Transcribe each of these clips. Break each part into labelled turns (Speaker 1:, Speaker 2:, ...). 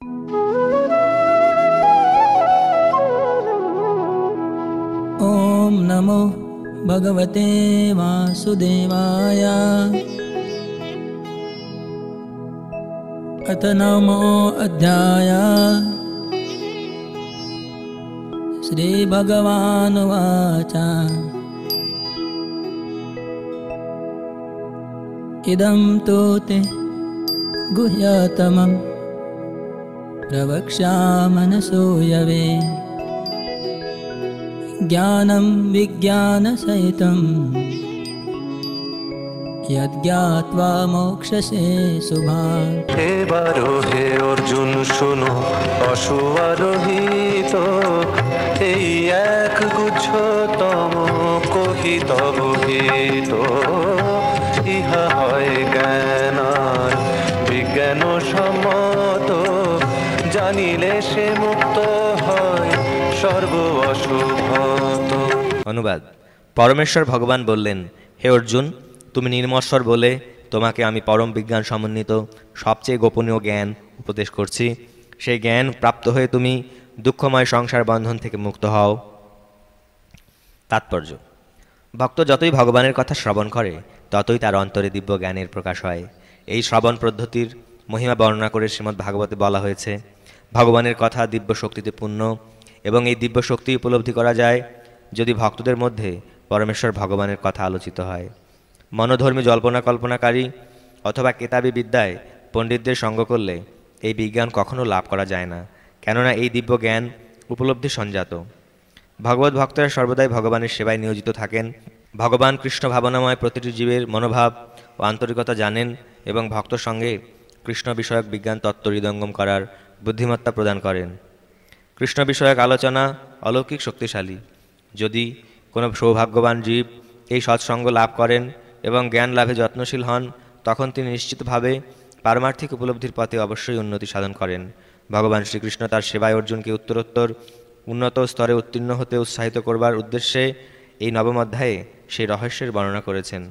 Speaker 1: ओम नमो भगवते वासुदेवाय। अथ नमो अध्याय। श्री भगवानुवाच इदं तु ते गुह्यतमं प्रवक्ष्यामनसूयवे ज्ञानं विज्ञानसहितं यद्ज्ञात्वा मोक्षसे शुभान्।
Speaker 2: এবারো হে অর্জুন শোনো অশ্বারোহিত এই এক গুচ্ছতম কহিতব হিত ইহা হয় জ্ঞান আর বিজ্ঞান সম্মত জানিলে সে মুক্ত হয় সর্ব অশুভত।
Speaker 3: অনুবাদ। পরমেশ্বর ভগবান বললেন, হে অর্জুন, তুমি নির্মশ্বর বলে তোমাকে আমি পরম বিজ্ঞান সমন্বিত সবচেয়ে গোপনীয় জ্ঞান উপদেশ করছি। সেই জ্ঞান প্রাপ্ত হয়ে তুমি দুঃখময় সংসার বন্ধন থেকে মুক্ত হও। তাৎপর্য: ভক্ত যতই ভগবানের কথা শ্রবণ করে ততই তার অন্তরে দিব্য জ্ঞানের প্রকাশ হয়। এই শ্রবণ পদ্ধতির মহিমা বর্ণনা করে শ্রীমদ্ ভাগবতে বলা হয়েছে, ভগবানের কথা দিব্য শক্তিতে পূর্ণ এবং এই দিব্য শক্তি উপলব্ধি করা যায় যদি ভক্তদের মধ্যে পরমেশ্বর ভগবানের কথা আলোচিত হয়। মনোধর্মী জল্পনা কল্পনাকারী অথবা কেতাবী বিদ্যায় পণ্ডিতদের সঙ্গ করলে এই বিজ্ঞান কখনো লাভ করা যায় না, কেননা এই দিব্য জ্ঞান উপলব্ধি সঞ্জাত। ভগবত ভক্তরা সর্বদাই ভগবানের সেবায় নিয়োজিত থাকেন। ভগবান কৃষ্ণ ভাবনাময় প্রতিটি জীবের মনোভাব ও আন্তরিকতা জানেন এবং ভক্ত সঙ্গে কৃষ্ণ বিষয়ক বিজ্ঞান তত্ত্ব হৃদয়ঙ্গম করার বুদ্ধিমত্তা প্রদান করেন। কৃষ্ণ বিষয়ক আলোচনা অলৌকিক শক্তিশালী। যদি কোনো সৌভাগ্যবান জীব এই সৎসঙ্গ লাভ করেন এবং জ্ঞান লাভে যত্নশীল হন, তখন তিনি নিশ্চিতভাবে পারমার্থিক উপলব্ধির পথে অবশ্যই উন্নতি সাধন করেন। ভগবান শ্রীকৃষ্ণ তার সেবায় অর্জুনকে উত্তরোত্তর উন্নত স্তরে উত্তীর্ণ হতে উৎসাহিত করবার উদ্দেশ্যে এই নবম অধ্যায়ে সেই রহস্যের বর্ণনা করেছেন,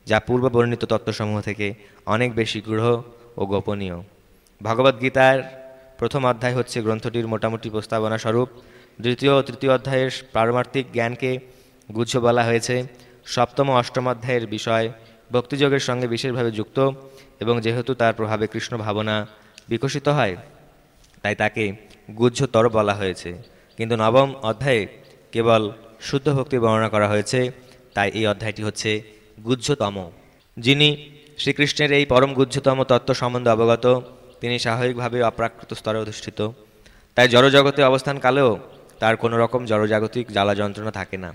Speaker 3: যা পূর্ব বর্ণিত তত্ত্বসমূহ থেকে অনেক বেশি গূঢ় ও গোপনীয়। ভগবদ্গীতার প্রথম অধ্যায় হচ্ছে গ্রন্থটির মোটামুটি প্রস্তাবনা স্বরূপ। দ্বিতীয় ও তৃতীয় অধ্যায়ের পারমার্থিক জ্ঞানকে গুচ্ছ বলা হয়েছে। সপ্তম ও অষ্টম অধ্যায়ের বিষয় ভক্তিযোগের সঙ্গে বিশেষভাবে যুক্ত এবং যেহেতু তার প্রভাবে কৃষ্ণ ভাবনা বিকশিত হয় তাই তাকে গুহ্যতর বলা হয়েছে। কিন্তু নবম অধ্যায়ে কেবল শুদ্ধ ভক্তি বর্ণনা করা হয়েছে, তাই এই অধ্যায়টি হচ্ছে গুহ্যতম। যিনি শ্রীকৃষ্ণের এই পরম গুহ্যতম তত্ত্ব সম্বন্ধে অবগত তিনি স্বাভাবিকভাবে অপ্রাকৃত স্তরে অধিষ্ঠিত, তাই জড়জগতে অবস্থানকালেও তার কোনো রকম জড়জাগতিক জ্বালা যন্ত্রণা থাকে না।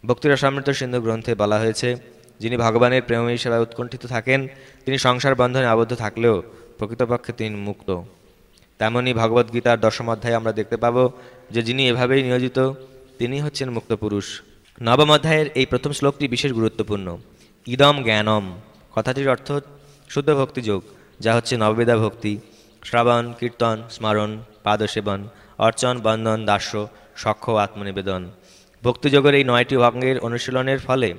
Speaker 3: ভক্তিরসামৃত সিন্ধু গ্রন্থে বলা হয়েছে, যিনি ভগবানের প্রেমী সেবায় উৎকণ্ঠিত থাকেন তিনি সংসার বন্ধনে আবদ্ধ থাকলেও প্রকৃতপক্ষে তিনি মুক্ত। তেমনি ভগবদ্গীতার দশম অধ্যায়ে আমরা দেখতে পাব যে যিনি এভাবেই নিয়োজিত তিনি হচ্ছেন মুক্ত পুরুষ। নবম অধ্যায়ের এই প্রথম শ্লোকটি বিশেষ গুরুত্বপূর্ণ। ইদম জ্ঞানম কথাটির অর্থ শুদ্ধ ভক্তিযোগ, যা হচ্ছে নববিধা ভক্তি: শ্রবণ, কীর্তন, স্মরণ, পাদসেবন, অর্চন, বন্দন, দাস্য, সখ্য, আত্মনিবেদন। ভক্তিযোগের এই 9টি অঙ্গের অনুশীলনের ফলে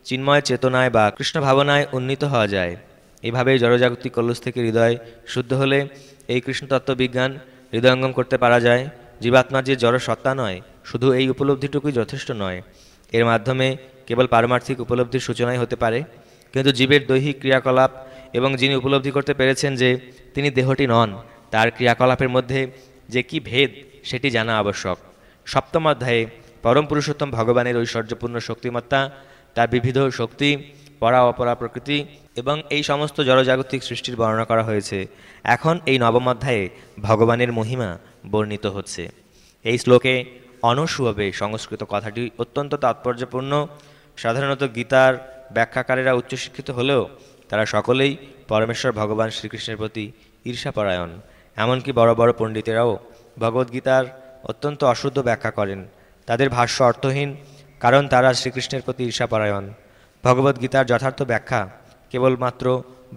Speaker 3: চিন্ময় চেতনায় বা কৃষ্ণ ভাবনায় উন্নীত হওয়া যায়। এইভাবেই জড়জাগতিক কলুষ থেকে হৃদয় শুদ্ধ হলে এই কৃষ্ণতত্ত্ব বিজ্ঞান হৃদয়ঙ্গম করতে পারা যায়। জীবাত্মা যে জড় সত্তা নয়, শুধু এই উপলব্ধিটুকুই যথেষ্ট নয়। এর মাধ্যমে কেবল পারমার্থিক উপলব্ধির সূচনাই হতে পারে, কিন্তু জীবের দৈহিক ক্রিয়াকলাপ এবং যিনি উপলব্ধি করতে পেরেছেন যে তিনি দেহটি নন, তার ক্রিয়াকলাপের মধ্যে যে কি ভেদ সেটি জানা আবশ্যক। সপ্তম অধ্যায়ে পরম পুরুষোত্তম ভগবানের ঐশ্বর্যপূর্ণ শক্তিমত্তা, তার বিবিধ শক্তি, পরা অপরা প্রকৃতি এবং এই সমস্ত জড়জাগতিক সৃষ্টির বর্ণনা করা হয়েছে। এখন এই নবম অধ্যায়ে ভগবানের মহিমা বর্ণিত হচ্ছে। এই শ্লোকে অনসুয়বে সংস্কৃত কথাটি অত্যন্ত তাৎপর্যপূর্ণ। সাধারণত গীতার ব্যাখ্যাকারীরা উচ্চশিক্ষিত হলেও তারা সকলেই পরমেশ্বর ভগবান শ্রীকৃষ্ণের প্রতি ঈর্ষাপরায়ণ। এমনকি বড় বড় পণ্ডিতেরাও ভগবদ্গীতার অত্যন্ত অশুদ্ধ ব্যাখ্যা করেন। তাদের ভাষ্য অর্থহীন, কারণ তারা শ্রীকৃষ্ণের প্রতি ঈর্ষাপরায়ণ। ভগবদ্গীতার যথার্থ ব্যাখ্যা কেবলমাত্র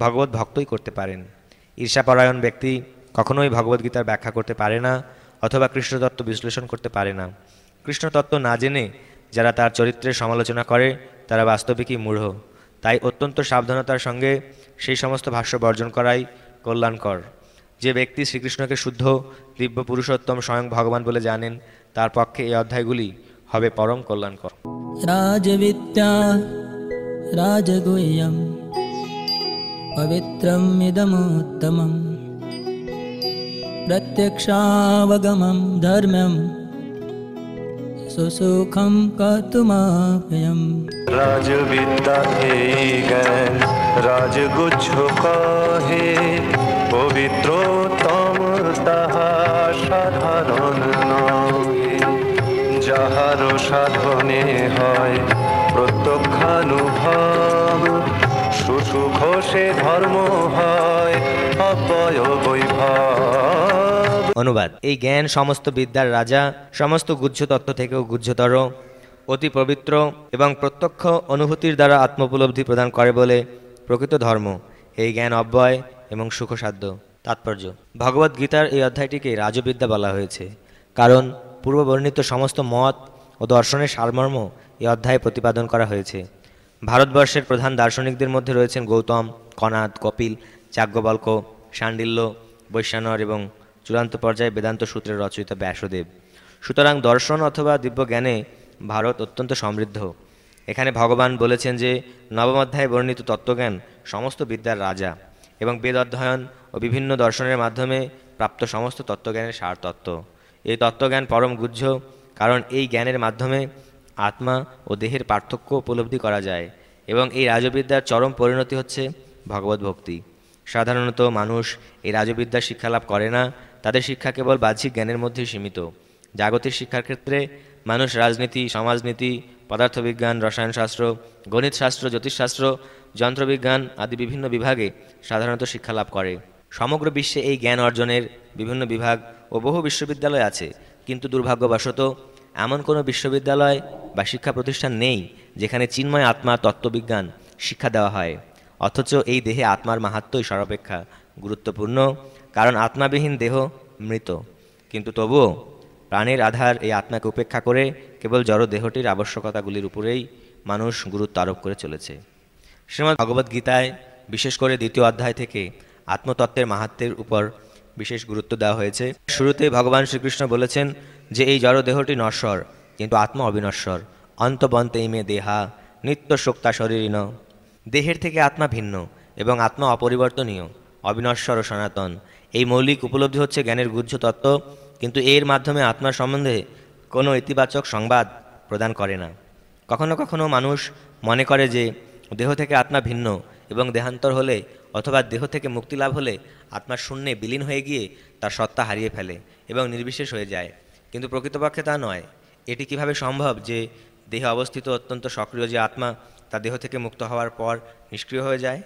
Speaker 3: ভগবত ভক্তই করতে পারেন। ঈর্ষাপরায়ণ ব্যক্তি কখনোই ভগবদ্গীতার ব্যাখ্যা করতে পারে না অথবা কৃষ্ণতত্ত্ব বিশ্লেষণ করতে পারে না। কৃষ্ণতত্ত্ব না জেনে যারা তার চরিত্রের সমালোচনা করে তারা বাস্তবিকই মূঢ়। তাই অত্যন্ত সাবধানতার সঙ্গে সেই সমস্ত ভাষ্য বর্জন করাই কল্যাণকর। যে ব্যক্তি শ্রীকৃষ্ণকে শুদ্ধ দিব্য পুরুষোত্তম স্বয়ং ভগবান বলে জানেন, তার পক্ষে এই অধ্যায়গুলি হবে পরম কল্যাণকর।
Speaker 1: রাজবিদ্যা রাজগুহ্যম পবিত্রম ইদমুত্তমম প্রত্যক্ষাবগমম ধর্ম্যম সুসুখম কর্তুমাপ্যয়ম।
Speaker 2: রাজবিদ্যা এই জ্ঞান রাজগুচ্ছ কহে, পবিত্রতম তাহা সাধারণ নহে। যাহার সাধনে হয় প্রত্যক্ষানুভব, সুসুখ সে ধর্ম হয় অব্যয় বৈভব।
Speaker 3: অনুবাদ: এই জ্ঞান সমস্ত বিদ্যার রাজা, সমস্ত গুহ্য তত্ত্ব থেকেও গুহ্যতর, অতি পবিত্র এবং প্রত্যক্ষ অনুভূতির দ্বারা আত্মোপলব্ধি প্রদান করে বলে প্রকৃত ধর্ম। এই জ্ঞান অব্যয় এবং সুখসাধ্য। তাৎপর্য: ভগবদ্ গীতার এই অধ্যায়টিকে রাজবিদ্যা বলা হয়েছে, কারণ পূর্ববর্ণিত সমস্ত মত ও দর্শনের সারমর্ম এই অধ্যায়ে প্রতিপাদন করা হয়েছে। ভারতবর্ষের প্রধান দার্শনিকদের মধ্যে রয়েছেন গৌতম, কনাদ, কপিল, যাজ্ঞবল্ক্য, শাণ্ডিল্য, বৈশ্যায়নর এবং চূড়ান্ত পর্যায়ে বেদান্ত সূত্রের রচয়িতা ব্যাসদেব। সুতরাং দর্শন অথবা দিব্য জ্ঞানে ভারত অত্যন্ত সমৃদ্ধ। এখানে ভগবান বলেছেন যে নবম অধ্যায়ে বর্ণিত তত্ত্বজ্ঞান সমস্ত বিদ্যার রাজা এবং বেদ অধ্যয়ন ও বিভিন্ন দর্শনের মাধ্যমে প্রাপ্ত সমস্ত তত্ত্বজ্ঞানের সার তত্ত্ব। এই তত্ত্বজ্ঞান পরম গুহ্য, কারণ এই জ্ঞানের মাধ্যমে আত্মা ও দেহের পার্থক্য উপলব্ধি করা যায় এবং এই রাজবিদ্যার চরম পরিণতি হচ্ছে ভগবত ভক্তি। সাধারণত মানুষ এই রাজবিদ্যার শিক্ষালাভ করে না, তাদের শিক্ষা কেবল বাহ্যিক জ্ঞানের মধ্যেই সীমিত। জাগতিক শিক্ষার ক্ষেত্রে মানুষ রাজনীতি, সমাজনীতি, পদার্থবিজ্ঞান, রসায়নশাস্ত্র, গণিতশাস্ত্র, জ্যোতিষশাস্ত্র, যন্ত্রবিজ্ঞান আদি বিভিন্ন বিভাগে সাধারণত শিক্ষালাভ করে। সমগ্র বিশ্বে এই জ্ঞান অর্জনের বিভিন্ন বিভাগ ও বহু বিশ্ববিদ্যালয় আছে, কিন্তু দুর্ভাগ্যবশত এমন কোনো বিশ্ববিদ্যালয় বা শিক্ষা প্রতিষ্ঠান নেই যেখানে চিন্ময় আত্মা তত্ত্ববিজ্ঞান শিক্ষা দেওয়া হয়। অথচ এই দেহে আত্মার মাহাত্ম্যই সর্বাপেক্ষা গুরুত্বপূর্ণ, কারণ আত্মাবিহীন দেহ মৃত। কিন্তু তবুও প্রাণের আধার এই আত্মাকে উপেক্ষা করে কেবল জড় দেহটির আবশ্যকতাগুলির উপরেই মানুষ গুরুত্ব আরোপ করে চলেছে। শ্রীমদ্ ভগবদ্গীতায় বিশেষ করে দ্বিতীয় অধ্যায় থেকে আত্মতত্ত্বের মাহাত্ম্যের উপর বিশেষ গুরুত্ব দেওয়া হয়েছে। শুরুতে ভগবান শ্রীকৃষ্ণ বলেছেন যে এই জড় দেহটি নশ্বর, কিন্তু আত্মা অবিনশ্বর। অন্তবন্তে ইমে দেহা নিত্য শোক্তা শরীরিণ। দেহের থেকে আত্মা ভিন্ন এবং আত্মা অপরিবর্তনীয়, অবিনশ্বর ও সনাতন। এই মৌলিক উপলব্ধি হচ্ছে জ্ঞানের গুহ্য তত্ত্ব, কিন্তু এর মাধ্যমে আত্মার সম্বন্ধে কোনো ইতিবাচক সংবাদ প্রদান করে না। কখনো কখনো মানুষ মনে করে যে দেহ থেকে আত্মা ভিন্ন এবং দেহান্তর হলে অথবা দেহ থেকে মুক্তি লাভ হলে আত্মার শূন্যে বিলীন হয়ে গিয়ে তার সত্তা হারিয়ে ফেলে এবং নির্বিশেষ হয়ে যায়, কিন্তু প্রকৃতপক্ষে তা নয়। এটি কিভাবে সম্ভব যে দেহে অবস্থিত অত্যন্ত সক্রিয় যে আত্মা তা দেহ থেকে মুক্ত হওয়ার পর নিষ্ক্রিয় হয়ে যায়?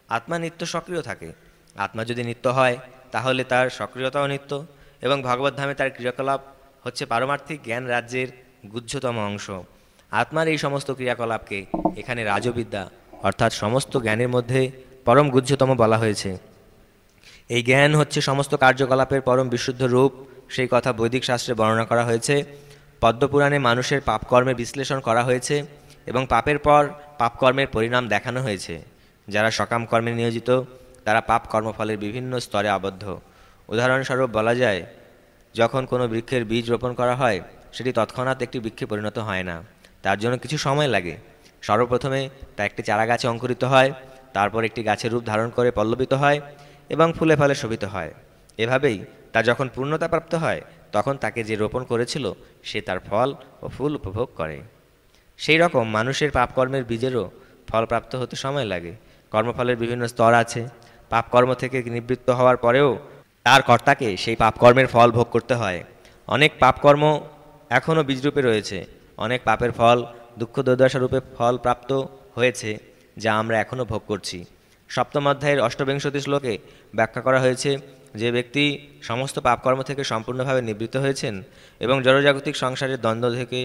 Speaker 3: আত্মা নিত্য সক্রিয় থাকে। আত্মা যদি নিত্য হয় তাহলে তার সক্রিয়তাও নিত্য এবং ভগবদ্ধামে তার ক্রিয়াকলাপ হচ্ছে পারমার্থিক জ্ঞান রাজ্যের গুহ্যতম অংশ। আত্মার এই সমস্ত ক্রিয়াকলাপকে এখানে রাজবিদ্যা অর্থাৎ সমস্ত জ্ঞানের মধ্যে পরম গুহ্যতম বলা হয়েছে। এই জ্ঞান হচ্ছে সমস্ত কার্যকলাপের পরম বিশুদ্ধ রূপ, সেই কথা বৈদিক শাস্ত্রে বর্ণনা করা হয়েছে। পদ্মপুরাণে মানুষের পাপকর্মের বিশ্লেষণ করা হয়েছে এবং পাপের পর পাপকর্মের পরিণাম দেখানো হয়েছে। যারা সকাম কর্মে নিয়োজিত তারা পাপ কর্মফলের বিভিন্ন স্তরে আবদ্ধ। উদাহরণস্বরূপ বলা যায়, যখন কোনো বৃক্ষের বীজ রোপণ করা হয় সেটি তৎক্ষণাৎ একটি বৃক্ষে পরিণত হয় না, তার জন্য কিছু সময় লাগে। সর্বপ্রথমে তা একটি চারা গাছে অঙ্কুরিত হয়, তারপর একটি গাছের রূপ ধারণ করে পল্লবিত হয় এবং ফুলে ফলে শোভিত হয়। এভাবেই তা যখন পূর্ণতা প্রাপ্ত হয় তখন তাকে যে রোপণ করেছিল সে তার ফল ও ফুল উপভোগ করে। সেই রকম মানুষের পাপকর্মের বীজেরও ফল প্রাপ্ত হতে সময় লাগে। কর্মফলের বিভিন্ন স্তর আছে। পাপকর্ম থেকে নিবৃত্ত হওয়ার পরেও তার কর্তাকে সেই পাপকর্মের ফল ভোগ করতে হয়। অনেক পাপকর্ম এখনও বীজরূপে রয়েছে। অনেক পাপের ফল দুঃখ দুর্দশারূপে ফল প্রাপ্ত হয়েছে, যা আমরা এখনও ভোগ করছি। সপ্তম অধ্যায়ের ৮বিংশতি শ্লোকে ব্যাখ্যা করা হয়েছে যে ব্যক্তি সমস্ত পাপকর্ম থেকে সম্পূর্ণভাবে নিবৃত্ত হয়েছেন এবং জড়জাগতিক সংসারের দ্বন্দ্ব থেকে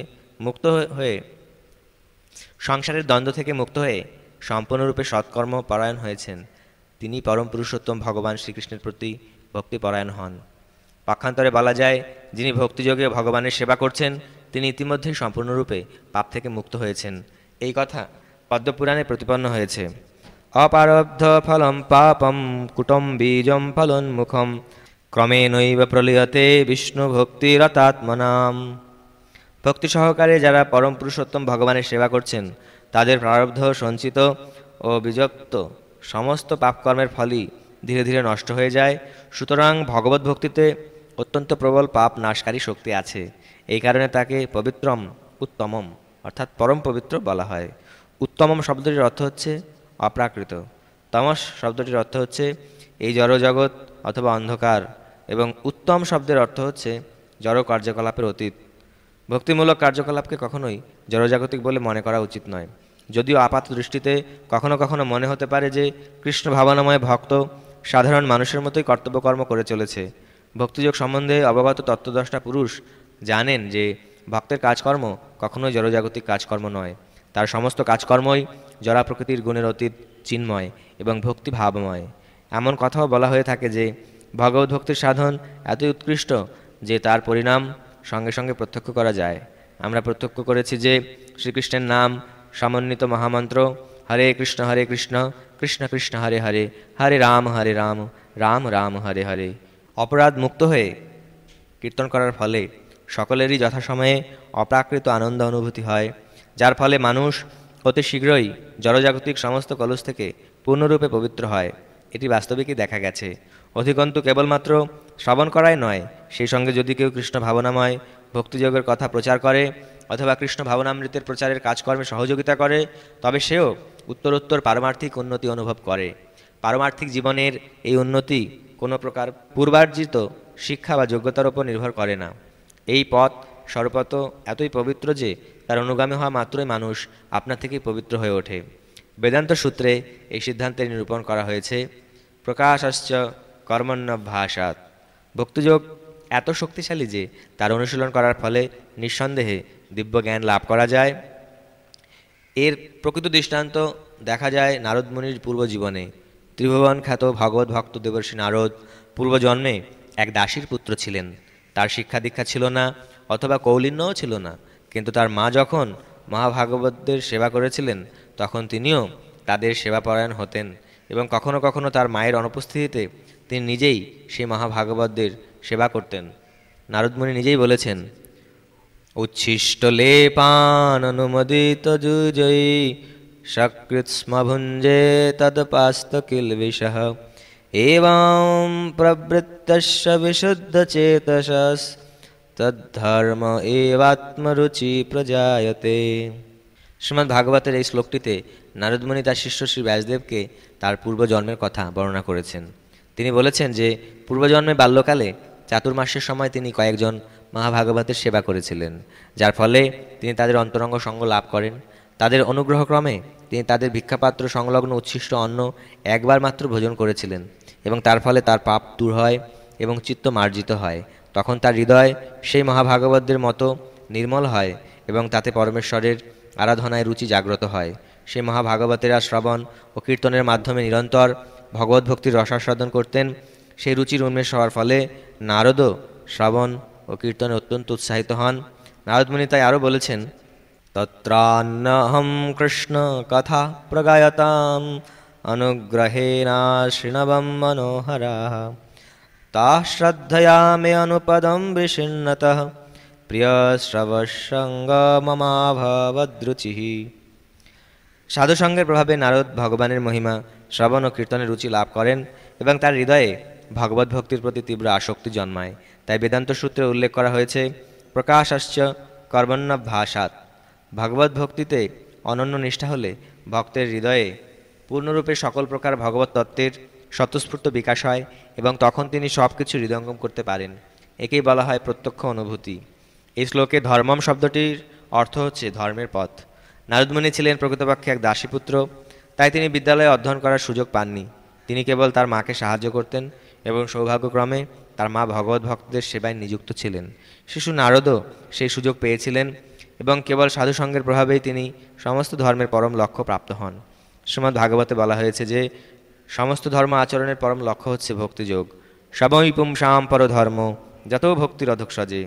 Speaker 3: মুক্ত হয়ে সম্পূর্ণরূপে সৎকর্ম পরায়ণ হয়েছেন, তিনি পরম পুরুষোত্তম ভগবান শ্রীকৃষ্ণের প্রতি ভক্তিপরায়ণ হন। পক্ষান্তরে বলা যায়, যিনি ভক্তিযোগে ভগবানের সেবা করছেন তিনি ইতিমধ্যেই সম্পূর্ণরূপে পাপ থেকে মুক্ত হয়েছেন। এই কথা পদ্মপুরাণে প্রতিপন্ন হয়েছে। অপারব্ধ ফলম পাপম কুটম বীজম ফলোন্মুখম ক্রমেণৈব প্রলীয়তে বিষ্ণু ভক্তিরতাত্মনাম। ভক্তি সহকারে যারা পরম পুরুষোত্তম ভগবানের সেবা করছেন তাদের প্রারব্ধ সঞ্চিত ও বিযক্ত সমস্ত পাপকর্মের ফলই ধীরে ধীরে নষ্ট হয়ে যায়। সুতরাং ভগবত ভক্তিতে অত্যন্ত প্রবল পাপ নাশকারী শক্তি আছে। এই কারণে তাকে পবিত্রম উত্তমম অর্থাৎ পরম পবিত্র বলা হয়। উত্তমম শব্দটির অর্থ হচ্ছে অপ্রাকৃত, তমস শব্দটির অর্থ হচ্ছে এই জড়জগৎ অথবা অন্ধকার, এবং উত্তম শব্দের অর্থ হচ্ছে জড় কার্যকলাপের অতীত। ভক্তিমূলক কার্যকলাপকে কখনোই জড়জাগতিক বলে মনে করা উচিত নয়। যদিও আপাত দৃষ্টিতে কখনো কখনো মনে হতে পারে যে কৃষ্ণ ভাবনাময় ভক্ত সাধারণ মানুষের মতোই কর্তব্যকর্ম করে চলেছে। ভক্তিযোগ সম্বন্ধে অবগত তত্ত্বদ্রষ্টা পুরুষ জানেন যে ভক্তের কাজকর্ম কখনোই জড়জাগতিক কাজকর্ম নয়। তার সমস্ত কাজকর্মই জড়া প্রকৃতির গুণের অতীত, চিন্ময় এবং ভক্তি ভাবময়। এমন কথাও বলা হয়ে থাকে যে ভগবত ভক্তির সাধন এতই উৎকৃষ্ট যে তার পরিণাম সঙ্গে সঙ্গে প্রত্যক্ষ করা যায়। আমরা প্রত্যক্ষ করেছি যে শ্রীকৃষ্ণের নাম সমন্বিত মহামন্ত্র হরে কৃষ্ণ কৃষ্ণ কৃষ্ণ হরে হরে, হরে রাম রাম রাম হরে হরে অপরাধ মুক্ত হয়ে কীর্তন করার ফলে সকলেরই যথাসময়ে অপ্রাকৃত আনন্দ অনুভূতি হয়, যার ফলে মানুষ অতি শীঘ্রই জড়জাগতিক সমস্ত কলুষ থেকে পূর্ণরূপে পবিত্র হয়। এটি বাস্তবিকই দেখা গেছে। অধিকন্তু কেবলমাত্র শ্রবণ করাই নয়, সেই সঙ্গে যদি কেউ কৃষ্ণ ভাবনাময় ভক্তিযোগের কথা প্রচার করে অথবা কৃষ্ণ ভাবনামৃতের প্রচারের কাজকর্মে সহযোগিতা করে, তবে সেও উত্তরোত্তর পারমার্থিক উন্নতি অনুভব করে। পারমার্থিক জীবনের এই উন্নতি কোনো প্রকার পূর্বার্জিত শিক্ষা বা যোগ্যতার উপর নির্ভর করে না। এই পথ সর্বত এতই পবিত্র যে তার অনুগামী হওয়া মাত্রই মানুষ আপনা থেকেই পবিত্র হয়ে ওঠে। বেদান্ত সূত্রে এই সিদ্ধান্তের নিরূপণ করা হয়েছে প্রকাশশ্চ কর্মণ্যভ্যাসাৎ। ভক্তিযোগ এত শক্তিশালী যে তার অনুশীলন করার ফলে নিঃসন্দেহে দিব্য জ্ঞান লাভ করা যায়। এর প্রকৃত দৃষ্টান্ত দেখা যায় নারদ মুনির পূর্বজীবনে। ত্রিভুবন খ্যাত ভগবত ভক্ত দেবর্ষী নারদ পূর্বজন্মে এক দাসীর পুত্র ছিলেন। তার শিক্ষা দীক্ষা ছিল না অথবা কৌলিন্যও ছিল না, কিন্তু তার মা যখন মহাভাগবতদের সেবা করেছিলেন তখন তিনিও তাদের সেবাপরায়ণ হতেন, এবং কখনো কখনো তার মায়ের অনুপস্থিতিতে তিনি নিজেই সেই মহাভাগবতদের সেবা করতেন। নারদমুনি নিজেই বলেছেন, উচ্ছিষ্ট লেপান অনুমোদিত যুজয়ী সকৃৎস্ম ভুঞ্জে তদপাস্ত কিলবিষঃ এবং প্রবৃত্তস্য বিশুদ্ধ চেতসস তদ্ধর্ম এবাত্মরুচি প্রজায়তে। শ্রীমদ্ ভাগবতের এই শ্লোকটিতে নারদমুনি তার শিষ্য শ্রী ব্যাসদেবকে তার পূর্বজন্মের কথা বর্ণনা করেছেন। তিনি বলেছেন যে পূর্বজন্মে বাল্যকালে চাতুর্মাসের সময় তিনি কয়েকজন মহাভাগবতের সেবা করেছিলেন, যার ফলে তিনি তাদের অন্তরঙ্গ সঙ্গ লাভ করেন। তাদের অনুগ্রহক্রমে তিনি তাদের ভিক্ষাপাত্র সংলগ্ন উচ্ছিষ্ট অন্ন একবার মাত্র ভোজন করেছিলেন, এবং তার ফলে তার পাপ দূর হয় এবং চিত্ত মার্জিত হয়। তখন তার হৃদয় সেই মহাভাগবতদের মতো নির্মল হয় এবং তাতে পরমেশ্বরের আরাধনায় রুচি জাগ্রত হয়। সেই মহাভাগবতেরা শ্রবণ ও কীর্তনের মাধ্যমে নিরন্তর ভগবত ভক্তির রসাস্বাদন করতেন। সেই রুচির উন্মেষ হওয়ার ফলে নারদও শ্রবণ ও কীর্তনে অত্যন্ত উৎসাহিত হন। নারদমুনি তাই আরও বলেছেন, তত্রান্নহম কৃষ্ণ কথা প্রগায়তাম অনুগ্রহেণা শৃণবম মনোহরাঃ তা শ্রদ্ধয়া মে অনুপদম বিশিন্নতঃ প্রিয় শ্রবসঙ্গ মমাভবদ্রুচিঃ। সাধুসঙ্গের প্রভাবে নারদ ভগবানের মহিমা শ্রবণ ও কীর্তনের রুচি লাভ করেন এবং তার হৃদয়ে ভগবত ভক্তির প্রতি তীব্র আসক্তি জন্মায়। তাই বেদান্ত সূত্রে উল্লেখ করা হয়েছে প্রকাশশ্চ কর্মণ্যভ্যাসাৎ। ভগবত ভক্তিতে অনন্য নিষ্ঠা হলে ভক্তের হৃদয়ে পূর্ণরূপে সকল প্রকার ভগবত তত্ত্বের স্বতঃস্ফূর্ত বিকাশ হয় এবং তখন তিনি সব কিছু হৃদয়ঙ্গম করতে পারেন। একেই বলা হয় প্রত্যক্ষ অনুভূতি। এই শ্লোকে ধর্মম শব্দটির অর্থ হচ্ছে ধর্মের পথ। নারদমুনি ছিলেন প্রকৃতপক্ষে এক দাসীপুত্র, তাই তিনি বিদ্যালয়ে অধ্যয়ন করার সুযোগ পাননি। তিনি কেবল তার মাকে সাহায্য করতেন এবং সৌভাগ্যক্রমে তার মা ভগবত ভক্তদের সেবায় নিযুক্ত ছিলেন। শিশু নারদও সেই সুযোগ পেয়েছিলেন এবং কেবল সাধুসঙ্গের প্রভাবেই তিনি সমস্ত ধর্মের পরম লক্ষ্য প্রাপ্ত হন। শ্রীমদ্ ভাগবতে বলা হয়েছে যে সমস্ত ধর্ম আচরণের পরম লক্ষ্য হচ্ছে ভক্তিযোগ। সবই পুংসাম পর ধর্ম যত ভক্তির অধোক্ষজে।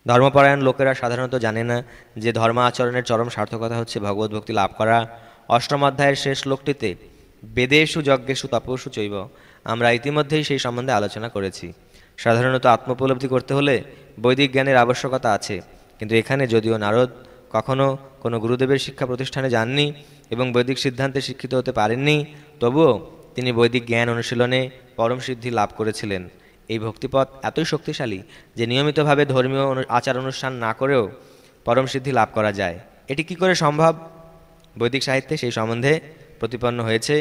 Speaker 3: ধর্মপরায়ণ লোকেরা সাধারণত জানে না যে ধর্ম আচরণের চরম সার্থকতা হচ্ছে ভগবত ভক্তি লাভ করা, অষ্টম অধ্যায়ের শেষ শ্লোকটিতে বেদেষু যজ্ঞেষু তপস্যু চৈব আমরা ইতিমধ্যেই সেই সম্বন্ধে আলোচনা করেছি। সাধারণত আত্মোপলব্ধি করতে হলে বৈদিক জ্ঞানের আবশ্যকতা আছে, কিন্তু এখানে যদিও নারদ কখনো কোনো গুরুদেবের শিক্ষা প্রতিষ্ঠানে যাননি এবং বৈদিক সিদ্ধান্তে শিক্ষিত হতে পারেননি, তবুও তিনি বৈদিক জ্ঞান অনুশীলনে পরম সিদ্ধি লাভ করেছিলেন। এই ভক্তিপথ এতই শক্তিশালী যে নিয়মিতভাবে ধর্মীয় আচার অনুষ্ঠান না করেও পরম সিদ্ধি লাভ করা যায়। এটি কি করে সম্ভব? বৈদিক সাহিত্যে সেই সম্বন্ধে প্রতিপন্ন হয়েছে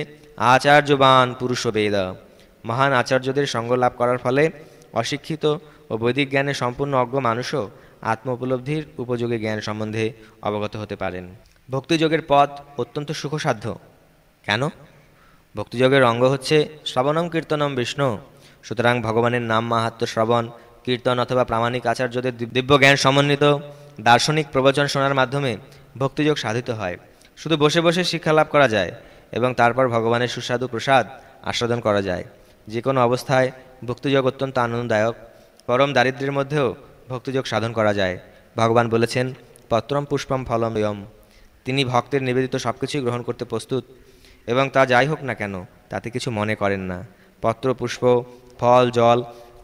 Speaker 3: আচার্যবান পুরুষ বেদ। মহান আচার্যদের সঙ্গ লাভ করার ফলে অশিক্ষিত ও বৈদিক জ্ঞানে সম্পূর্ণ অজ্ঞ মানুষও আত্ম উপলব্ধির উপযোগী জ্ঞান সম্বন্ধে অবগত হতে পারেন। ভক্তিযোগের পথ অত্যন্ত সুখসাধ্য। কেন? ভক্তিযোগের অঙ্গ হচ্ছে শ্রবণম কীর্তনম বিষ্ণু। সুতরাং ভগবানের নাম মাহাত্ম্য শ্রবণ কীর্তন অথবা প্রামাণিক আচার্যদের দিব্য জ্ঞান সমন্বিত দার্শনিক প্রবচন শোনার মাধ্যমে ভক্তিযোগ সাধিত হয়। শুধু বসে বসে শিক্ষা লাভ করা যায় এবং তারপর ভগবানের সুস্বাদু প্রসাদ আস্বাদন করা যায়। যে কোনো অবস্থায় ভক্তিযোগ অত্যন্ত আনন্দদায়ক। পরম দারিদ্র্যের মধ্যেও ভক্তিযোগ সাধন করা যায়। ভগবান বলেছেন পত্রম পুষ্পম ফলম ইয়ম। তিনি ভক্তের নিবেদিত সব কিছুই গ্রহণ করতে প্রস্তুত এবং তা যাই হোক না কেন তাতে কিছু মনে করেন না। পত্র, পুষ্প, ফল, জল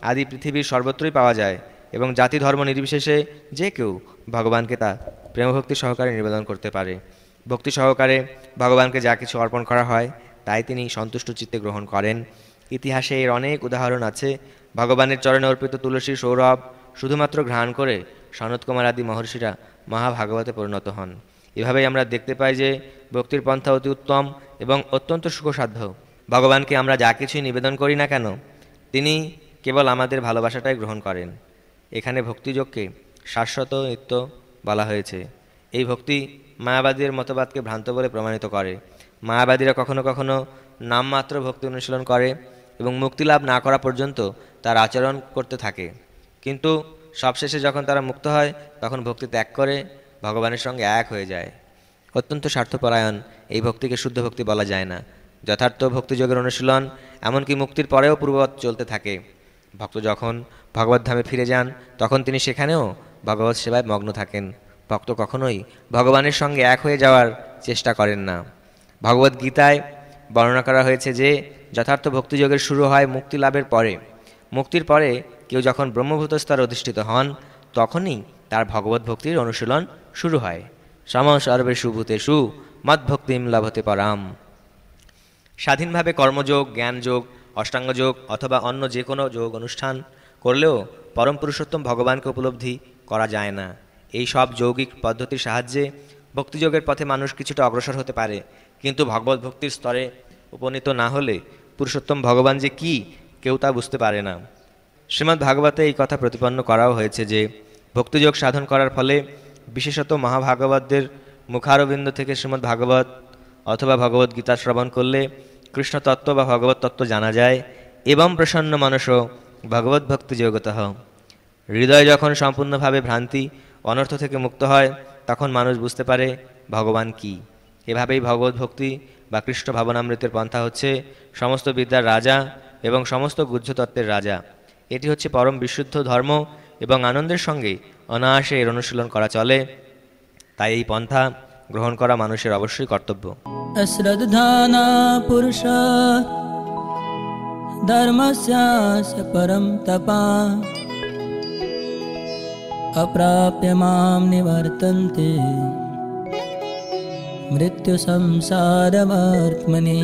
Speaker 3: আদি পৃথিবীর সর্বত্রই পাওয়া যায় এবং জাতি ধর্ম নির্বিশেষে যে কেউ ভগবানকে তা প্রেমভক্তি সহকারে নিবেদন করতে পারে। ভক্তি সহকারে ভগবানকে যা কিছু অর্পণ করা হয় তাই তিনি সন্তুষ্ট চিত্তে গ্রহণ করেন। ইতিহাসে এর অনেক উদাহরণ আছে। ভগবানের চরণে অর্পিত তুলসীর সৌরভ শুধুমাত্র ঘ্রাণ করে সনত কুমার আদি মহর্ষিরা মহাভাগবতে পরিণত হন। এভাবেই আমরা দেখতে পাই যে ভক্তির পন্থা অতি উত্তম এবং অত্যন্ত সুখসাধ্য। ভগবানকে আমরা যা কিছুই নিবেদন করি না কেন তিনি কেবল আমাদের ভালোবাসাটাই গ্রহণ করেন। এখানে ভক্তিযোগকে শাশ্বত নিত্য বলা হয়েছে। এই ভক্তি মায়াবাদীর মতবাদকে ভ্রান্ত বলে প্রমাণিত করে। মায়াবাদীরা কখনো কখনো নামমাত্র ভক্তি অনুশীলন করে এবং মুক্তিলাভ না করা পর্যন্ত তার আচরণ করতে থাকে, কিন্তু সবশেষে যখন তারা মুক্ত হয় তখন ভক্তি ত্যাগ করে ভগবানের সঙ্গে এক হয়ে যায়। অত্যন্ত স্বার্থপরায়ণ এই ভক্তিকে শুদ্ধ ভক্তি বলা যায় না। যথার্থ ভক্তিযোগের অনুশীলন এমনকি মুক্তির পরেও পূর্ববৎ চলতে থাকে। ভক্ত যখন ভগবদ্ধামে ফিরে যান তখন তিনি সেখানেও ভগবৎ সেবায় মগ্ন থাকেন। ভক্ত কখনোই ভগবানের সঙ্গে এক হয়ে যাওয়ার চেষ্টা করেন না। ভগবদ্গীতায় বর্ণনা করা হয়েছে যে যথার্থ ভক্তিযোগের শুরু হয় মুক্তি লাভের পরে। মুক্তির পরে কেউ যখন ব্রহ্মভূত স্তরে অধিষ্ঠিত হন তখনই তার ভগবত ভক্তির অনুশীলন শুরু হয়। সম সর্বেষু ভূতেষু মদ্ভক্তিম লভতে পরাম। স্বাধীনভাবে কর্মযোগ, জ্ঞানযোগ, অষ্টাঙ্গযোগ অথবা অন্য যে কোনো যোগ অনুষ্ঠান করলেও পরম পুরুষোত্তম ভগবানকে উপলব্ধি করা যায় না। এই সব যৌগিক পদ্ধতির সাহায্যে ভক্তিযোগের পথে মানুষ কিছুটা অগ্রসর হতে পারে, কিন্তু ভগবত ভক্তির স্তরে উপনীত না হলে পুরুষোত্তম ভগবান যে কি কেউ তা বুঝতে পারে না। শ্রীমদ্ ভাগবতে এই কথা প্রতিপন্ন করাও হয়েছে যে ভক্তিযোগ সাধন করার ফলে বিশেষত মহাভাগবতদের মুখারবিন্দ থেকে শ্রীমদ্ ভাগবত অথবা ভগবদ গীতা শ্রবণ করলে কৃষ্ণতত্ত্ব বা ভগবত তত্ত্ব জানা যায়। এবং প্রসন্ন মানসও ভগবত ভক্তিযোগতঃ। হৃদয় যখন সম্পূর্ণভাবে ভ্রান্তি অনর্থ থেকে মুক্ত হয় তখন মানুষ বুঝতে পারে ভগবান কি। এভাবেই ভগবত ভক্তি বা কৃষ্ণ ভাবনামৃতের পন্থা হচ্ছে সমস্ত বিদ্যার রাজা এবং সমস্ত গুহ্যতত্ত্বের রাজা। এটি হচ্ছে পরম বিশুদ্ধ ধর্ম এবং আনন্দের সঙ্গে অনায়াসে এর অনুশীলন করা চলে। তাই এই পন্থা গ্রহণ করা মানুষের অবশ্যই কর্তব্য।
Speaker 1: अश्रद्धाना पुरुष धर्मस्यास्य परं तपा अप्राप्य मां निवर्तन्ते मृत्यु संसारवर्त्मनि।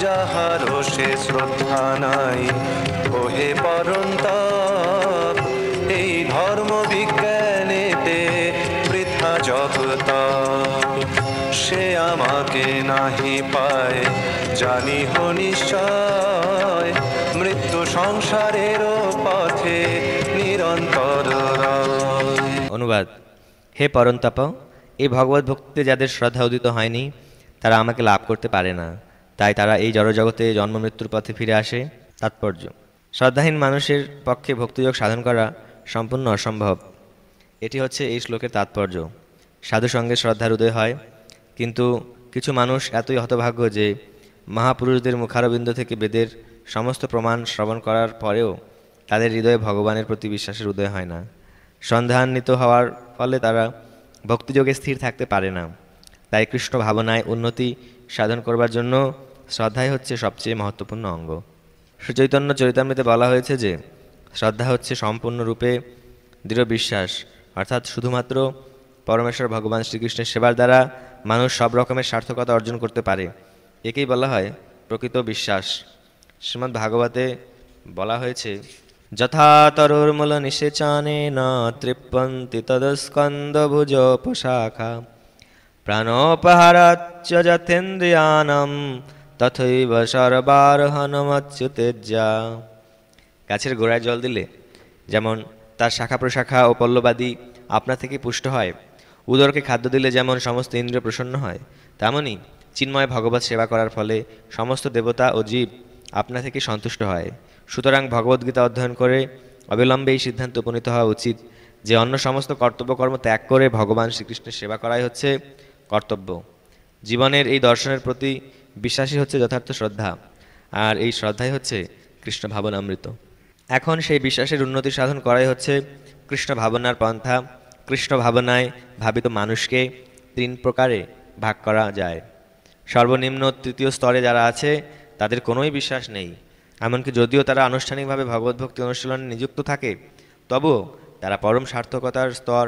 Speaker 2: যাহারো সে শ্রদ্ধা নাই ওহে পরন্তপ, এই ধর্ম বিজ্ঞানেতে বৃথা জগত। সে আমাকে নাহি পায় জানিহ নিশ্চয়, মৃত্যু সংসারের পথে নিরন্তর রয়।
Speaker 3: অনুবাদ: হে পরন্তাপ, এই ভগবত ভক্তিতে যাদের শ্রদ্ধা উদিত হয়নি তারা আমাকে লাভ করতে পারে না, তাই তারা এই জড়জগতে জন্ম মৃত্যুর পথে ফিরে আসে। তাৎপর্য: শ্রদ্ধাহীন মানুষের পক্ষে ভক্তিযোগ সাধন করা সম্পূর্ণ অসম্ভব। এটি হচ্ছে এই শ্লোকের তাৎপর্য। সাধু সঙ্গে শ্রদ্ধার উদয় হয়, কিন্তু কিছু মানুষ এতই হতভাগ্য যে মহাপুরুষদের মুখারবিন্দ থেকে বেদের সমস্ত প্রমাণ শ্রবণ করার পরেও তাদের হৃদয়ে ভগবানের প্রতি বিশ্বাসের উদয় হয় না। সন্দেহান্বিত হওয়ার ফলে তারা ভক্তিযোগে স্থির থাকতে পারে না। তাই কৃষ্ণ ভাবনায় উন্নতি সাধন করবার জন্য শ্রদ্ধাই হচ্ছে সবচেয়ে মহত্বপূর্ণ অঙ্গ। শ্রীচৈতন্য চরিতামৃতে বলা হয়েছে যে শ্রদ্ধা হচ্ছে সম্পূর্ণরূপে দৃঢ় বিশ্বাস, অর্থাৎ শুধুমাত্র পরমেশ্বর ভগবান শ্রীকৃষ্ণের সেবার দ্বারা মানুষ সব রকমের সার্থকতা অর্জন করতে পারে, একেই বলা হয় প্রকৃত বিশ্বাস। শ্রীমদ্ ভাগবতে বলা হয়েছে, যথা তরুর্মূল নিষেচনে ন তৃপ্যন্তি তদস্কন্দভুজোপশাখা প্রাণোপহারাচ্চ যথেন্দ্রিয়ানম তথৈব সর্বারোহণমচ্যুতেজ্জা। গাছের গোড়ায় জল দিলে যেমন তার শাখা প্রশাখা ও পল্লবাদি আপনা থেকে পুষ্ট হয়, উদরকে খাদ্য দিলে যেমন সমস্ত ইন্দ্রিয় প্রসন্ন হয়, তেমনি চিন্ময় ভগবত সেবা করার ফলে সমস্ত দেবতা ও জীব আপনা থেকে সন্তুষ্ট হয়। সুতরাং ভগবদ্গীতা অধ্যয়ন করে অবিলম্বে এই সিদ্ধান্ত উপনীত হওয়া উচিত যে অন্য সমস্ত কর্তব্যকর্ম ত্যাগ করে ভগবান শ্রীকৃষ্ণের সেবা করাই হচ্ছে কর্তব্য। জীবনের এই দর্শনের প্রতি বিশ্বাসই হচ্ছে যথার্থ শ্রদ্ধা, আর এই শ্রদ্ধাই হচ্ছে কৃষ্ণ ভাবনামৃত। এখন সেই বিশ্বাসের উন্নতি সাধন করাই হচ্ছে কৃষ্ণ ভাবনার পন্থা। কৃষ্ণ ভাবনায় ভাবিত মানুষকে 3 প্রকারে ভাগ করা যায়। সর্বনিম্ন তৃতীয় স্তরে যারা আছে তাদের কোনোই বিশ্বাস নেই, এমনকি যদিও তারা আনুষ্ঠানিকভাবে ভগবদ্ভক্তি অনুশীলনে নিযুক্ত থাকে, তবুও তারা পরম সার্থকতার স্তর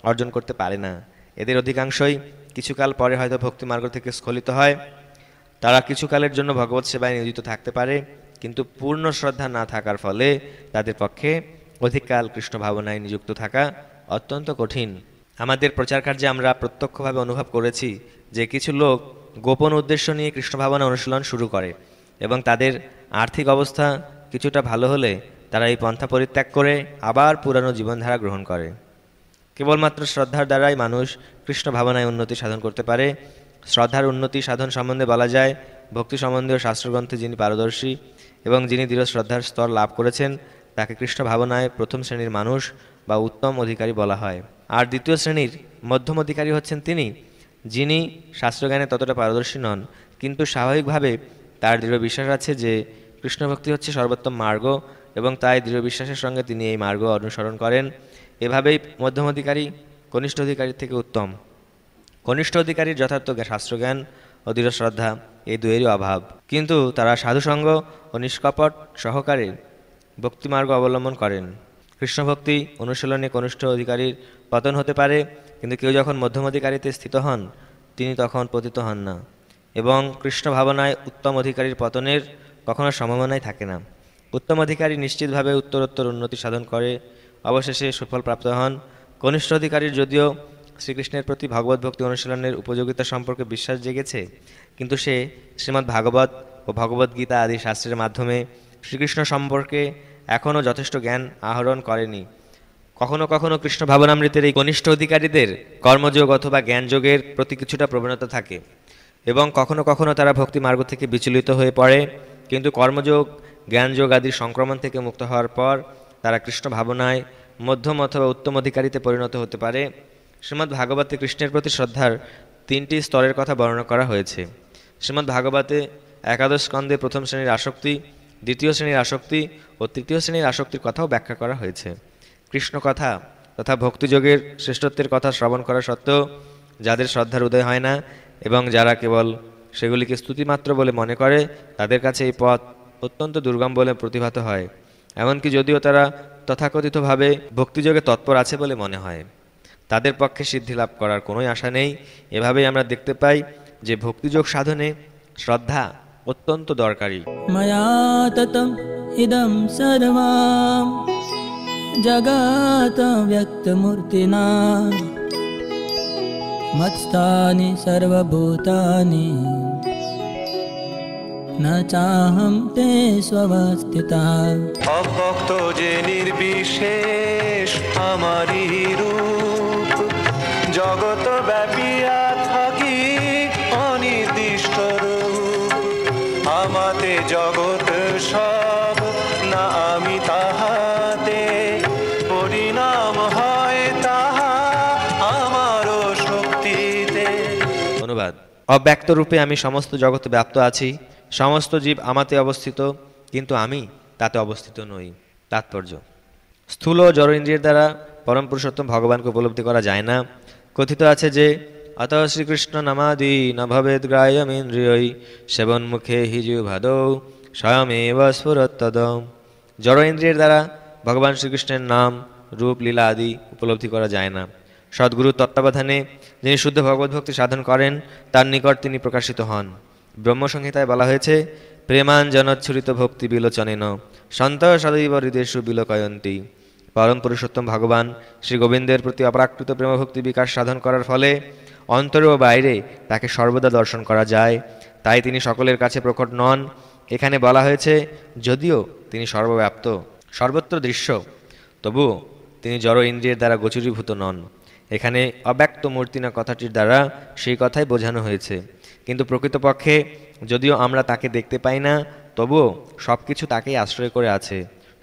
Speaker 3: অর্জন করতে পারে না। এদের অধিকাংশই কিছুকাল পরে হয়তো ভক্তিমার্গ থেকে স্খলিত হয়। তারা কিছুকালের জন্য ভগবত সেবায় নিয়োজিত থাকতে পারে, কিন্তু পূর্ণ শ্রদ্ধা না থাকার ফলে তাদের পক্ষে অধিককাল কৃষ্ণ ভাবনায় নিযুক্ত থাকা অত্যন্ত কঠিন। আমাদের প্রচার কার্যে আমরা প্রত্যক্ষভাবে অনুভব করেছি যে কিছু লোক গোপন উদ্দেশ্য নিয়ে কৃষ্ণ ভাবনা অনুশীলন শুরু করে এবং তাদের আর্থিক অবস্থা কিছুটা ভালো হলে তারা এই পন্থা পরিত্যাগ করে আবার পুরানো জীবনধারা গ্রহণ করে। কেবলমাত্র শ্রদ্ধার দ্বারাই মানুষ কৃষ্ণ ভাবনায় উন্নতি সাধন করতে পারে। শ্রদ্ধার উন্নতি সাধন সম্বন্ধে বলা যায়, ভক্তি সম্বন্ধীয় শাস্ত্রগ্রন্থে যিনি পারদর্শী এবং যিনি দৃঢ় শ্রদ্ধার স্তর লাভ করেছেন তাকে কৃষ্ণ ভাবনায় প্রথম শ্রেণীর মানুষ বা উত্তম অধিকারী বলা হয়। আর দ্বিতীয় শ্রেণীর মধ্যম অধিকারী হচ্ছেন তিনি যিনি শাস্ত্রজ্ঞানে ততটা পারদর্শী নন, কিন্তু স্বাভাবিকভাবে তার দৃঢ় বিশ্বাস আছে যে কৃষ্ণভক্তি হচ্ছে সর্বোত্তম মার্গ এবং তাই দৃঢ় বিশ্বাসের সঙ্গে তিনি এই মার্গ অনুসরণ করেন। এভাবেই মধ্যম অধিকারী কনিষ্ঠ অধিকারীর থেকে উত্তম। কনিষ্ঠ অধিকারীর যথার্থ শাস্ত্রজ্ঞান ও দৃঢ় শ্রদ্ধা এই দুয়েরই অভাব, কিন্তু তারা সাধুসঙ্গ ও নিষ্কপট সহকারে ভক্তিমার্গ অবলম্বন করেন। কৃষ্ণভক্তি অনুশীলনে কনিষ্ঠ অধিকারীর পতন হতে পারে, কিন্তু কেউ যখন মধ্যম অধিকারীতে স্থিত হন তিনি তখন পতিত হন না, এবং কৃষ্ণ ভাবনায় উত্তম অধিকারীর পতনের কখনো সম্ভাবনাই থাকে না। উত্তম অধিকারী নিশ্চিতভাবে উত্তরোত্তর উন্নতি সাধন করে অবশেষে সুফল প্রাপ্ত হন। কনিষ্ঠ অধিকারীর যদিও শ্রীকৃষ্ণের প্রতি ভগবত ভক্তি অনুশীলনের উপযোগিতা সম্পর্কে বিশ্বাস জেগেছে, কিন্তু সে শ্রীমদ্ ভাগবত ও ভগবদ্গীতা আদি শাস্ত্রের মাধ্যমে শ্রীকৃষ্ণ সম্পর্কে এখনও যথেষ্ট জ্ঞান আহরণ করেনি। কখনো কখনো কৃষ্ণ ভাবনামৃতের এই কনিষ্ঠ অধিকারীদের কর্মযোগ অথবা জ্ঞানযোগের প্রতি কিছুটা প্রবণতা থাকে এবং কখনো কখনো তারা ভক্তি মার্গ থেকে বিচলিত হয়ে পড়ে, কিন্তু কর্মযোগ জ্ঞানযোগ আদির সংক্রমণ থেকে মুক্ত হওয়ার পর তারা কৃষ্ণ ভাবনায় মধ্যম অথবা উত্তম অধিকারীতে পরিণত হতে পারে। শ্রীমদ্ ভাগবতে কৃষ্ণের প্রতি শ্রদ্ধার 3টি স্তরের কথা বর্ণনা করা হয়েছে। শ্রীমদ্ ভাগবতে একাদশ স্কন্ধে প্রথম শ্রেণীর আসক্তি, দ্বিতীয় শ্রেণীর আসক্তি ও তৃতীয় শ্রেণীর আসক্তির কথাও ব্যাখ্যা করা হয়েছে। কৃষ্ণ কথা তথা ভক্তিযোগের শ্রেষ্ঠত্বের কথা শ্রবণ করা সত্ত্বেও যাদের শ্রদ্ধার উদয় হয় না এবং যারা কেবল সেগুলিকে স্তুতিমাত্র বলে মনে করে, তাদের কাছে এই পথ অত্যন্ত দুর্গম বলে প্রতিভাত হয়, এমনকি যদিও তারা তথাকথিতভাবে ভক্তিযোগে তৎপর আছে বলে মনে হয়, তাদের পক্ষে সিদ্ধি লাভ করার কোনোই আশা নেই। এভাবেই আমরা দেখতে পাই যে ভক্তিযোগ সাধনে শ্রদ্ধা অত্যন্ত দরকারি।
Speaker 1: ময়া ততম ইদম সর্বম জগত ব্যক্তমূর্তিনা মৎস্থানি সর্বভূতানি ন চাহম তে স্ববস্থিতা।
Speaker 2: অভক্ত যে নির্বিশেষ আমারি রূপ, জগত ব্যাপিয়া থাকি অনির্দিষ্ট রূপ। আমাতে জগৎ সব, না আমি তাহাতে, পরিণাম হয় তাহা আমারও শক্তিতে।
Speaker 3: অনুবাদ: অব্যক্ত রূপে আমি সমস্ত জগতে ব্যাপ্ত আছি, সমস্ত জীব আমাতে অবস্থিত, কিন্তু আমি তাতে অবস্থিত নই। তাৎপর্য: স্থূল জড় ইন্দ্রিয়ের দ্বারা পরম পুরুষোত্তম ভগবানকে উপলব্ধি করা যায় না। কথিত আছে যে अत श्रीकृष्ण नमादि न भवेद ग्राह्यमिन्द्रियै सेवन्मुखे हि जिह्वादौ स्वयमेव स्फुरत्तद। জড় ইন্দ্রিয়ের দ্বারা ভগবান শ্রীকৃষ্ণের নাম রূপ লীলা আদি উপলব্ধি করা যায় না। সদ্গুরুর তত্ত্বাবধানে যিনি শুদ্ধ ভগবত ভক্তি সাধন করেন তার নিকট তিনি প্রকাশিত হন। ব্রহ্মসংহিতায় বলা হয়েছে, প্রেমাঞ্জনচ্ছুরিত ভক্তি বিলোচনেন সন্ত সদৈব হৃদেষু বিলোকয়ন্তি। পরম পুরুষোত্তম ভগবান শ্রী গোবিন্দের প্রতি অপ্রাকৃত প্রেমভক্তি বিকাশ সাধন করার ফলে অন্তরে ও বাইরে তাকে সর্বদা দর্শন করা যায়। তাই তিনি সকলের কাছে প্রকট নন। এখানে বলা হয়েছে, যদিও তিনি সর্বব্যাপ্ত সর্বত্র দৃশ্য, তবুও তিনি জড় ইন্দ্রিয়ের দ্বারা গোচরীভূত নন। এখানে অব্যক্ত মূর্তিনা কথাটির দ্বারা সেই কথাই বোঝানো হয়েছে। কিন্তু প্রকৃতপক্ষে যদিও আমরা তাকে দেখতে পাই না, তবুও সব কিছু তাকেই আশ্রয় করে আছে।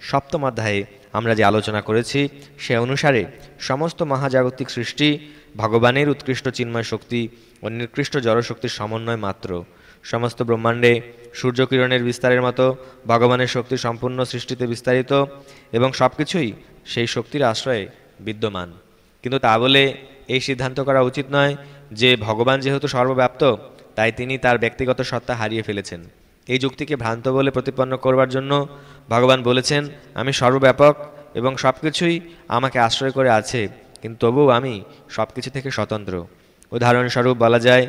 Speaker 3: সপ্তম অধ্যায়ে আমরা যে আলোচনা করেছি সে অনুসারে সমস্ত মহাজাগতিক সৃষ্টি ভগবানের উৎকৃষ্ট চিন্ময় শক্তি ও নিকৃষ্ট জড়শক্তির সমন্বয় মাত্র। সমস্ত ব্রহ্মাণ্ডে সূর্যকিরণের বিস্তারের মতো ভগবানের শক্তি সম্পূর্ণ সৃষ্টিতে বিস্তারিত এবং সব কিছুই সেই শক্তির আশ্রয়ে বিদ্যমান। কিন্তু তা বলে এই সিদ্ধান্ত করা উচিত নয় যে ভগবান যেহেতু সর্বব্যাপ্ত তাই তিনি তার ব্যক্তিগত সত্তা হারিয়ে ফেলেছেন। এই যুক্তিকে ভ্রান্ত বলে প্রতিপন্ন করবার জন্য ভগবান বলেছেন, আমি সর্বব্যাপক এবং সব কিছুই আমাকে আশ্রয় করে আছে, কিন্তু তবুও আমি সব কিছু থেকে স্বতন্ত্র। উদাহরণস্বরূপ বলা যায়,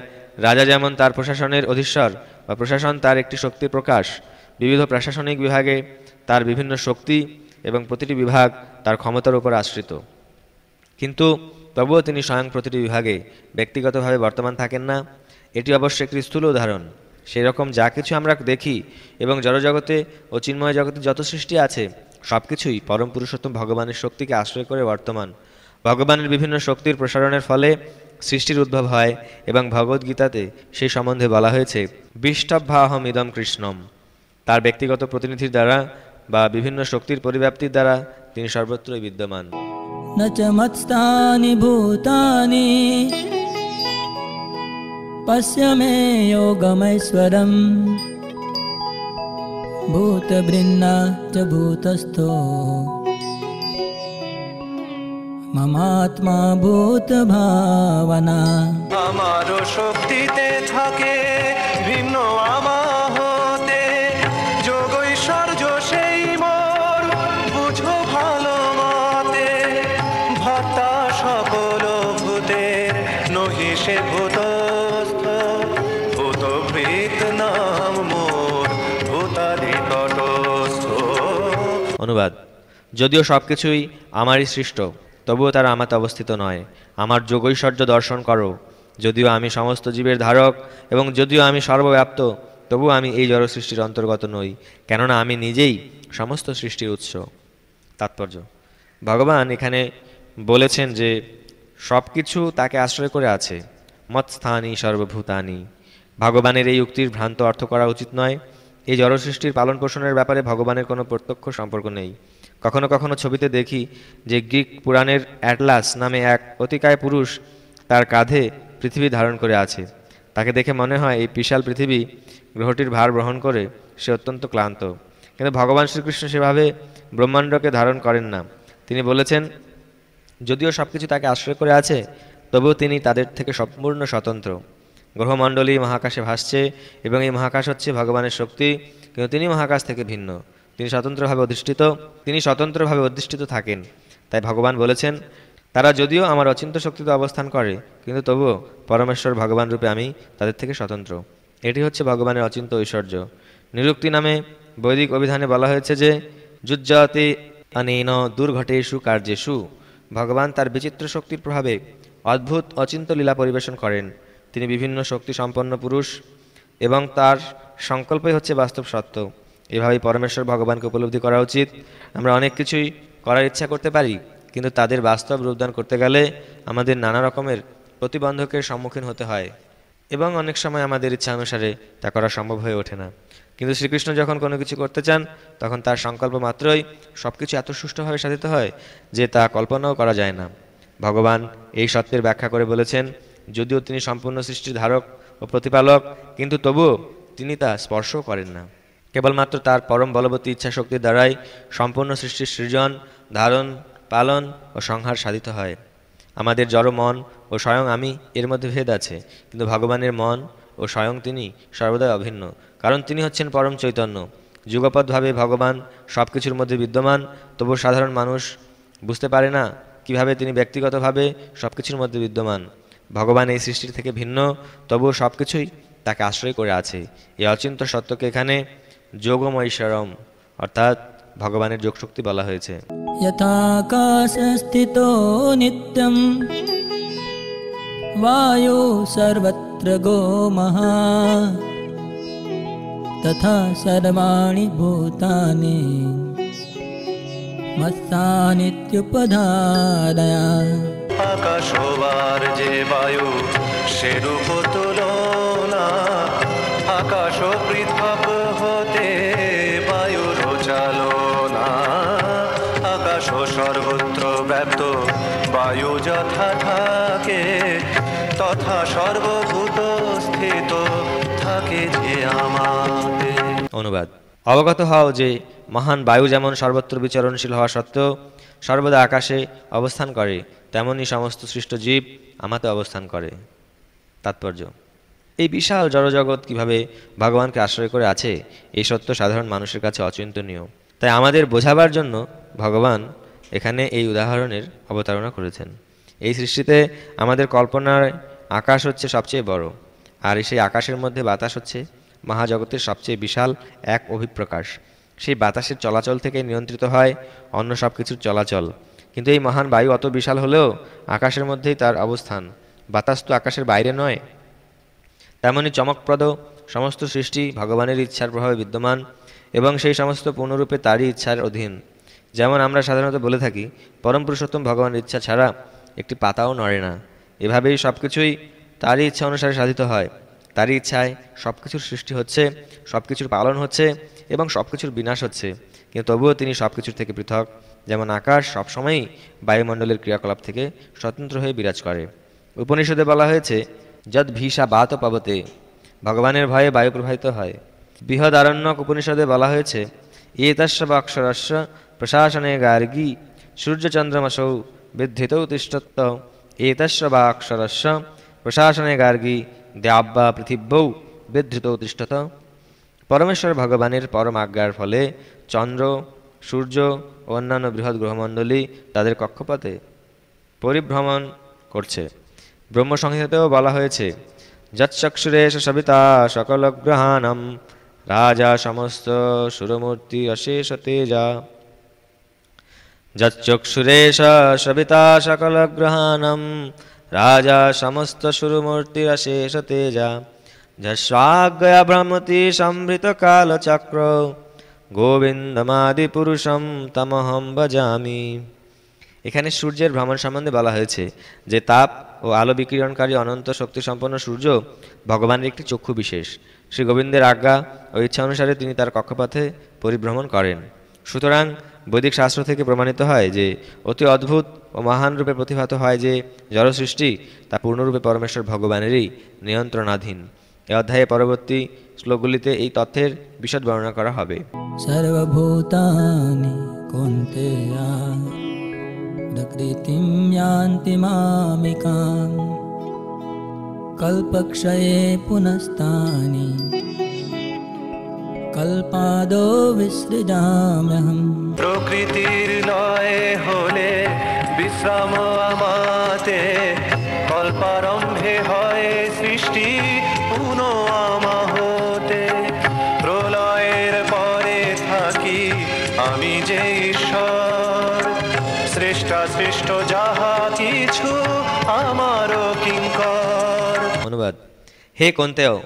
Speaker 3: রাজা যেমন তার প্রশাসনের অধীশ্বর বা প্রশাসন তার একটি শক্তির প্রকাশ, বিবিধ প্রশাসনিক বিভাগে তার বিভিন্ন শক্তি এবং প্রতিটি বিভাগ তার ক্ষমতার উপর আশ্রিত, কিন্তু তবুও তিনি স্বয়ং প্রতিটি বিভাগে ব্যক্তিগতভাবে বর্তমান থাকেন না। এটি অবশ্য একটি স্থূল উদাহরণ। সেই রকম যা কিছু আমরা দেখি এবং জড়জগতে ও চিন্ময় জগতে যত সৃষ্টি আছে সব কিছুই পরম পুরুষোত্তম ভগবানের শক্তিকে আশ্রয় করে বর্তমান। ভগবানের বিভিন্ন শক্তির প্রসারণের ফলে সৃষ্টির উদ্ভব হয় এবং ভগবদ্গীতাতে সেই সম্বন্ধে বলা হয়েছে, বিষ্টভ্যাহম ইদম কৃষ্ণম। তার ব্যক্তিগত প্রতিনিধির দ্বারা বা বিভিন্ন শক্তির পরিব্যাপ্তির দ্বারা তিনি সর্বত্রই বিদ্যমান।
Speaker 1: न च मत्स्थानि भूतानि पश्य मे योगमैश्वरम् भूतभृन्ना च भूतस्थो ममात्मा भूतभावना।
Speaker 2: আমারও শক্তিতে থাকে ভিন্ন আমাহতে, যোগ ঐশ্বর্য সেই মোর বুঝো ভালো মতে। ভক্তা সকল ভূতের নহি সে ভূতস্থ, ভূতভৃৎ নাম মোর ভূতাদি তটস্থ।
Speaker 3: অনুবাদ: যদিও সব কিছুই আমারই সৃষ্ট, তবুও তারা আমাতে অবস্থিত নয়। আমার যোগৈশ্বর্য দর্শন করো। যদিও আমি সমস্ত জীবের ধারক এবং যদিও আমি সর্বব্যাপ্ত, তবুও আমি এই জড় সৃষ্টির অন্তর্গত নই, কেননা আমি নিজেই সমস্ত সৃষ্টির উৎস। তাৎপর্য: ভগবান এখানে বলেছেন যে সব কিছু তাকে আশ্রয় করে আছে। মৎস্থানি সর্বভূতানি। ভগবানের এই উক্তির ভ্রান্ত অর্থ করা উচিত নয়। এই জড় সৃষ্টির পালন পোষণের ব্যাপারে ভগবানের কোনো প্রত্যক্ষ সম্পর্ক নেই। কখনো কখনো ছবিতে দেখি যে গ্রিক পুরাণের অ্যাটলাস নামে এক অতিকায় পুরুষ তার কাঁধে পৃথিবী ধারণ করে আছে। তাকে দেখে মনে হয় এই বিশাল পৃথিবী গ্রহটির ভার বহন করে সে অত্যন্ত ক্লান্ত। কিন্তু ভগবান শ্রীকৃষ্ণ সেভাবে ব্রহ্মাণ্ডকে ধারণ করেন না। তিনি বলেছেন, যদিও সব কিছু তাকে আশ্রয় করে আছে, তবুও তিনি তাদের থেকে সম্পূর্ণ স্বতন্ত্র। গ্রহমণ্ডলী মহাকাশে ভাসছে এবং এই মহাকাশ হচ্ছে ভগবানের শক্তি, কিন্তু তিনি মহাকাশ থেকে ভিন্ন। তিনি স্বতন্ত্রভাবে অধিষ্ঠিত থাকেন। তাই ভগবান বলেছেন, তারা যদিও আমার অচিন্ত শক্তিতে অবস্থান করে, কিন্তু তবুও পরমেশ্বর ভগবান রূপে আমি তাদের থেকে স্বতন্ত্র। এটি হচ্ছে ভগবানের অচিন্ত ঐশ্বর্য। নিরুক্তি নামে বৈদিক অভিধানে বলা হয়েছে যে, যুজ্জতে অনেন দুর্ঘটেষু কার্যেষু। ভগবান তার বিচিত্র শক্তির প্রভাবে অদ্ভুত অচিন্ত লীলা পরিবেশন করেন। তিনি বিভিন্ন শক্তি সম্পন্ন পুরুষ এবং তার সংকল্পই হচ্ছে বাস্তব সত্য। এভাবেই পরমেশ্বর ভগবানকে উপলব্ধি করা উচিত। আমরা অনেক কিছুই করার ইচ্ছা করতে পারি, কিন্তু তাদের বাস্তব রূপদান করতে গেলে আমাদের নানা রকমের প্রতিবন্ধকের সম্মুখীন হতে হয় এবং অনেক সময় আমাদের ইচ্ছা অনুসারে তা করা সম্ভব হয়ে ওঠে না। কিন্তু শ্রীকৃষ্ণ যখন কোনো কিছু করতে চান, তখন তার সংকল্প মাত্রই সব কিছু এত সুষ্ঠুভাবে সাধিত হয় যে তা কল্পনাও করা যায় না। ভগবান এই সত্যের ব্যাখ্যা করে বলেছেন, যদিও তিনি সম্পূর্ণ সৃষ্টির ধারক ও প্রতিপালক, কিন্তু তবুও তিনি তা স্পর্শও করেন না। কেবলমাত্র তার পরম বলবতী ইচ্ছা শক্তির দ্বারাই সম্পূর্ণ সৃষ্টির সৃজন, ধারণ, পালন ও সংহার সাধিত হয়। আমাদের জড় মন ও স্বয়ং আমি এর মধ্যে ভেদ আছে, কিন্তু ভগবানের মন ও স্বয়ং তিনি সর্বদাই অভিন্ন, কারণ তিনি হচ্ছেন পরম চৈতন্য। যুগপৎভাবে ভগবান সব কিছুর মধ্যে বিদ্যমান, তবু সাধারণ মানুষ বুঝতে পারে না কিভাবে তিনি ব্যক্তিগতভাবে সব কিছুর মধ্যে বিদ্যমান। ভগবান এই সৃষ্টির থেকে ভিন্ন, তবুও সব কিছুই তাকে আশ্রয় করে আছে। এই অচিন্ত সত্যকে এখানে যোগমৈশ্বরম অর্থাৎ ভগবানের যোগশক্তি বলা হয়েছে।
Speaker 1: यथाकाशस्थितो नित्यं वायु सर्वत्र गो महा तथा सर्वाणि भूतानि मत्सानित्युपधारया।
Speaker 2: আকাশ হবার যে বায়ু সেরূপ তুলনা, আকাশ পৃথক হতে বায়ুর চালনা। আকাশ সর্বত্র ব্যাপ্ত, বায়ু যথা থাকে তথা সর্বভূত স্থিত থাকে যে আমাতে।
Speaker 3: অনুবাদ: অবগত হও যে মহান বায়ু যেমন সর্বত্র বিচরণশীল হওয়া সত্ত্বেও সর্বদা আকাশে অবস্থান করে, তেমনি সমস্ত সৃষ্ট জীব আমাতে অবস্থান করে। তাৎপর্য: এই বিশাল জড়জগৎ কিভাবে ভগবানকে আশ্রয় করে আছে, এই সত্য সাধারণ মানুষের কাছে অচিন্তনীয়। তাই আমাদের বোঝাবার জন্য ভগবান এখানে এই উদাহরণের অবতারণা করেছেন। এই সৃষ্টিতে আমাদের কল্পনার আকাশ হচ্ছে সবচেয়ে বড়, আর সেই আকাশের মধ্যে বাতাস হচ্ছে মহাজগতের সবচেয়ে বিশাল এক অভিপ্রকাশ। সেই বাতাসের চলাচল থেকে নিয়ন্ত্রিত হয় অন্য সব কিছুর চলাচল। কিন্তু এই মহান বায়ু অত বিশাল হলেও আকাশের মধ্যেই তার অবস্থান, বাতাস তো আকাশের বাইরে নয়। তেমনি চমকপ্রদ সমস্ত সৃষ্টি ভগবানের ইচ্ছার প্রভাবে বিদ্যমান এবং সেই সমস্ত পূর্ণরূপে তারই ইচ্ছার অধীন। যেমন আমরা সাধারণত বলে থাকি, পরম পুরুষোত্তম ভগবানের ইচ্ছা ছাড়া একটি পাতাও নড়ে না। এভাবেই সব কিছুই তারই ইচ্ছা অনুসারে সাধিত হয়। তারই ইচ্ছায় সব কিছুর সৃষ্টি হচ্ছে, সব কিছুর পালন হচ্ছে এবং সব কিছুর বিনাশ হচ্ছে, কিন্তু তবুও তিনি সব কিছুর থেকে পৃথক। যেমন আকাশ সবসময়ই বায়ুমণ্ডলের ক্রিয়াকলাপ থেকে স্বতন্ত্র হয়ে বিরাজ করে। উপনিষদে বলা হয়েছে, যদ ভীষা বাত পাবতে, ভগবানের ভয়ে বায়ু প্রবাহিত হয়। বৃহদারণ্যক উপনিষদে বলা হয়েছে, এতস্য বাক্ষরস্য প্রশাসনে গার্গী সূর্যচন্দ্রমসৌ বিদ্ধৃতৌ তিষ্ঠত্ত, এতস্য বাক্ষরস্য প্রশাসনে গার্গী দ্যাব্বা পৃথিব্যৌ বিদ্ধৃতৌ তিষ্ঠত। পরমেশ্বর ভগবানের পরম আজ্ঞার ফলে চন্দ্র, সূর্য ও অন্যান্য বৃহৎ গ্রহমণ্ডলী তাদের কক্ষপথে পরিভ্রমণ করছে। ব্রহ্মসংহিতাতেও বলা হয়েছে, যৎচক্ষুরেশ সবিতা সকল গ্রহাণম রাজা সমস্ত সুরমূর্তি অশেষ তেজা। যৎচক্ষুরেশ সবিতা সকল গ্রহাণম রাজা সমস্ত সুরমূর্তি অশেষ তেজা। যস্বাজ্ঞয়া ভ্রমতি সম্ভৃত কালচক্র গোবিন্দমাদি পুরুষম তমহম ভজামি। এখানে সূর্যের ভ্রমণ সম্বন্ধে বলা হয়েছে যে তাপ ও আলো বিকিরণকারী অনন্ত শক্তিসম্পন্ন সূর্য ভগবানের একটি চক্ষু বিশেষ। শ্রী গোবিন্দের আজ্ঞা ও ইচ্ছা অনুসারে তিনি তার কক্ষপথে পরিভ্রমণ করেন। সুতরাং বৈদিক শাস্ত্র থেকে প্রমাণিত হয় যে অতি অদ্ভুত ও মহান রূপে প্রতিভাত হয় যে জড় সৃষ্টি তা পূর্ণরূপে পরমেশ্বর ভগবানেরই নিয়ন্ত্রণাধীন। এ অধ্যায়ে পরবর্তী শ্লোকগুলিতে এই তথ্যের বিশদ বর্ণনা করা হবে।
Speaker 1: सर्वभूतानि कौन्तेया प्रकृतिं यान्ति मामिकां कल्पक्षये पुनस्तानि कल्पादो विसृजाम्यहम्।
Speaker 2: প্রকৃতির লয় হলে বিশ্রাম আমাতে, কল্পারম্ভে হয় সৃষ্টি পুনঃ আমাহতে। প্রলয়ের পরে থাকি আমি যে ঈশ্বর, শ্রেষ্ঠা শ্রেষ্ঠ যাহা কিছু আমারও কিঙ্কর।
Speaker 3: অনুবাদ: হে কন্তেয়,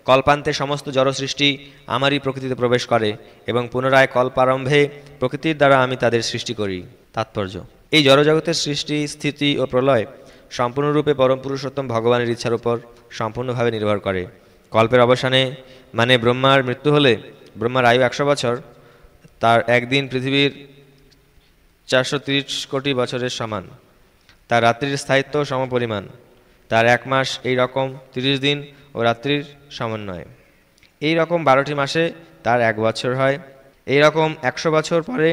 Speaker 3: কল্পান্তে সমস্ত জড় সৃষ্টি আমারই প্রকৃতিতে প্রবেশ করে এবং পুনরায় কল্পারম্ভে প্রকৃতির দ্বারা আমি তাদের সৃষ্টি করি। তাৎপর্য: এই জড়জগতের সৃষ্টি, স্থিতি ও প্রলয় সম্পূর্ণরূপে পরম পুরুষোত্তম ভগবানের ইচ্ছার উপর সম্পূর্ণভাবে নির্ভর করে। কল্পের অবসানে মানে ব্রহ্মার মৃত্যু হলে ব্রহ্মার আয়ু 100 বছর, তার একদিন পৃথিবীর 430 কোটি বছরের সমান। তার রাত্রির স্থায়িত্ব সমপরিমাণ। তার 1 মাস এই রকম 30 দিন ও রাত্রির সমন্বয়। এই রকম 12টি মাসে তার 1 বছর হয়। এই রকম 100 বছর পরে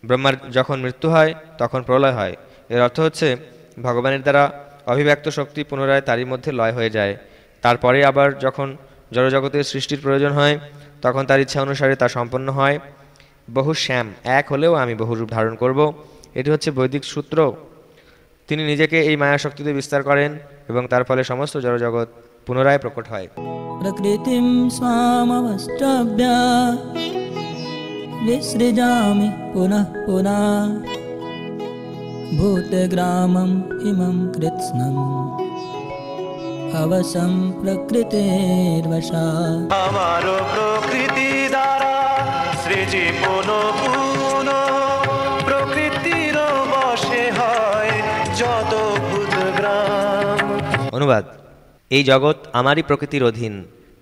Speaker 3: ব্রহ্মার যখন মৃত্যু হয় তখন প্রলয় হয়। এর অর্থ হচ্ছে ভগবানের দ্বারা অভিব্যক্ত শক্তি পুনরায় তারই মধ্যে লয় হয়ে যায়। তারপরে আবার যখন জড়জগতের সৃষ্টির প্রয়োজন হয় তখন তার ইচ্ছা অনুসারে তা সম্পন্ন হয়। বহু শ্যাম, এক হলেও আমি বহুরূপ ধারণ করব, এটি হচ্ছে বৈদিক সূত্র। তিনি নিজেকে এই মায়াশক্তিতে বিস্তার করেন এবং তার ফলে সমস্ত জড়জগৎ পুনরায় প্রকট হয়।
Speaker 1: प्रकृतिं स्वामवष्टभ्य विसृजामि पुनः पुनः भूतग्रामम् इमं कृत्स्नम् अवसं प्रकृतेर्वशात्।
Speaker 2: আমারও প্রকৃতি দ্বারা সৃজি পুনঃ প্রকৃতির বশে হয় যত ভূতগ্রাম।
Speaker 3: অনুবাদ: এই জগৎ আমারই প্রকৃতির অধীন,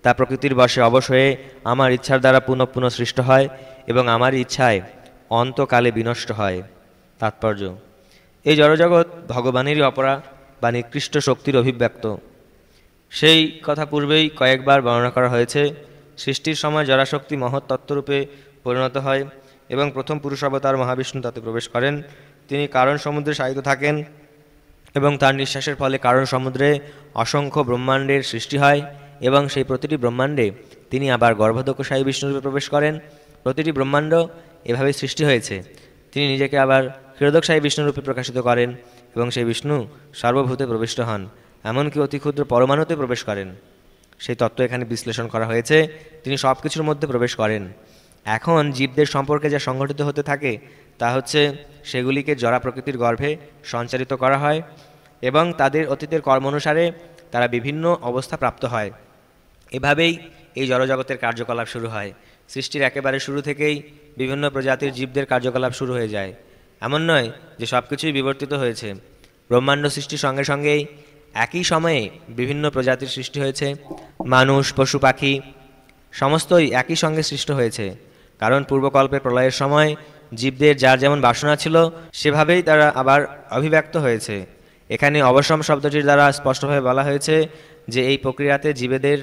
Speaker 3: তা প্রকৃতির বশে অবশ হয়ে আমার ইচ্ছার দ্বারা পুনঃ পুনঃ সৃষ্ট হয় এবং আমারই ইচ্ছায় অন্তকালে বিনষ্ট হয়। তাৎপর্য: এই জড়জগৎ ভগবানেরই অপরা বা নিকৃষ্ট শক্তির অভিব্যক্ত। সেই কথা পূর্বেই কয়েকবার বর্ণনা করা হয়েছে। সৃষ্টির সময় জড়াশক্তি মহৎ তত্ত্বরূপে পরিণত হয় এবং প্রথম পুরুষ অবতার মহাবিষ্ণু তাতে প্রবেশ করেন। তিনি কারণ সমুদ্রে শায়িত থাকেন এবং তার নিঃশ্বাসের ফলে কারণ সমুদ্রে অসংখ্য ব্রহ্মাণ্ডের সৃষ্টি হয় এবং সেই প্রতিটি ব্রহ্মাণ্ডে তিনি আবার গর্ভদক্ষশায়ী বিষ্ণুরূপে প্রবেশ করেন। প্রতিটি ব্রহ্মাণ্ড এভাবে সৃষ্টি হয়েছে। তিনি নিজেকে আবার ক্ষীরোদকশায়ী বিষ্ণুরূপে প্রকাশিত করেন এবং সেই বিষ্ণু সর্বভূতে প্রবিষ্ট হন, এমনকি অতি ক্ষুদ্র পরমাণুতে প্রবেশ করেন। সেই তত্ত্ব এখানে বিশ্লেষণ করা হয়েছে। তিনি সব কিছুর মধ্যে প্রবেশ করেন। এখন জীবদের সম্পর্কে যা সংঘটিত হতে থাকে তা হচ্ছে সেগুলিকে জড়া প্রকৃতির গর্ভে সঞ্চারিত করা হয় এবং তাদের অতীতের কর্ম অনুসারে তারা বিভিন্ন অবস্থা প্রাপ্ত হয়। এভাবেই এই জড়জগতের কার্যকলাপ শুরু হয়। সৃষ্টির একেবারে শুরু থেকেই বিভিন্ন প্রজাতির জীবদের কার্যকলাপ শুরু হয়ে যায়। এমন নয় যে সব কিছুই বিবর্তিত হয়েছে। ব্রহ্মাণ্ড সৃষ্টির সঙ্গে সঙ্গেই একই সময়ে বিভিন্ন প্রজাতির সৃষ্টি হয়েছে। মানুষ, পশু পাখি সমস্তই একই সঙ্গে সৃষ্ট হয়েছে, কারণ পূর্বকল্পের প্রলয়ের সময় জীবদের যার যেমন বাসনা ছিল সেভাবেই তারা আবার অভিব্যক্ত হয়েছে। এখানে অবসম শব্দটির দ্বারা স্পষ্টভাবে বলা হয়েছে যে এই প্রক্রিয়াতে জীবেদের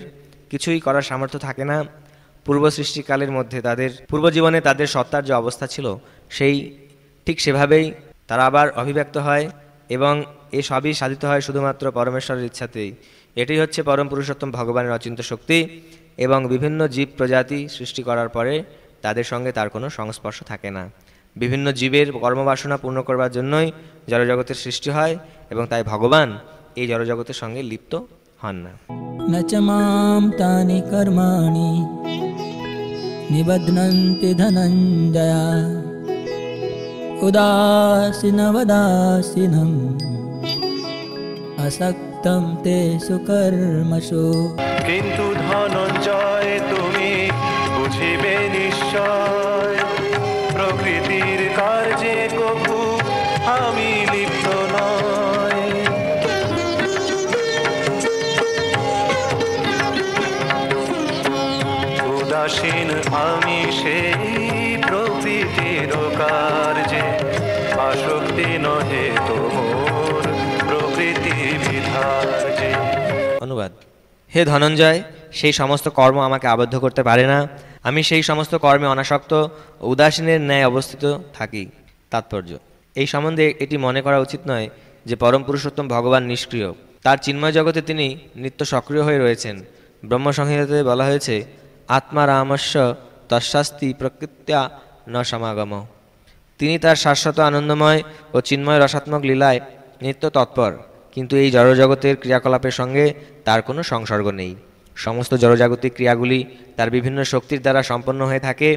Speaker 3: কিছুই করার সামর্থ্য থাকে না। পূর্ব সৃষ্টিকালের মধ্যে তাদের পূর্বজীবনে তাদের সত্তার যে অবস্থা ছিল সেই ঠিক সেভাবেই তারা আবার অভিব্যক্ত হয় এবং এ সবই সাধিত হয় শুধুমাত্র পরমেশ্বরের ইচ্ছাতেই। এটাই হচ্ছে পরম পুরুষোত্তম ভগবানের অচিন্ত্য শক্তি এবং বিভিন্ন জীব প্রজাতি সৃষ্টি করার পরে তাদের সঙ্গে তার কোনো সংস্পর্শ থাকে না। বিভিন্ন জীবের কর্মবাসনা পূর্ণ করবার জন্যই জড়জগতের সৃষ্টি হয় এবং তাই ভগবান এই জড়জগতের সঙ্গে লিপ্ত হন না।
Speaker 1: न च मां तानि कर्माणि निबध्नन्ति धनञ्जय उदासीनवदासीनम् असक्तं तेषु कर्मसु।
Speaker 2: কিন্তু ধনঞ্জয় তুমি বুঝিবে নিশ্চয় প্রকৃতির কার্যে কভু আমি লিপ্ত নয়। উদাসীন আমি সেই প্রকৃতির কার্যে, আসক্তি নহে তোর প্রকৃতি বিধার্যে।
Speaker 3: অনুবাদ: হে ধনঞ্জয়, সেই সমস্ত কর্ম আমাকে আবদ্ধ করতে পারে না। আমি সেই সমস্ত কর্মে অনাসক্ত উদাসীনের ন্যায় অবস্থিত থাকি। তাৎপর্য: এই সম্বন্ধে এটি মনে করা উচিত নয় যে পরম পুরুষোত্তম ভগবান নিষ্ক্রিয়। তার চিন্ময় জগতে তিনি নিত্য সক্রিয় হয়ে রয়েছেন। ব্রহ্মসংহিতাতে বলা হয়েছে, আত্মা রামস্য তস্যাস্তি প্রকৃত্যা ন সমাগম। তিনি তার শাশ্বত আনন্দময় ও চিন্ময় রসাত্মক লীলায় নিত্য তৎপর, কিন্তু এই জড়জগতের ক্রিয়াকলাপের সঙ্গে তার কোনো সংসর্গ নেই। সমস্ত জড়জাগতিক ক্রিয়াগুলি তার বিভিন্ন শক্তির দ্বারা সম্পন্ন হয়ে থাকে।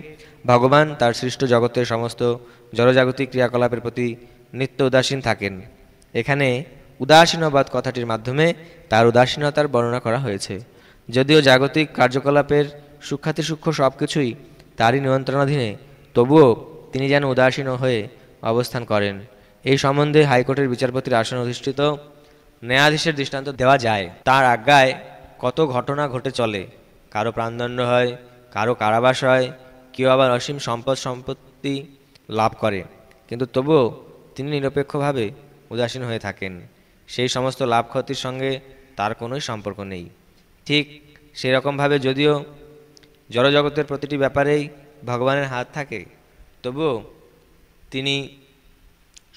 Speaker 3: ভগবান তার সৃষ্ট জগতের সমস্ত জড়জাগতিক ক্রিয়াকলাপের প্রতি নিত্য উদাসীন থাকেন। এখানে উদাসীনবাদ কথাটির মাধ্যমে তার উদাসীনতার বর্ণনা করা হয়েছে। যদিও জাগতিক কার্যকলাপের সূক্ষ্মাতিসূক্ষ্ম সব কিছুই তারই নিয়ন্ত্রণাধীনে, তবুও তিনি যেন উদাসীন হয়ে অবস্থান করেন। এই সম্বন্ধে হাইকোর্টের বিচারপতির আসনে অধিষ্ঠিত ন্যায়াধীশের দৃষ্টান্ত দেওয়া যায়। তার আজ্ঞায় কত ঘটনা ঘটে চলে। কারো প্রাণদণ্ড হয়, কারো কারাবাস হয়, কেউ আবার অসীম সম্পত্তি লাভ করে, কিন্তু তবুও তিনি নিরপেক্ষভাবে উদাসীন হয়ে থাকেন। সেই সমস্ত লাভ ক্ষতির সঙ্গে তার কোনোই সম্পর্ক নেই। ঠিক সেরকমভাবে যদিও জড়জগতের প্রতিটি ব্যাপারেই ভগবানের হাত থাকে, তবুও তিনি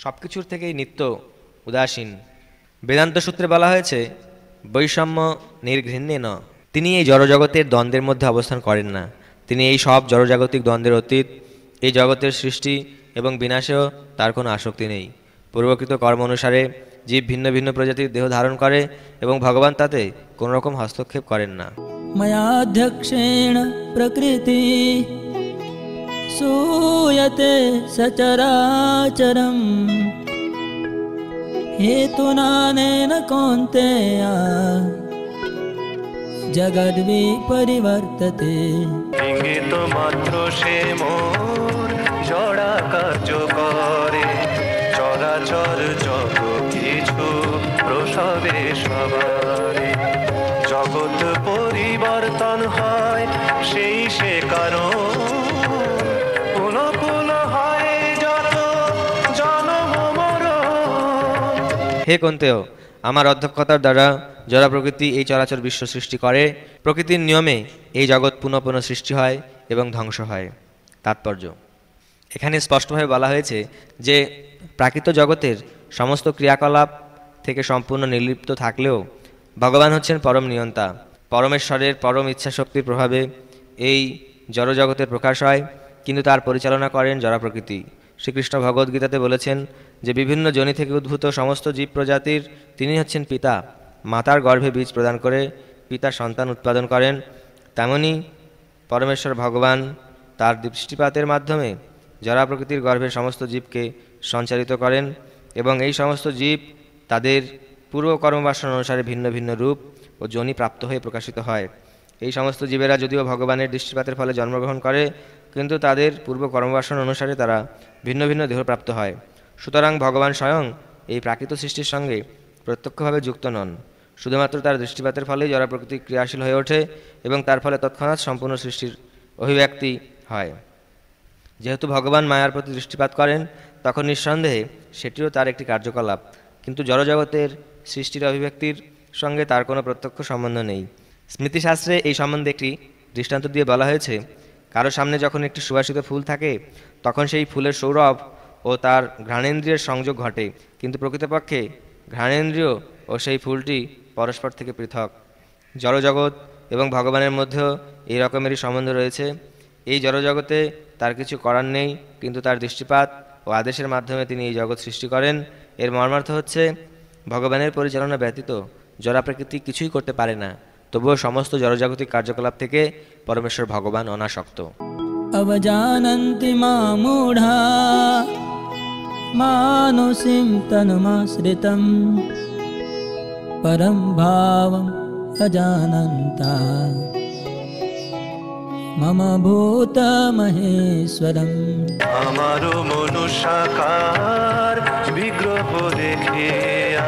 Speaker 3: সব কিছুর থেকেই নিত্য উদাসীন। বেদান্ত সূত্রে বলা হয়েছে বৈষম্য নির্ঘৃণ্যেন। তিনি এই জড়জগতের দ্বন্দ্বের মধ্যে অবস্থান করেন না। তিনি এই সব জড়জাগতিক দ্বন্দ্বের অতীত। এই জগতের সৃষ্টি এবং বিনাশেও তার কোনো আসক্তি নেই। পূর্বকৃত কর্ম অনুসারে জীব ভিন্ন ভিন্ন প্রজাতির দেহ ধারণ করে এবং ভগবান তাতে কোনো রকম হস্তক্ষেপ করেন না।
Speaker 1: मयाध्यक्षेण प्रकृति सूयते सचराचरम् हेतुनानेन कौन्तेय जगद्विपरिवर्तते।
Speaker 2: ইঙ্গিত মাত্র সে মোর জড়া কার্য করে, চরাচর যত কিছু প্রসবে সবারে। জগৎ পরিবর্তন হয় সেই সে কারণ, পুনঃ পুনঃ হয় যত জন্ম মরণ।
Speaker 3: হে কন্তেয়, আমার অধ্যক্ষতার দ্বারা জড় প্রকৃতি এই চরাচর বিশ্ব সৃষ্টি করে। প্রকৃতির নিয়মে এই জগৎ পুনঃ পুনঃ সৃষ্টি হয় এবং ধ্বংস হয়। তাৎপর্য: এখানে স্পষ্টভাবে বলা হয়েছে যে প্রাকৃত জগতের সমস্ত ক্রিয়াকলাপ থেকে সম্পূর্ণ নির্লিপ্ত থাকলেও ভগবান হচ্ছেন পরম নিয়ন্তা। পরমেশ্বরের পরম ইচ্ছাশক্তির প্রভাবে এই জড়জগতের প্রকাশ হয়, কিন্তু তার পরিচালনা করেন জড় প্রকৃতি। শ্রীকৃষ্ণ ভগবদ্গীতাতে বলেছেন যে বিভিন্ন যোনি থেকে উদ্ভূত সমস্ত জীব প্রজাতির তিনি হচ্ছেন পিতা। মাতার গর্ভে বীজ প্রদান করে পিতার সন্তান উৎপাদন করেন। তেমনি পরমেশ্বর ভগবান তার দৃষ্টিপাতের মাধ্যমে জড় প্রকৃতির গর্ভে সমস্ত জীবকে সঞ্চারিত করেন এবং এই সমস্ত জীব তাদের পূর্ব কর্মবাসনা অনুসারে ভিন্ন ভিন্ন রূপ ও যোনি প্রাপ্ত হয়ে প্রকাশিত হয়। এই সমস্ত জীবেরা যদিও ভগবানের দৃষ্টিপাতের ফলে জন্মগ্রহণ করে, কিন্তু তাদের পূর্ব কর্মবাসনা অনুসারে তারা ভিন্ন ভিন্ন দেহ প্রাপ্ত হয়। সুতরাং ভগবান স্বয়ং এই প্রাকৃত সৃষ্টির সঙ্গে প্রত্যক্ষভাবে যুক্ত নন। শুধুমাত্র তার দৃষ্টিপাতের ফলেই জড় প্রকৃতি ক্রিয়াশীল হয়ে ওঠে এবং তার ফলে তৎক্ষণাৎ সম্পূর্ণ সৃষ্টির অভিব্যক্তি হয়। যেহেতু ভগবান মায়ার প্রতি দৃষ্টিপাত করেন, তখন নিঃসন্দেহে সেটিও তার একটি কার্যকলাপ, কিন্তু জড়জগতের সৃষ্টির অভিব্যক্তির সঙ্গে তার কোনো প্রত্যক্ষ সম্বন্ধ নেই। স্মৃতিশাস্ত্রে এই সম্বন্ধে একটি দৃষ্টান্ত দিয়ে বলা হয়েছে, কারো সামনে যখন একটি সুবাসিত ফুল থাকে তখন সেই ফুলের সৌরভ ও তার ঘ্রাণেন্দ্রিয়ের সংযোগ ঘটে, কিন্তু প্রকৃতপক্ষে ঘ্রাণেন্দ্রিয় ও সেই ফুলটি পরস্পর থেকে পৃথক। জড়জগৎ এবং ভগবানের মধ্যেও এই রকমেরই সম্বন্ধ রয়েছে। এই জড়জগতে তার কিছু করার নেই, কিন্তু তার দৃষ্টিপাত ও আদেশের মাধ্যমে তিনি এই জগৎ সৃষ্টি করেন। এর মর্মার্থ হচ্ছে ভগবানের পরিচালনা ব্যতীত জড় প্রকৃতি কিছুই করতে পারে না, তবুও সমস্ত জড়জাগতিক কার্যকলাপ থেকে পরমেশ্বর ভগবান অনাসক্ত।
Speaker 1: अवजानन्ति मामूढा मानुषीं तनुमाश्रितं परं भावम् अजानन्ता मम भूतमहेश्वरम्।
Speaker 2: আমারও মনুষ্যাকার বিগ্রহ দেখিয়া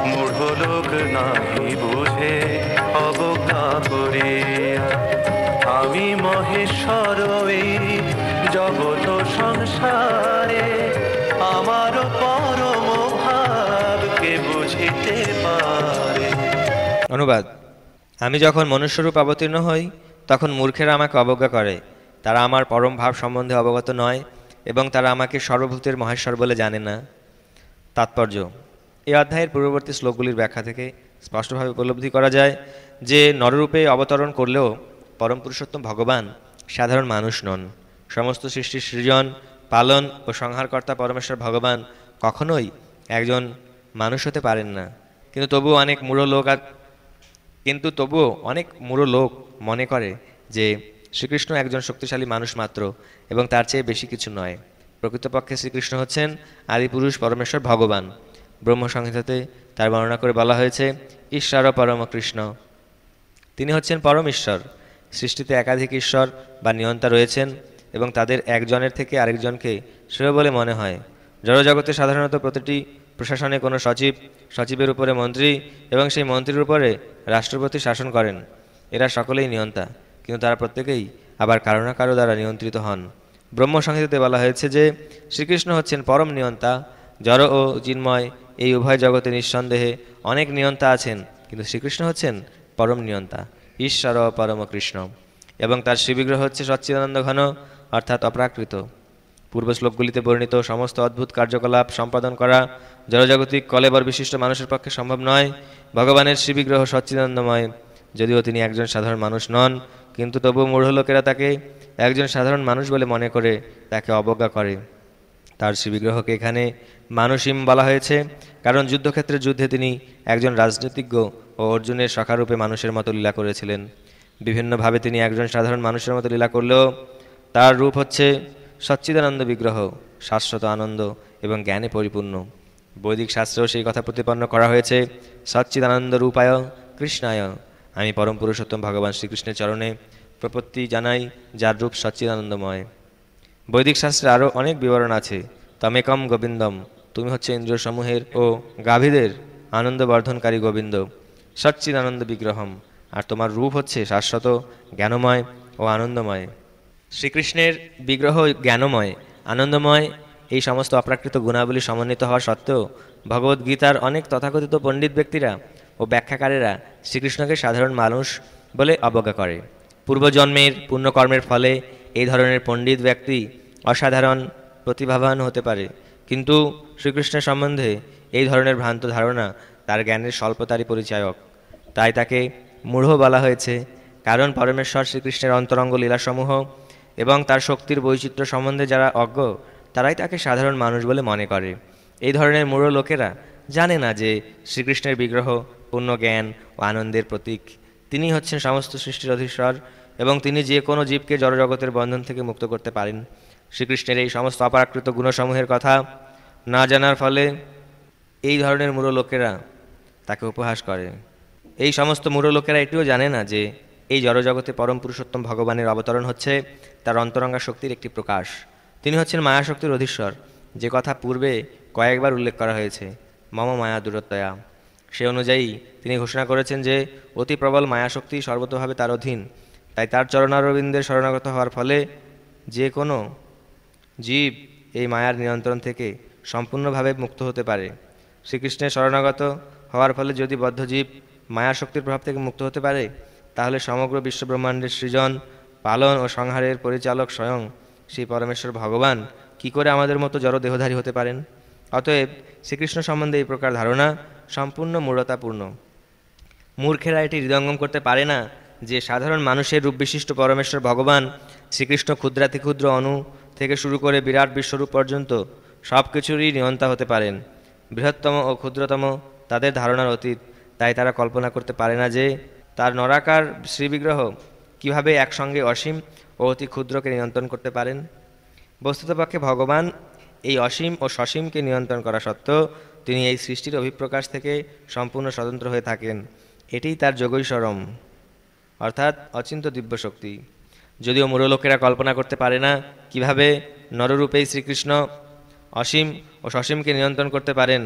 Speaker 2: মূঢ় লোক নাহি বুঝে অবজ্ঞা করিয়া, আমি মহেশ্বর এই জগৎ সংসারে আমার পরম ভাবকে বুঝিতে পারে।
Speaker 3: অনুবাদ: আমি যখন মনুষ্যরূপ অবতীর্ণ হই তখন মূর্খেরা আমাকে অবজ্ঞা করে। তারা আমার পরম ভাব সম্বন্ধে অবগত নয় এবং তারা আমাকে সর্বভূতের মহেশ্বর বলে জানে না। তাৎপর্য: এই অধ্যায়ের পূর্ববর্তী শ্লোকগুলির ব্যাখ্যা থেকে স্পষ্টভাবে উপলব্ধি করা যায় যে নররূপে অবতরণ করলেও পরম পুরুষোত্তম ভগবান সাধারণ মানুষ নন। সমস্ত সৃষ্টির সৃজন, পালন ও সংহারকর্তা পরমেশ্বর ভগবান কখনোই একজন মানুষ হতে পারেন না। কিন্তু তবুও অনেক মূঢ় লোক মনে করে যে শ্রীকৃষ্ণ একজন শক্তিশালী মানুষ মাত্র এবং তার চেয়ে বেশি কিছু নয়। প্রকৃতপক্ষে শ্রীকৃষ্ণ হচ্ছেন আদিপুরুষ পরমেশ্বর ভগবান। ব্রহ্মসংহিতাতে তার বর্ণনা করে বলা হয়েছে ঈশ্বর পরম কৃষ্ণ। তিনি হচ্ছেন পরম ঈশ্বর। সৃষ্টিতে একাধিক ঈশ্বর বা নিয়ন্তা রয়েছেন এবং তাদের একজনের থেকে আরেকজনকে শ্রেয় বলে মনে হয়। জড়জগতে সাধারণত প্রতিটি প্রশাসনে কোনো সচিব, সচিবের উপরে মন্ত্রী এবং সেই মন্ত্রীর উপরে রাষ্ট্রপতি শাসন করেন। এরা সকলেই নিয়ন্তা, কিন্তু তারা প্রত্যেকেই আবার কারো না কারো দ্বারা নিয়ন্ত্রিত হন। ব্রহ্মসংহিতাতে বলা হয়েছে যে শ্রীকৃষ্ণ হচ্ছেন পরম নিয়ন্তা। জড় ও চিন্ময় এই উভয় জগতে নিঃসন্দেহে অনেক নিয়ন্তা আছেন, কিন্তু শ্রীকৃষ্ণ হচ্ছেন পরম নিয়ন্তা, ঈশ্বর পরম কৃষ্ণ। এবং তার শ্রীবিগ্রহ হচ্ছে সচ্চিদানন্দ ঘন অর্থাৎ অপ্রাকৃত। পূর্ব শ্লোকগুলিতে বর্ণিত সমস্ত অদ্ভুত কার্যকলাপ সম্পাদন করা জড়জাগতিক কলেবর বিশিষ্ট মানুষের পক্ষে সম্ভব নয়। ভগবানের শ্রীবিগ্রহ সচ্চিদানন্দময়, যদিও তিনি একজন সাধারণ মানুষ নন, কিন্তু তবু মূঢ় লোকেরা তাকে একজন সাধারণ মানুষ বলে মনে করে তাকে অবজ্ঞা করে। তার শ্রীবিগ্রহকে এখানে মানুষিম বলা হয়েছে, কারণ যুদ্ধে তিনি একজন রাজনীতিজ্ঞ ও অর্জুনের সখারূপে মানুষের মতো লীলা করেছিলেন। বিভিন্নভাবে তিনি একজন সাধারণ মানুষের মতো লীলা করলেও তার রূপ হচ্ছে সচ্চিদানন্দ বিগ্রহ, শাশ্বত আনন্দ এবং জ্ঞানে পরিপূর্ণ। বৈদিক শাস্ত্রেও সেই কথা প্রতিপন্ন করা হয়েছে, সচ্চিদানন্দ রূপায় কৃষ্ণায়। আমি পরম পুরুষোত্তম ভগবান শ্রীকৃষ্ণের চরণে প্রপত্তি জানাই, যার রূপ সচ্চিদানন্দময়। বৈদিক শাস্ত্রে আরও অনেক বিবরণ আছে। তমেকম গোবিন্দম, তুমি হচ্ছে ইন্দ্রিয়সমূহের ও গাভীদের আনন্দবর্ধনকারী গোবিন্দ, সচ্চিদানন্দ বিগ্রহম, আর তোমার রূপ হচ্ছে শাশ্বত, জ্ঞানময় ও আনন্দময়। শ্রীকৃষ্ণের বিগ্রহ জ্ঞানময়, আনন্দময়, এই সমস্ত অপ্রাকৃত গুণাবলী সমন্বিত হওয়া সত্ত্বেও ভগবদ্গীতার অনেক তথাকথিত পণ্ডিত ব্যক্তিরা ও ব্যাখ্যাকারেরা শ্রীকৃষ্ণকে সাধারণ মানুষ বলে অবজ্ঞা করে। পূর্বজন্মের পুণ্যকর্মের ফলে এই ধরনের পণ্ডিত ব্যক্তি অসাধারণ প্রতিভাবান হতে পারে, কিন্তু শ্রীকৃষ্ণের সম্বন্ধে এই ধরনের ভ্রান্ত ধারণা তার জ্ঞানের স্বল্পতারই পরিচায়ক। তাই তাকে মূঢ় বলা হয়েছে, কারণ পরমেশ্বর শ্রীকৃষ্ণের অন্তরঙ্গ লীলাসমূহ এবং তার শক্তির বৈচিত্র্য সম্বন্ধে যারা অজ্ঞ তারাই তাকে সাধারণ মানুষ বলে মনে করে। এই ধরনের মূঢ় লোকেরা জানে না যে শ্রীকৃষ্ণের বিগ্রহ পূর্ণ জ্ঞান ও আনন্দের প্রতীক। তিনি হচ্ছেন সমস্ত সৃষ্টির অধীশ্বর এবং তিনি যে কোনো জীবকে জড়জগতের বন্ধন থেকে মুক্ত করতে পারেন। শ্রীকৃষ্ণের এই সমস্ত অপরাকৃত গুণসমূহের কথা না জানার ফলে এই ধরনের মূঢ় লোকেরা তাকে উপহাস করে। এই সমস্ত মূঢ় লোকেরা এটিও জানে না যে এই জড়জগতে পরম পুরুষোত্তম ভগবানের অবতরণ হচ্ছে তার অন্তরঙ্গা শক্তির একটি প্রকাশ। তিনি হচ্ছেন মায়াশক্তির অধীশ্বর, যে কথা পূর্বে কয়েকবার উল্লেখ করা হয়েছে, মম মায়া দূরত্বয়া। সে অনুযায়ী তিনি ঘোষণা করেছেন যে অতি প্রবল মায়াশক্তি সর্বতোভাবে তার অধীন। তাই তার চরণারবিন্দের শরণাগত হওয়ার ফলে যে কোনো জীব এই মায়ার নিয়ন্ত্রণ থেকে সম্পূর্ণভাবে মুক্ত হতে পারে। শ্রীকৃষ্ণের শরণাগত হওয়ার ফলে যদি বদ্ধজীব মায়াশক্তির প্রভাব থেকে মুক্ত হতে পারে, তাহলে সমগ্র বিশ্বব্রহ্মাণ্ডের সৃজন, পালন ও সংহারের পরিচালক স্বয়ং সেই পরমেশ্বর ভগবান কি করে আমাদের মতো জড় দেহধারী হতে পারেন? অতএব শ্রীকৃষ্ণ সম্বন্ধে এই প্রকার ধারণা সম্পূর্ণ মূঢ়তাপূর্ণ। মূর্খেরা এটি হৃদয়ঙ্গম করতে পারে না যে সাধারণ মানুষের রূপবিশিষ্ট পরমেশ্বর ভগবান শ্রীকৃষ্ণ ক্ষুদ্রাতি ক্ষুদ্র অণু থেকে শুরু করে বিরাট বিশ্বরূপ পর্যন্ত সব কিছুরই নিয়ন্তা হতে পারেন। বৃহত্তম ও ক্ষুদ্রতম তাদের ধারণার অতীত। তাই তারা কল্পনা করতে পারে না যে তার নরাকার শ্রীবিগ্রহ কীভাবে একসঙ্গে অসীম ও অতি ক্ষুদ্রকে নিয়ন্ত্রণ করতে পারেন। বস্তুতপক্ষে ভগবান এই অসীম ও সসীমকে নিয়ন্ত্রণ করা সত্ত্বেও তিনি এই সৃষ্টির অভিপ্রকাশ থেকে সম্পূর্ণ স্বতন্ত্র হয়ে থাকেন। এটিই তার যোগৈশ্বরম, অর্থাৎ অচিন্ত দিব্য শক্তি। যদিও মূঢ় লোকেরা কল্পনা করতে পারে না কিভাবে নররূপেই শ্রীকৃষ্ণ অসীম ও সসীমকে নিয়ন্ত্রণ করতে পারেন,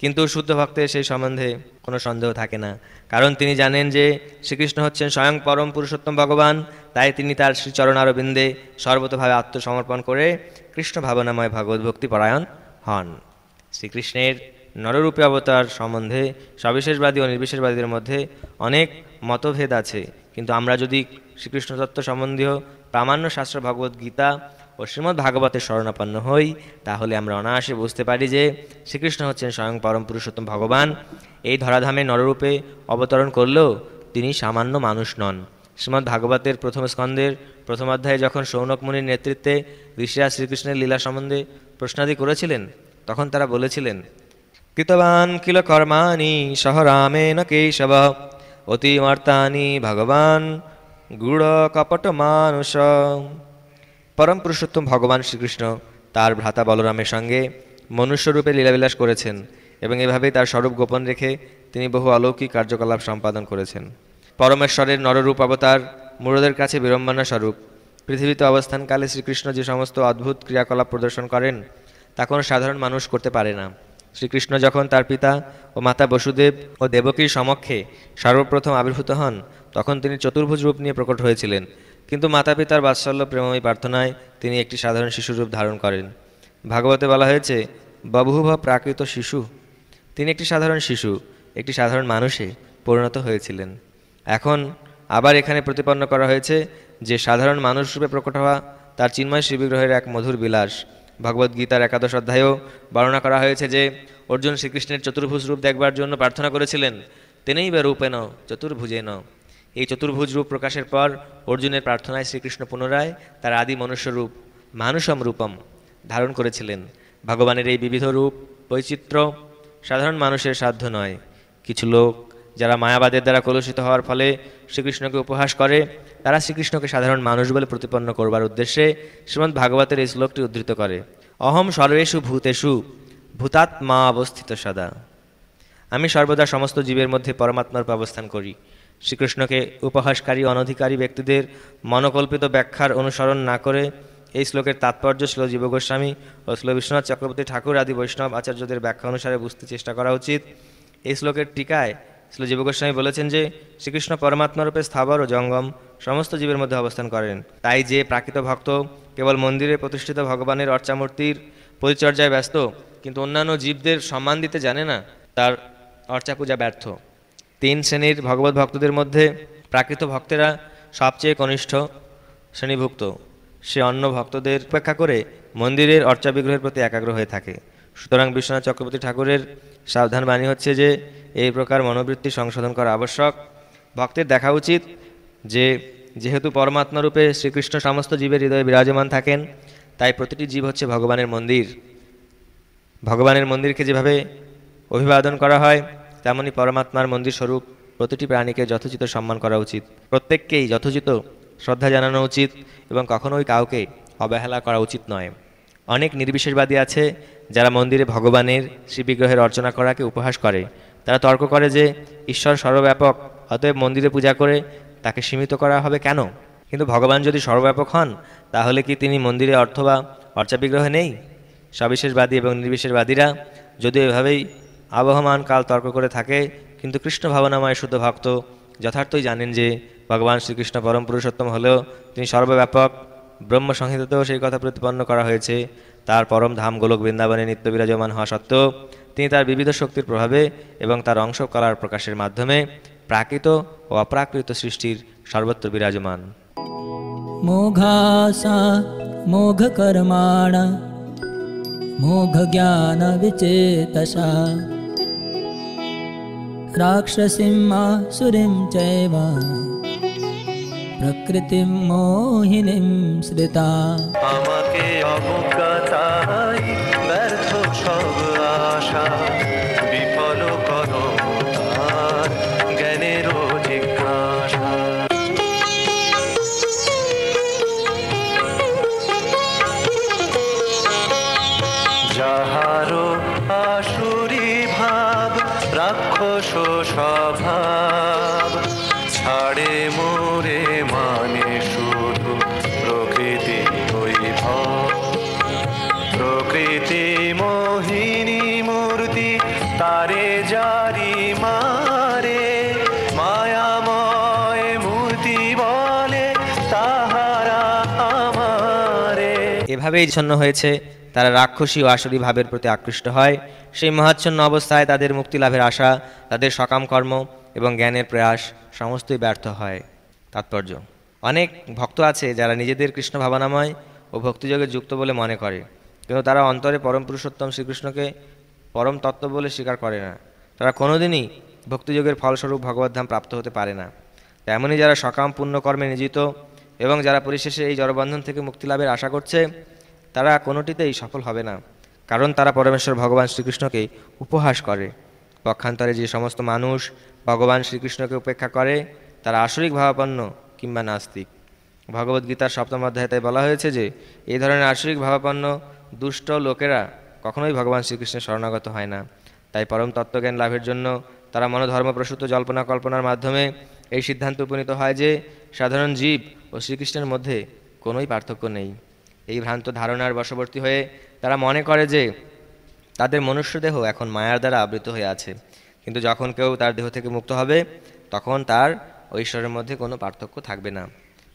Speaker 3: কিন্তু শুদ্ধ ভক্তের সেই সম্বন্ধে কোনো সন্দেহ থাকে না, কারণ তিনি জানেন যে শ্রীকৃষ্ণ হচ্ছেন স্বয়ং পরম পুরুষোত্তম ভগবান। তাই তিনি তার শ্রীচরণারবিন্দে সর্বতোভাবে আত্মসমর্পণ করে কৃষ্ণ ভাবনাময় ভগবত ভক্তি পরায়ণ হন। শ্রীকৃষ্ণের নররূপে অবতার সম্বন্ধে সবিশেষবাদী ও নির্বিশেষবাদীদের মধ্যে অনেক মতভেদ আছে, কিন্তু আমরা যদি শ্রীকৃষ্ণ তত্ত্ব সম্বন্ধীয় প্রামাণ্য শাস্ত্র ভগবদ্গীতা ও শ্রীমদ্ ভাগবতের শরণাপন্ন হই, তাহলে আমরা অনায়াসে বুঝতে পারি যে শ্রীকৃষ্ণ হচ্ছেন স্বয়ং পরম পুরুষোত্তম ভগবান। এই ধরাধামে নররূপে অবতরণ করলেও তিনি সামান্য মানুষ নন। শ্রীমদ্ ভাগবতের প্রথম স্কন্ধের প্রথম অধ্যায়ে যখন শৌনক মুনির নেতৃত্বে ঋষিরা শ্রীকৃষ্ণের লীলা সম্বন্ধে প্রশ্নাদি করেছিলেন, তখন তারা বলেছিলেন, কৃতবান কিল কর্মাণি সহ রামেন কেশব অতিমর্তানি ভগবান গূঢ় কপট মানুষ। পরম পুরুষোত্তম ভগবান শ্রীকৃষ্ণ তার ভ্রাতা বলরামের সঙ্গে মনুষ্যরূপে লীলাবিলাস করেছেন এবং এভাবেই তার স্বরূপ গোপন রেখে তিনি বহু অলৌকিক কার্যকলাপ সম্পাদন করেছেন। পরমেশ্বরের নররূপ অবতার মূঢ়দের কাছে বিড়ম্বনা স্বরূপ। পৃথিবীতে অবস্থানকালে শ্রীকৃষ্ণ যে সমস্ত অদ্ভুত ক্রিয়াকলাপ প্রদর্শন করেন তা কোনো সাধারণ মানুষ করতে পারে না। শ্রীকৃষ্ণ যখন তার পিতা ও মাতা বসুদেব ও দেবকীর সমক্ষে সর্বপ্রথম আবির্ভূত হন, তখন তিনি চতুর্ভুজ রূপ নিয়ে প্রকট হয়েছিলেন, কিন্তু মাতা পিতার বাৎসল্য প্রেমময়ী প্রার্থনায় তিনি একটি সাধারণ শিশুর রূপ ধারণ করেন। ভাগবতে বলা হয়েছে, বভূভ প্রাকৃত শিশু। তিনি একটি সাধারণ শিশু, একটি সাধারণ মানুষে পরিণত হয়েছিলেন। এখন আবার এখানে প্রতিপন্ন করা হয়েছে যে সাধারণ মানুষ রূপে প্রকট হওয়া তার চিন্ময় শ্রীবিগ্রহের এক মধুর বিলাস। ভগবদ্গীতার 11 অধ্যায়েও বর্ণনা করা হয়েছে যে অর্জুন শ্রীকৃষ্ণের চতুর্ভুজ রূপ দেখবার জন্য প্রার্থনা করেছিলেন। তেনৈব রূপেণ চতুর্ভুজেন। এই চতুর্ভুজ রূপ প্রকাশের পর অর্জুনের প্রার্থনায় শ্রীকৃষ্ণ পুনরায় তার আদি মনুষ্য রূপ মানুষম রূপম ধারণ করেছিলেন। ভগবানের এই বিবিধ রূপ বৈচিত্র্য সাধারণ মানুষের সাধ্য নয়। কিছু লোক যারা মায়াবাদের দ্বারা কলুষিত হওয়ার ফলে শ্রীকৃষ্ণকে উপহাস করে, তারা শ্রীকৃষ্ণকে সাধারণ মানুষ বলে প্রতিপন্ন করবার উদ্দেশ্যে শ্রীমদ্ ভাগবতের এই শ্লোকটি উদ্ধৃত করে, অহম সর্বেষু ভূতেষু ভূতাত্মা অবস্থিত সদা। আমি সর্বদা সমস্ত জীবের মধ্যে পরমাত্মার অবস্থান করি। শ্রীকৃষ্ণকে উপহাসকারী অনধিকারী ব্যক্তিদের মনোকল্পিত ব্যাখ্যার অনুসরণ না করে এই শ্লোকের তাৎপর্য শ্রীল জীব গোস্বামী ও শ্রীল বিশ্বনাথ চক্রবর্তী ঠাকুর আদি বৈষ্ণব আচার্যদের ব্যাখ্যা অনুসারে বুঝতে চেষ্টা করা উচিত। এই শ্লোকের টিকায় শ্রীল জীব গোস্বামী বলেছেন যে শ্রীকৃষ্ণ পরমাত্মারূপে স্থাবর ও জঙ্গম সমস্ত জীবের মধ্যে অবস্থান করেন। তাই যে প্রাকৃত ভক্ত কেবল মন্দিরে প্রতিষ্ঠিত ভগবানের অর্চামূর্তির পরিচর্যায় ব্যস্ত কিন্তু অন্যান্য জীবদের সম্মান দিতে জানে না, তার অর্চা পূজা ব্যর্থ। 3 শ্রেণীর ভগবত ভক্তদের মধ্যে প্রাকৃত ভক্তেরা সবচেয়ে কনিষ্ঠ শ্রেণীভুক্ত। সে অন্য ভক্তদের উপেক্ষা করে মন্দিরের অর্চা বিগ্রহের প্রতি একাগ্র হয়ে থাকে। সুতরাং বিশ্বনাথ চক্রবর্তী ঠাকুরের সাবধান বাণী হচ্ছে যে এই প্রকার মনোবৃত্তি সংশোধন করা আবশ্যক। ভক্তের দেখা উচিত যে যেহেতু পরমাত্মারূপে শ্রীকৃষ্ণ সমস্ত জীবের হৃদয়ে বিরাজমান থাকেন, তাই প্রতিটি জীব হচ্ছে ভগবানের মন্দির। ভগবানের মন্দিরকে যেভাবে অভিবাদন করা হয় তেমনি পরমাত্মার মন্দির স্বরূপ প্রতিটি প্রাণীকে যথোচিত সম্মান করা উচিত। প্রত্যেককেই যথোচিত শ্রদ্ধা জানানো উচিত এবং কখনোই কাউকে অবহেলা করা উচিত নয়। অনেক নির্বিশেষবাদী আছে যারা মন্দিরে ভগবানের শ্রীবিগ্রহের অর্চনা করাকে উপহাস করে। তারা তর্ক করে যে ঈশ্বর সর্বব্যাপক, অতএব মন্দিরে পূজা করে তাকে সীমিত করা হবে কেন? কিন্তু ভগবান যদি সর্বব্যাপক হন তাহলে কি তিনি মন্দিরে অথবা অর্চা বিগ্রহে নেই? সবিশেষবাদী এবং নির্বিশেষবাদীরা যদিও এভাবেই আবহমান কাল তর্ক করে থাকে, কিন্তু কৃষ্ণ ভাবনাময় শুদ্ধ ভক্ত যথার্থই জানেন যে ভগবান শ্রীকৃষ্ণ পরম পুরুষোত্তম হলেও তিনি সর্বব্যাপক। ব্রহ্মসংহিতাতেও সেই কথা প্রতিপন্ন করা হয়েছে। তার পরম ধাম গোলক বৃন্দাবনে নিত্য বিরাজমান হওয়া সত্ত্বেও তিনি তার বিবিধ শক্তির প্রভাবে এবং তার অংশ কলার প্রকাশের মাধ্যমে প্রাকৃত ও অপ্রাকৃত সৃষ্টির সর্বত্র বিরাজমান।
Speaker 1: मोघासा मोघकर्माण मोघज्ञानविचेतसा राक्षसीमासुरीं चैव प्रकृतिं मोहिनीं श्रिता।
Speaker 2: আমাকে অবজ্ঞাতাই ব্যর্থ সব আশা বিফল করো তার জ্ঞানের জিজ্ঞাসা। যাহারো আসুরি ভাব রাক্ষস স্বভাব ছাড়ে মোরে মানে শুধু প্রকৃতি বৈভব। প্রকৃতি মোহিনী মূর্তি তারে জারি মারে মায়াময় মূর্তি বলে তাহারা আমারে।
Speaker 3: এভাবেই ছন্ন হয়েছে তারা রাক্ষসী ও আসরী ভাবের প্রতি আকৃষ্ট হয়। সেই মহাচ্ছন্ন অবস্থায় তাদের মুক্তি লাভের আশা, তাদের সকাম কর্ম এবং জ্ঞানের প্রয়াস সমস্তই ব্যর্থ হয়। তাৎপর্য: অনেক ভক্ত আছে যারা নিজেদের কৃষ্ণ ভাবনাময় ও ভক্তিযোগে যুক্ত বলে মনে করে, কিন্তু তারা অন্তরে পরম পুরুষোত্তম শ্রীকৃষ্ণকে পরম তত্ত্ব বলে স্বীকার করে না। তারা কোনোদিনই ভক্তিযোগের ফলস্বরূপ ভগবদ্ধাম প্রাপ্ত হতে পারে না। তেমনই যারা সকাম পুণ্যকর্মে নিয়োজিত এবং যারা পরিশেষে এই জড়বন্ধন থেকে মুক্তি লাভের আশা করছে, তারা কোনোটিতেই সফল হবে না, কারণ তারা পরমেশ্বর ভগবান শ্রীকৃষ্ণকে উপহাস করে। পক্ষান্তরে যে সমস্ত মানুষ ভগবান শ্রীকৃষ্ণকে উপেক্ষা করে তারা আসরিক ভাবাপন্ন কিংবা নাস্তিক। ভগবদ্গীতার 7ম অধ্যায়ে তাই বলা হয়েছে যে এই ধরনের আসরিক ভাবাপন্ন দুষ্ট লোকেরা কখনোই ভগবান শ্রীকৃষ্ণের শরণাগত হয় না। তাই পরম তত্ত্বজ্ঞান লাভের জন্য তারা মনোধর্মপ্রসূত জল্পনা কল্পনার মাধ্যমে এই সিদ্ধান্তে উপনীত হয় যে সাধারণ জীব ও শ্রীকৃষ্ণের মধ্যে কোনোই পার্থক্য নেই। এই ভ্রান্ত ধারণার বশবর্তী হয়ে তারা মনে করে যে তাদের মনুষ্যদেহ এখন মায়ার দ্বারা আবৃত হয়ে আছে, কিন্তু যখন কেউ তার দেহ থেকে মুক্ত হবে তখন তার ঐশ্বরের মধ্যে কোনো পার্থক্য থাকবে না।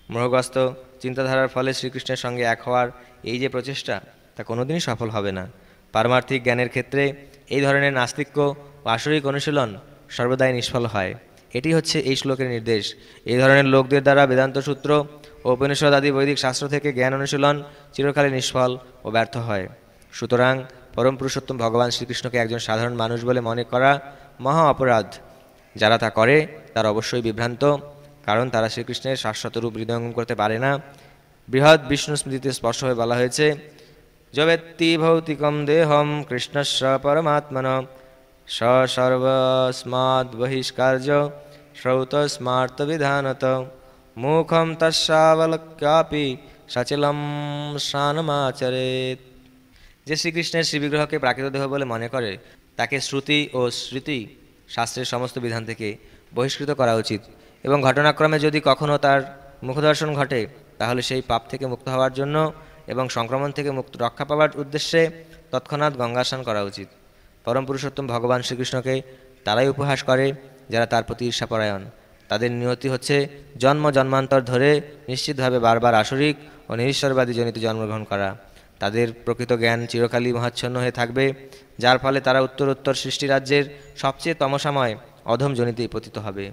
Speaker 3: মোহগ্রস্ত চিন্তাধারার ফলে শ্রীকৃষ্ণের সঙ্গে এক হওয়ার এই যে প্রচেষ্টা, তা কোনোদিনই সফল হবে না। পারমার্থিক জ্ঞানের ক্ষেত্রে এই ধরনের নাস্তিক্য ও আসরিক অনুশীলন সর্বদাই নিষ্ফল হয়। এটি হচ্ছে এই শ্লোকের নির্দেশ। এই ধরনের লোকদের দ্বারা বেদান্ত সূত্র ও ও উপনিষদ আদি বৈদিক শাস্ত্র থেকে জ্ঞান অনুশীলন চিরকালে নিষ্ফল ও ব্যর্থ হয়। সুতরাং পরম পুরুষোত্তম ভগবান শ্রীকৃষ্ণকে একজন সাধারণ মানুষ বলে মনে করা মহা অপরাধ। যারা তা করে তারা অবশ্যই বিভ্রান্ত, কারণ তারা শ্রীকৃষ্ণের শাশ্বত রূপ হৃদয়ঙ্গম করতে পারে না। বৃহৎ বিষ্ণু স্মৃতিতে স্পষ্টভাবে বলা হয়েছে, যবেত্তি ভৌতিকম দেহম কৃষ্ণস্য পরমাত্মন স সর্বস্মাদ বহিষ্কার্য শ্রৌতস্মার্ত বিধানত মুখম তস্যাবলক্যাপি সচলম স্নানমাচরেত। যে শ্রীকৃষ্ণের শ্রীবিগ্রহকে প্রাকৃত দেহ বলে মনে করে তাকে শ্রুতি ও স্মৃতি শাস্ত্রের সমস্ত বিধান থেকে বহিষ্কৃত করা উচিত, এবং ঘটনাক্রমে যদি কখনও তার মুখদর্শন ঘটে তাহলে সেই পাপ থেকে মুক্ত হওয়ার জন্য এবং সংক্রমণ থেকে মুক্ত রক্ষা পাওয়ার উদ্দেশ্যে তৎক্ষণাৎ গঙ্গা স্নান করা উচিত। পরম পুরুষোত্তম ভগবান শ্রীকৃষ্ণকে তারাই উপহাস করে যারা তার প্রতি ঈর্ষাপরায়ণ। তাদের নিয়তি হচ্ছে জন্ম জন্মান্তর ধরে নিশ্চিতভাবে বারবার আসরিক ও নিরীশ্বরবাদী জনিত জন্মগ্রহণ করা। তাদের প্রকৃত জ্ঞান চিরকালই মহাচ্ছন্ন হয়ে থাকবে, যার ফলে তারা উত্তরোত্তর সৃষ্টিরাজ্যের সবচেয়ে তমসাময় অধম জনিতেই পতিত হবে।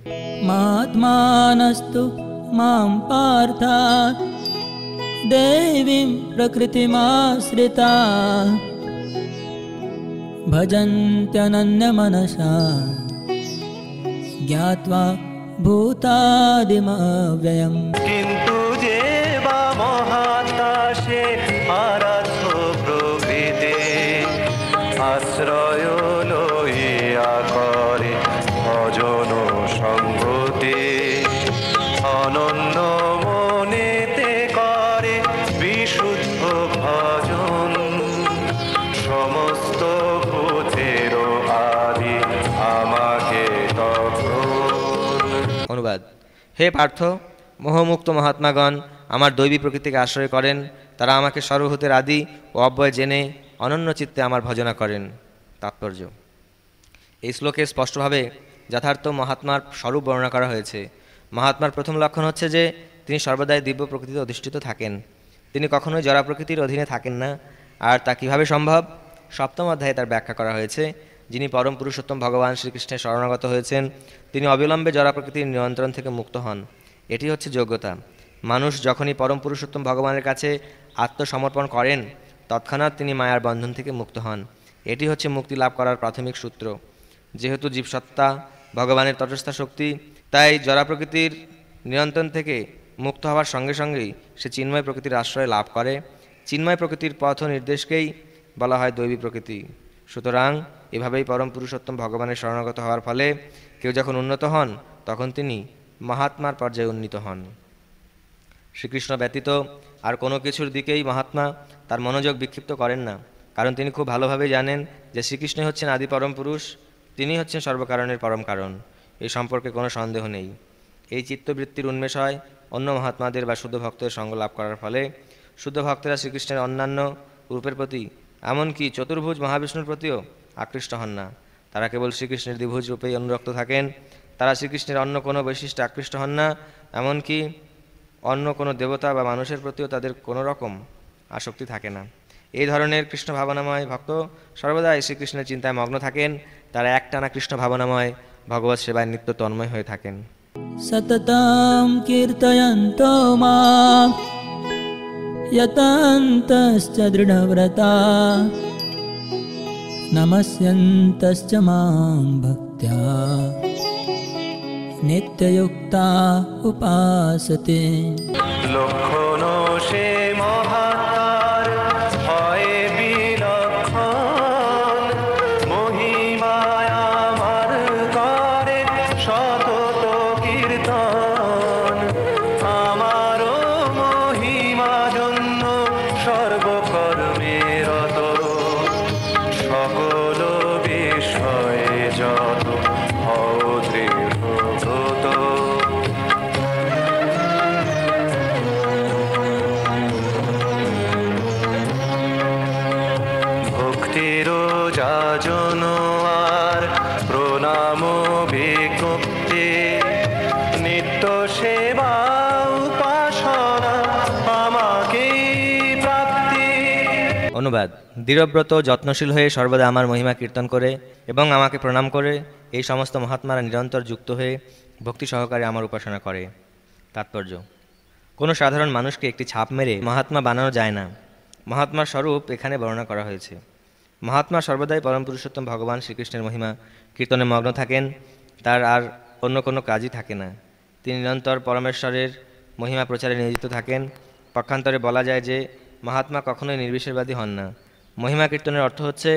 Speaker 1: মাত্মানস্তু মাম পার্থা দেবীম প্রকৃতিমাশ্রিতা ভজন্ত্যনন্যমনসা জ্ঞাত্বা ভূতাদিমব্যয়ম।
Speaker 2: কিন্তু যে বা মহাত্মা সে আরাধ্য প্রকৃতি আশ্রয় লইয়া করে ভজন সঙ্গতি অনন্য মনেতে করে বিশুদ্ধ ভজন সমস্ত ভূতের আদি আমাকে তখন।
Speaker 3: অনুবাদ: হে পার্থ, মোহমুক্ত মহাত্মাগণ আমার দৈবী প্রকৃতিকে আশ্রয় করেন। তারা আমাকে সর্বভূতের আদি ও অব্যয় জেনে অনন্য চিত্তে আমার ভজনা করেন। তাৎপর্য: এই শ্লোকে স্পষ্টভাবে যথার্থ মহাত্মার স্বরূপ বর্ণনা করা হয়েছে। মহাত্মার প্রথম লক্ষণ হচ্ছে যে তিনি সর্বদাই দিব্য প্রকৃতিতে অধিষ্ঠিত থাকেন। তিনি কখনোই জড়া প্রকৃতির অধীনে থাকেন না। আর তা কীভাবে সম্ভব? সপ্তম অধ্যায়ে তার ব্যাখ্যা করা হয়েছে। যিনি পরম পুরুষোত্তম ভগবান শ্রীকৃষ্ণের শরণাগত হয়েছেন তিনি অবিলম্বে জড়া প্রকৃতির নিয়ন্ত্রণ থেকে মুক্ত হন। এটি হচ্ছে যোগ্যতা। মানুষ যখনই পরম পুরুষোত্তম ভগবানের কাছে আত্মসমর্পণ করেন তৎক্ষণাৎ তিনি মায়ার বন্ধন থেকে মুক্ত হন। এটি হচ্ছে মুক্তি লাভ করার প্রাথমিক সূত্র। যেহেতু জীবসত্তা ভগবানের তটস্থা শক্তি, তাই জড়া প্রকৃতির নিয়ন্ত্রণ থেকে মুক্ত হওয়ার সঙ্গে সঙ্গেই সে চিন্ময় প্রকৃতির আশ্রয় লাভ করে। চিন্ময় প্রকৃতির পথ নির্দেশকেই বলা হয় দৈবী প্রকৃতি। সুতরাং এভাবেই পরম পুরুষোত্তম ভগবানের শরণাগত হওয়ার ফলে কেউ যখন উন্নত হন তখন তিনি মহাত্মার পর্যায়ে উন্নীত হন। শ্রীকৃষ্ণ ব্যতীত আর কোনো কিছুর দিকেই মহাত্মা তার মনোযোগ বিক্ষিপ্ত করেন না, কারণ তিনি খুব ভালোভাবে জানেন যে শ্রীকৃষ্ণই হচ্ছেন আদি পরম পুরুষ, তিনি হচ্ছেন সর্বকারণের পরম কারণ। এই সম্পর্কে কোনো সন্দেহ নেই। এই চিত্তবৃত্তির উন্মেষ হয় অন্য মহাত্মাদের বা শুদ্ধ ভক্তের সঙ্গ লাভ করার ফলে। শুদ্ধ ভক্তেরা শ্রীকৃষ্ণের অন্যান্য রূপের প্রতি, এমনকি চতুর্ভুজ মহাবিষ্ণুর প্রতিও আকৃষ্ট হন না। তারা কেবল শ্রীকৃষ্ণের দ্বিভুজ রূপেই অনুরক্ত থাকেন। তারা শ্রীকৃষ্ণের অন্য কোনো বৈশিষ্ট্যে আকৃষ্ট হন না, এমনকি অন্য কোনো দেবতা বা মানুষের প্রতিও তাদের কোনো রকম আসক্তি থাকে না। এই ধরনের কৃষ্ণ ভাবনাময় ভক্ত সর্বদাই শ্রীকৃষ্ণের চিন্তায় মগ্ন থাকেন। তারা একটানা কৃষ্ণ ভাবনাময় ভগবৎ সেবায় নিত্য তন্ময় হয়ে থাকেন।
Speaker 1: সততং কীর্তয়ন্তো মাম यतन्तश्च दृढव्रता नमस्यन्तश्च मां भक्त्या नित्ययुक्ता उपासते।
Speaker 2: লক্ষণ সে মহাত্মার হয় বিলক্ষণ মহিমায় আমার করে সতত কীর্তন আমারও মহিমা জন্য সর্বকর্মে রত সকল বিষয়ে যত হও দৃঢ়ব্রত। ভক্তির যাজন আর প্রণাম বিজ্ঞপ্তি নিত্য সেবা উপাসনা আমাকে প্রাপ্তি।
Speaker 3: অনুবাদ: দৃঢ়ব্রত যত্নশীল হয়ে সর্বদা আমার মহিমা কীর্তন করে এবং আমাকে প্রণাম করে এই সমস্ত মহাত্মারা নিরন্তর যুক্ত হয়ে ভক্তি সহকারে আমার উপাসনা করে। তাৎপর্য: কোনো সাধারণ মানুষকে একটি ছাপ মেরে মহাত্মা বানানো যায় না। মহাত্মার স্বরূপ এখানে বর্ণনা করা হয়েছে। মহাত্মা সর্বদাই পরম পুরুষোত্তম ভগবান শ্রীকৃষ্ণের মহিমা কীর্তনে মগ্ন থাকেন, তার আর অন্য কোনো কাজই থাকে না। তিনি নিরন্তর পরমেশ্বরের মহিমা প্রচারে নিয়োজিত থাকেন। পক্ষান্তরে বলা যায় যে মহাত্মা কখনোই নির্বিশেষবাদী হন না। মহিমা কীর্তনের অর্থ হচ্ছে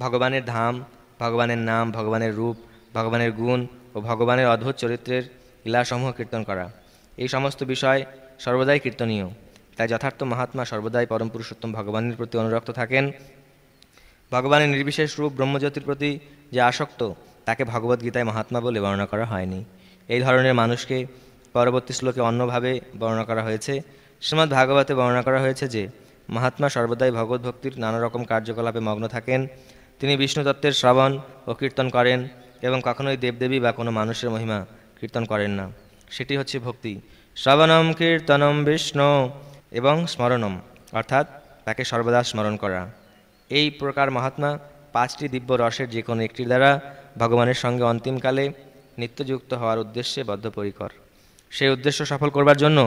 Speaker 3: ভগবানের ধাম, ভগবানের নাম, ভগবানের রূপ, ভগবানের গুণ ও ভগবানের অদ্ভুত চরিত্রের লীলাসমূহ কীর্তন করা। এই সমস্ত বিষয় সর্বদাই কীর্তনীয়। তাই যথার্থ মহাত্মা সর্বদাই পরম পুরুষোত্তম ভগবানের প্রতি অনুরক্ত থাকেন। ভগবানের নির্বিশেষ রূপ ব্রহ্মজ্যোতির প্রতি যে আসক্ত, তাকে ভগবদ্গীতায় মহাত্মা বলে বর্ণনা করা হয়নি। এই ধরনের মানুষকে পরবর্তী শ্লোকে অন্যভাবে বর্ণনা করা হয়েছে। শ্রীমদ্ ভাগবতে বর্ণনা করা হয়েছে যে মহাত্মা সর্বদাই ভগবত ভক্তির নানা রকম কার্যকলাপে মগ্ন থাকেন। তিনি বিষ্ণু তত্ত্বের শ্রবণ ও কীর্তন করেন এবং কখনোই দেবদেবী বা কোনো মানুষের মহিমা কীর্তন করেন না। সেটি হচ্ছে ভক্তি। শ্রবণম কীর্তনম বিষ্ণু এবং স্মরণম, অর্থাৎ তাকে সর্বদা স্মরণ করা। এই প্রকার মহাত্মা 5টি দিব্য রসের যে কোনো একটির দ্বারা ভগবানের সঙ্গে অন্তিমকালে নিত্যযুক্ত হওয়ার উদ্দেশ্যে বদ্ধপরিকর। সেই উদ্দেশ্য সফল করবার জন্য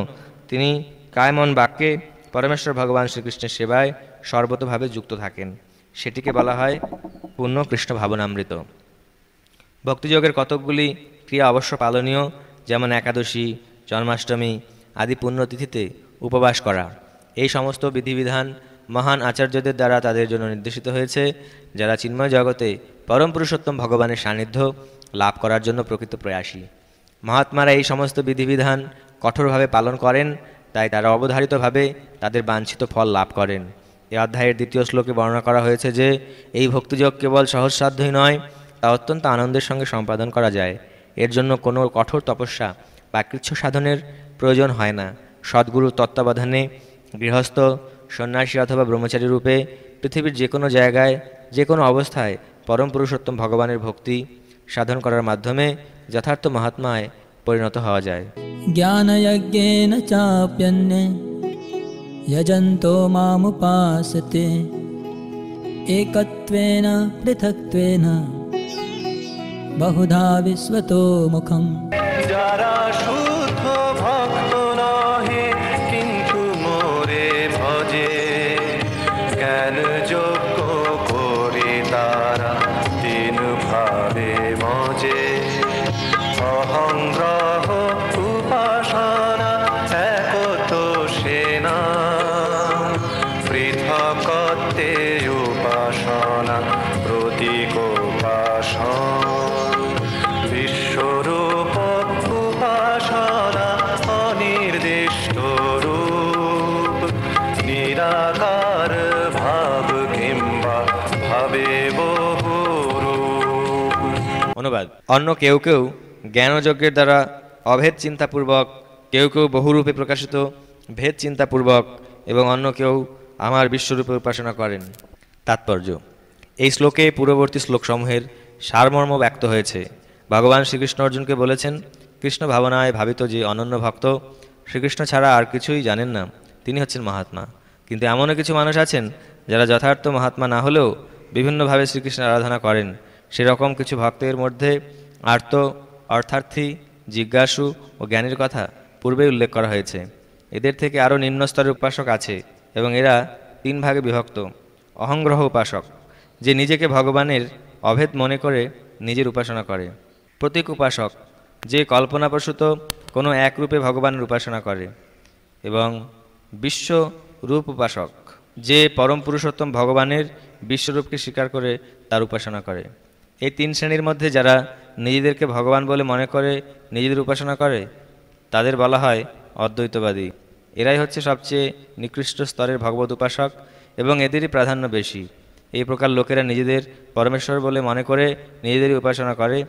Speaker 3: তিনি কায়মন বাক্যে পরমেশ্বর ভগবান শ্রীকৃষ্ণের সেবায় সর্বতভাবে যুক্ত থাকেন। সেটিকে বলা হয় পূর্ণ কৃষ্ণ ভাবনামৃত। ভক্তিযোগের কতকগুলি ক্রিয়া অবশ্য পালনীয়, যেমন একাদশী, জন্মাষ্টমী আদি পুণ্যতিথিতে উপবাস করা। এই সমস্ত বিধিবিধান মহান আচার্যদের দ্বারা তাদের জন্য নির্দেশিত হয়েছে, যারা চিন্ময় জগতে পরম পুরুষোত্তম ভগবানের সান্নিধ্য লাভ করার জন্য প্রকৃত প্রয়াসী। মহাত্মারা এই সমস্ত বিধিবিধান কঠোরভাবে পালন করেন, তাই তারা অবধারিতভাবে তাদের বাঞ্ছিত ফল লাভ করেন। এই অধ্যায়ের 2য় শ্লোকে বর্ণনা করা হয়েছে যে এই ভক্তিযোগ কেবল সহজসাধ্যই নয়, তা অত্যন্ত আনন্দের সঙ্গে সম্পাদন করা যায়। এর জন্য কোনো কঠোর তপস্যা বা কৃচ্ছ সাধনের প্রয়োজন হয় না। সদ্গুরুর তত্ত্বাবধানে গৃহস্থ, সন্ন্যাসী অথবা ব্রহ্মচারী রূপে পৃথিবীর যে কোনো জায়গায়, যে কোনো অবস্থায় পরম পুরুষোত্তম ভগবানের ভক্তি সাধন করার মাধ্যমে যথার্থ মহাত্মায় পরিণত হওয়া যায়।
Speaker 1: জ্ঞানযজ্ঞেন চাপ্যন্যে যজন্তো মামুপাসতে একত্বেন পৃথক্ত্বেন বহুধা বিশ্বতো মুখম।
Speaker 2: যারা শুদ্ধ ভক্ত নহে কিন্তু মোরে ভজে, জ্ঞান যোগ্য করে তারা 3 ভাবে মজে। অহংগ্রহ উপাসনা একত সেনা, পৃথকত্বে উপাসনা প্রতীক উপাসন। বিশ্বরূপ উপাসনা অনির্দিষ্ট রূপ, নিরাকার ভাব কিংবা ভাবে বহু রূপ।
Speaker 3: অনুবাদ: অন্য কেউ কেউ জ্ঞানযজ্ঞের দ্বারা অভেদ চিন্তাপূর্বক, কেউ কেউ বহুরূপে প্রকাশিত ভেদ চিন্তাপূর্বক এবং অন্য কেউ আমার বিশ্বরূপে উপাসনা করেন। তাৎপর্য: এই শ্লোকে পূর্ববর্তী শ্লোকসমূহের সারমর্ম ব্যক্ত হয়েছে। ভগবান শ্রীকৃষ্ণ অর্জুনকে বলেছেন, কৃষ্ণ ভাবনায় ভাবিত যে অনন্য ভক্ত শ্রীকৃষ্ণ ছাড়া আর কিছুই জানেন না, তিনি হচ্ছেন মহাত্মা। কিন্তু এমনও কিছু মানুষ আছেন যারা যথার্থ মহাত্মা না হলেও বিভিন্নভাবে শ্রীকৃষ্ণের আরাধনা করেন। সেরকম কিছু ভক্তের মধ্যে আর্ত, অর্থার্থী, জিজ্ঞাসু ও জ্ঞানীর কথা পূর্বেই উল্লেখ করা হয়েছে। এদের থেকে আরও নিম্ন স্তরের উপাসক আছে এবং এরা 3 ভাগে বিভক্ত। অহংগ্রহ উপাসক, যে নিজেকে ভগবানের অভেদ মনে করে নিজের উপাসনা করে। প্রতীক উপাসক, যে কল্পনাপ্রসূত কোনো এক রূপে ভগবানের উপাসনা করে। এবং বিশ্বরূপ উপাসক, যে পরম পুরুষোত্তম ভগবানের বিশ্বরূপকে স্বীকার করে তার উপাসনা করে। এই 3 শ্রেণীর মধ্যে যারা নিজেদেরকে ভগবান বলে মনে করে নিজেদের উপাসনা করে তাদের বলা হয় অদ্বৈতবাদী। এরাই হচ্ছে সবচেয়ে নিকৃষ্ট স্তরের ভগবত উপাসক এবং এদেরই প্রাধান্য বেশি। এই প্রকার লোকেরা নিজেদের পরমেশ্বর বলে মনে করে নিজেদেরই উপাসনা করে।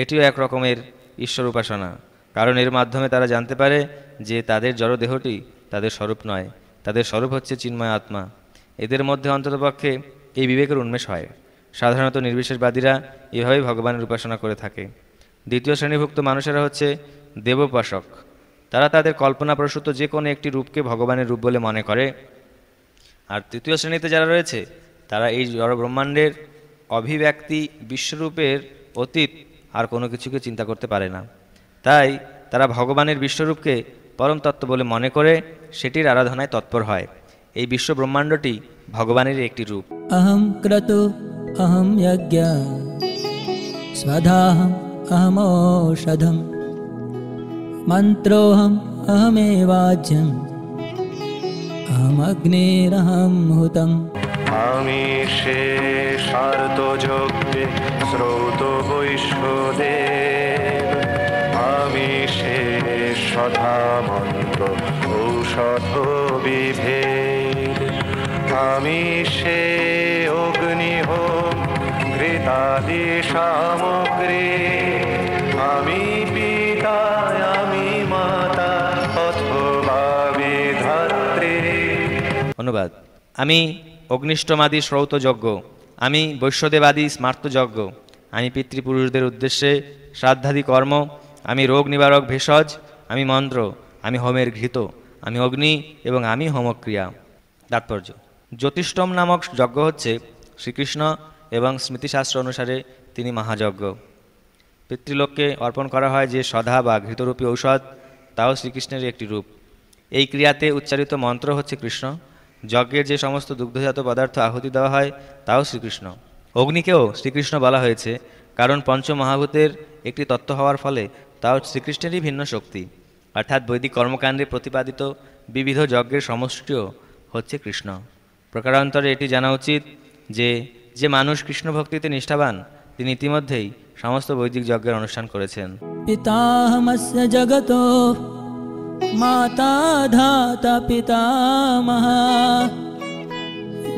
Speaker 3: এটিও এক রকমের ঈশ্বর উপাসনা, কারণ এর মাধ্যমে তারা জানতে পারে যে তাদের জড়দেহটি তাদের স্বরূপ নয়, তাদের স্বরূপ হচ্ছে চিন্ময় আত্মা। এদের মধ্যে অন্ততপক্ষে এই বিবেকের উন্মেষ হয়। সাধারণত নির্বিশেষবাদীরা এভাবেই ভগবানের উপাসনা করে থাকে। 2য় শ্রেণীভুক্ত মানুষেরা হচ্ছে দেবোপাসক। তারা তাদের কল্পনাপ্রসূত যে কোনো একটি রূপকে ভগবানের রূপ বলে মনে করে। আর 3য় শ্রেণীতে যারা রয়েছে তারা এই জড় ব্রহ্মাণ্ডের অভিব্যক্তি বিশ্বরূপের অতীত আর কোনো কিছুকে চিন্তা করতে পারে না। তাই তারা ভগবানের বিশ্বরূপকে পরম তত্ত্ব বলে মনে করে সেটির আরাধনায় তৎপর হয়। এই বিশ্ব ব্রহ্মাণ্ডটি ভগবানেরই একটি রূপ।
Speaker 1: अहं क्रतु अहं यज्ञ स्वधाहम् अहमौषधम् मन्त्रोऽहम् अहमेवाज्यम् अहमग्निरहं हुतम्।
Speaker 2: আমি শেষার্ত যজ্ঞে স্রোত বৈষ্ণদেব, আমি শেষ সধা মন্ত্র ঔষধ বিভেদ, আমি সে অগ্নিহোম ঘৃতাদি সামগ্রী, আমি পিতা আমি মাতা অথবা বিধাত্রী।
Speaker 3: অনুবাদ: আমি অগ্নিষ্টমাদি শ্রৌতযজ্ঞ, আমি বৈশ্যদেবাদি স্মার্তযজ্ঞ, আমি পিতৃপুরুষদের উদ্দেশ্যে শ্রাদ্ধাদি কর্ম, আমি রোগ নিবারক ভেষজ, আমি মন্ত্র, আমি হোমের ঘৃত, আমি অগ্নি এবং আমি হোমক্রিয়া। তাৎপর্য: জ্যোতিষ্ঠম নামক যজ্ঞ হচ্ছে শ্রীকৃষ্ণ এবং স্মৃতিশাস্ত্র অনুসারে তিনি মহাযজ্ঞ। পিতৃলোককে অর্পণ করা হয় যে সধা বা ঘৃতরূপী ঔষধ, তাও শ্রীকৃষ্ণের একটি রূপ। এই ক্রিয়াতে উচ্চারিত মন্ত্র হচ্ছে কৃষ্ণ। যজ্ঞের যে সমস্ত দুগ্ধজাত পদার্থ আহুতি দেওয়া হয় তাও শ্রীকৃষ্ণ। অগ্নিকেও শ্রীকৃষ্ণ বলা হয়েছে, কারণ পঞ্চমহাভূতের একটি তত্ত্ব হওয়ার ফলে তাও শ্রীকৃষ্ণেরই ভিন্ন শক্তি, অর্থাৎ বৈদিক কর্মকাণ্ডে প্রতিপাদিত বিবিধ যজ্ঞের সমষ্টিও হচ্ছে কৃষ্ণ। প্রকারান্তরে এটি জানা উচিত যে যে মানুষ কৃষ্ণ ভক্তিতে নিষ্ঠাবান তিনি ইতিমধ্যেই সমস্ত বৈদিক যজ্ঞের অনুষ্ঠান করেছেন।
Speaker 1: पिताहमस्य जगतो माता धाता पितामहा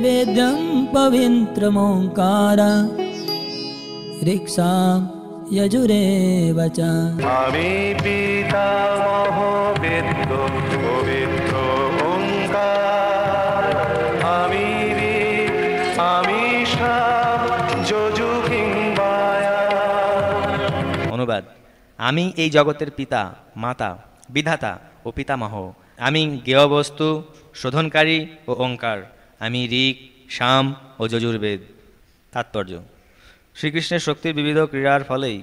Speaker 1: वेद्यं पवित्रमोङ्कार ऋक्सां यजुरेव च।
Speaker 2: আমি পিতামহ বেদ্য পবিত্র ওঙ্কার, আমি ঋক্, আমি সাম, যজু কিংবায়া।
Speaker 3: অনুবাদ: আমি এই জগতের পিতা, মাতা, বিধাতা ও পিতামহ, আমি জ্ঞেয় বস্তু, শোধনকারী ও ওঙ্কার, আমি ঋক্, সাম ও যজুর্বেদ। তাৎপর্য: শ্রীকৃষ্ণের শক্তির বিবিধ ক্রীড়ার ফলেই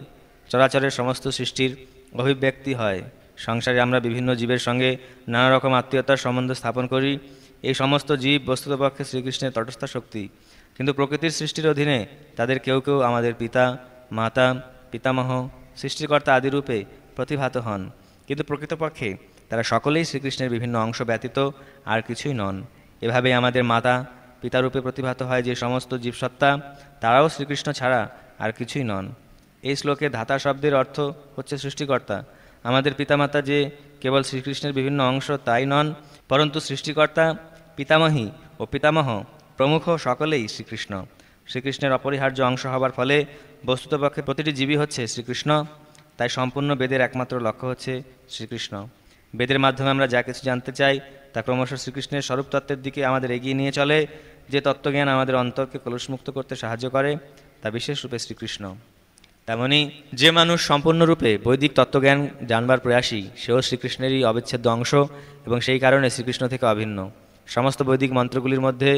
Speaker 3: চরাচরের সমস্ত সৃষ্টির অভিব্যক্তি হয়। সংসারে আমরা বিভিন্ন জীবের সঙ্গে নানা রকম আত্মীয়তার সম্বন্ধ স্থাপন করি। এই সমস্ত জীব বস্তুতপক্ষে শ্রীকৃষ্ণের তটস্থ শক্তি, কিন্তু প্রকৃতির সৃষ্টির অধীনে তাদের কেউ কেউ আমাদের পিতা, মাতা, পিতামহ, সৃষ্টিকর্তা আদিরূপে প্রতিভাত হন, কিন্তু প্রকৃতপক্ষে তারা সকলেই শ্রীকৃষ্ণের বিভিন্ন অংশ ব্যতীত আর কিছুই নন। এভাবেই আমাদের মাতা পিতারূপে প্রতিভাত হয় যে সমস্ত জীবসত্তা, তারাও শ্রীকৃষ্ণ ছাড়া আর কিছুই নন। এই শ্লোকে ধাতা শব্দের অর্থ হচ্ছে সৃষ্টিকর্তা। আমাদের পিতামাতা যে কেবল শ্রীকৃষ্ণের বিভিন্ন অংশ তাই নন, পরন্তু সৃষ্টিকর্তা, পিতামহী ও পিতামহ প্রমুখ সকলেই শ্রীকৃষ্ণ। শ্রীকৃষ্ণের অপরিহার্য অংশ হবার ফলে বস্তুতপক্ষে প্রতিটি জীবই হচ্ছে শ্রীকৃষ্ণ। তাই সম্পূর্ণ বেদের একমাত্র লক্ষ্য হচ্ছে শ্রীকৃষ্ণ। বেদের মাধ্যমে আমরা যা কিছু জানতে চাই তা ক্রমশ শ্রীকৃষ্ণের স্বরূপ তত্ত্বের দিকে আমাদের এগিয়ে নিয়ে চলে। যে তত্ত্বজ্ঞান আমাদের অন্তরকে কলুষমুক্ত করতে সাহায্য করে তা বিশেষরূপে শ্রীকৃষ্ণ। তেমনি যে মানুষ সম্পূর্ণরূপে বৈদিক তত্ত্বজ্ঞান জানবার প্রয়াসী, সেও শ্রীকৃষ্ণেরই অবিচ্ছেদ্য অংশ এবং সেই কারণে শ্রীকৃষ্ণ থেকে অভিন্ন। সমস্ত বৈদিক মন্ত্রগুলির মধ্যে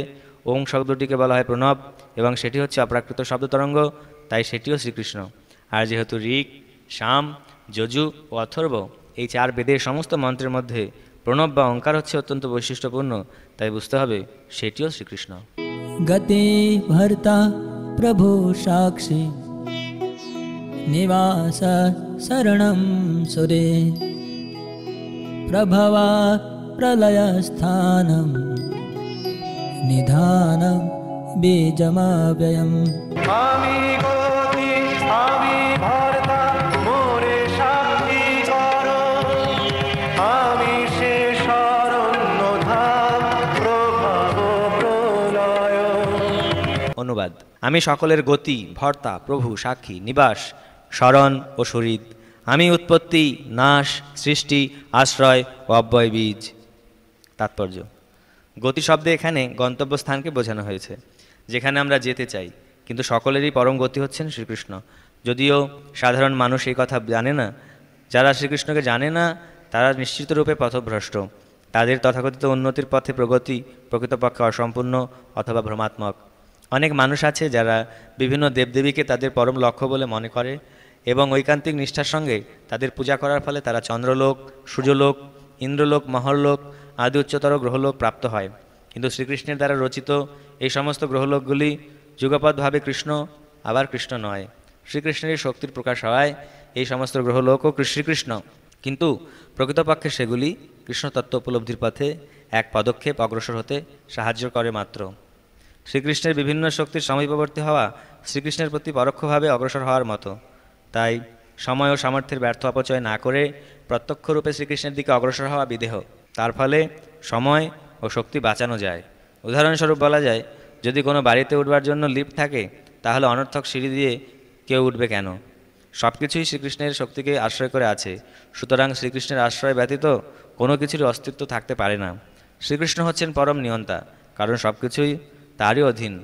Speaker 3: ওং শব্দটিকে বলা হয় প্রণব এবং সেটি হচ্ছে অপ্রাকৃত শব্দতরঙ্গ, তাই সেটিও শ্রীকৃষ্ণ। আর যেহেতু ঋক্, সাম, যজু ও অথর্ব এই চার বেদের সমস্ত মন্ত্রের মধ্যে প্রণব বা ওঙ্কার হচ্ছে অত্যন্ত বৈশিষ্ট্যপূর্ণ, তাই বুঝতে হবে সেটিও শ্রীকৃষ্ণ।
Speaker 1: गते भर्ता प्रभु साक्षी निवास शरणं सुरे प्रभवा प्रलयस्थानं निधानं बीजमव्ययम्।
Speaker 2: আমি গতি, আমি ভর্তা, মোরে সাক্ষী করো, আমি সে শরণ্য ধাম, প্রভাব প্রলয়।
Speaker 3: অনুবাদ: আমি সকলের গতি, ভর্তা, প্রভু, সাক্ষী, নিবাস, শরণ ও শরীর। আমি উৎপত্তি, নাশ, সৃষ্টি, আশ্রয় ও অব্যয় বীজ। তাৎপর্য: গতি শব্দে এখানে গন্তব্যস্থানকে বোঝানো হয়েছে, যেখানে আমরা যেতে চাই, কিন্তু সকলেরই পরম গতি হচ্ছেন শ্রীকৃষ্ণ। যদিও সাধারণ মানুষ এই কথা জানে না, যারা শ্রীকৃষ্ণকে জানে না তারা নিশ্চিতরূপে পথভ্রষ্ট। তাদের তথাকথিত উন্নতির পথে প্রগতি প্রকৃতপক্ষে অসম্পূর্ণ অথবা ভ্রমাত্মক। অনেক মানুষ আছে যারা বিভিন্ন দেবদেবীকে তাদের পরম লক্ষ্য বলে মনে করে এবং ঐকান্তিক নিষ্ঠার সঙ্গে তাদের পূজা করার ফলে তারা চন্দ্রলোক, সূর্যলোক ইন্দ্রলোক, মহল্লোক আদি উচ্চতর গ্রহলোক প্রাপ্ত হয়। কিন্তু শ্রীকৃষ্ণের দ্বারা রচিত এই সমস্ত গ্রহলোকগুলি যুগপৎভাবে কৃষ্ণ আবার কৃষ্ণ নয়। শ্রীকৃষ্ণেরই শক্তির প্রকাশ হওয়ায় এই সমস্ত গ্রহলোকও শ্রীকৃষ্ণ, কিন্তু প্রকৃতপক্ষে সেগুলি কৃষ্ণতত্ত্ব উপলব্ধির পথে এক পদক্ষেপ অগ্রসর হতে সাহায্য করে মাত্র। শ্রীকৃষ্ণের বিভিন্ন শক্তির সমীপবর্তী হওয়া শ্রীকৃষ্ণের প্রতি পরোক্ষভাবে অগ্রসর হওয়ার মতো। তাই সময় ও সামর্থ্যের ব্যর্থ অপচয় না করে প্রত্যক্ষরূপে শ্রীকৃষ্ণের দিকে অগ্রসর হওয়া বিদেহ। তার ফলে সময় ও শক্তি বাঁচানো যায়। উদাহরণস্বরূপ বলা যায়, যদি কোনো বাড়িতে উঠবার জন্য লিফট থাকে, তাহলে অনর্থক সিঁড়ি দিয়ে কেউ উঠবে কেন? সব কিছুই শ্রীকৃষ্ণের শক্তিকে আশ্রয় করে আছে। সুতরাং শ্রীকৃষ্ণের আশ্রয় ব্যতীত কোনো কিছুর অস্তিত্ব থাকতে পারে না। শ্রীকৃষ্ণ হচ্ছেন পরম নিয়ন্তা, কারণ সব কিছুই তারই অধীন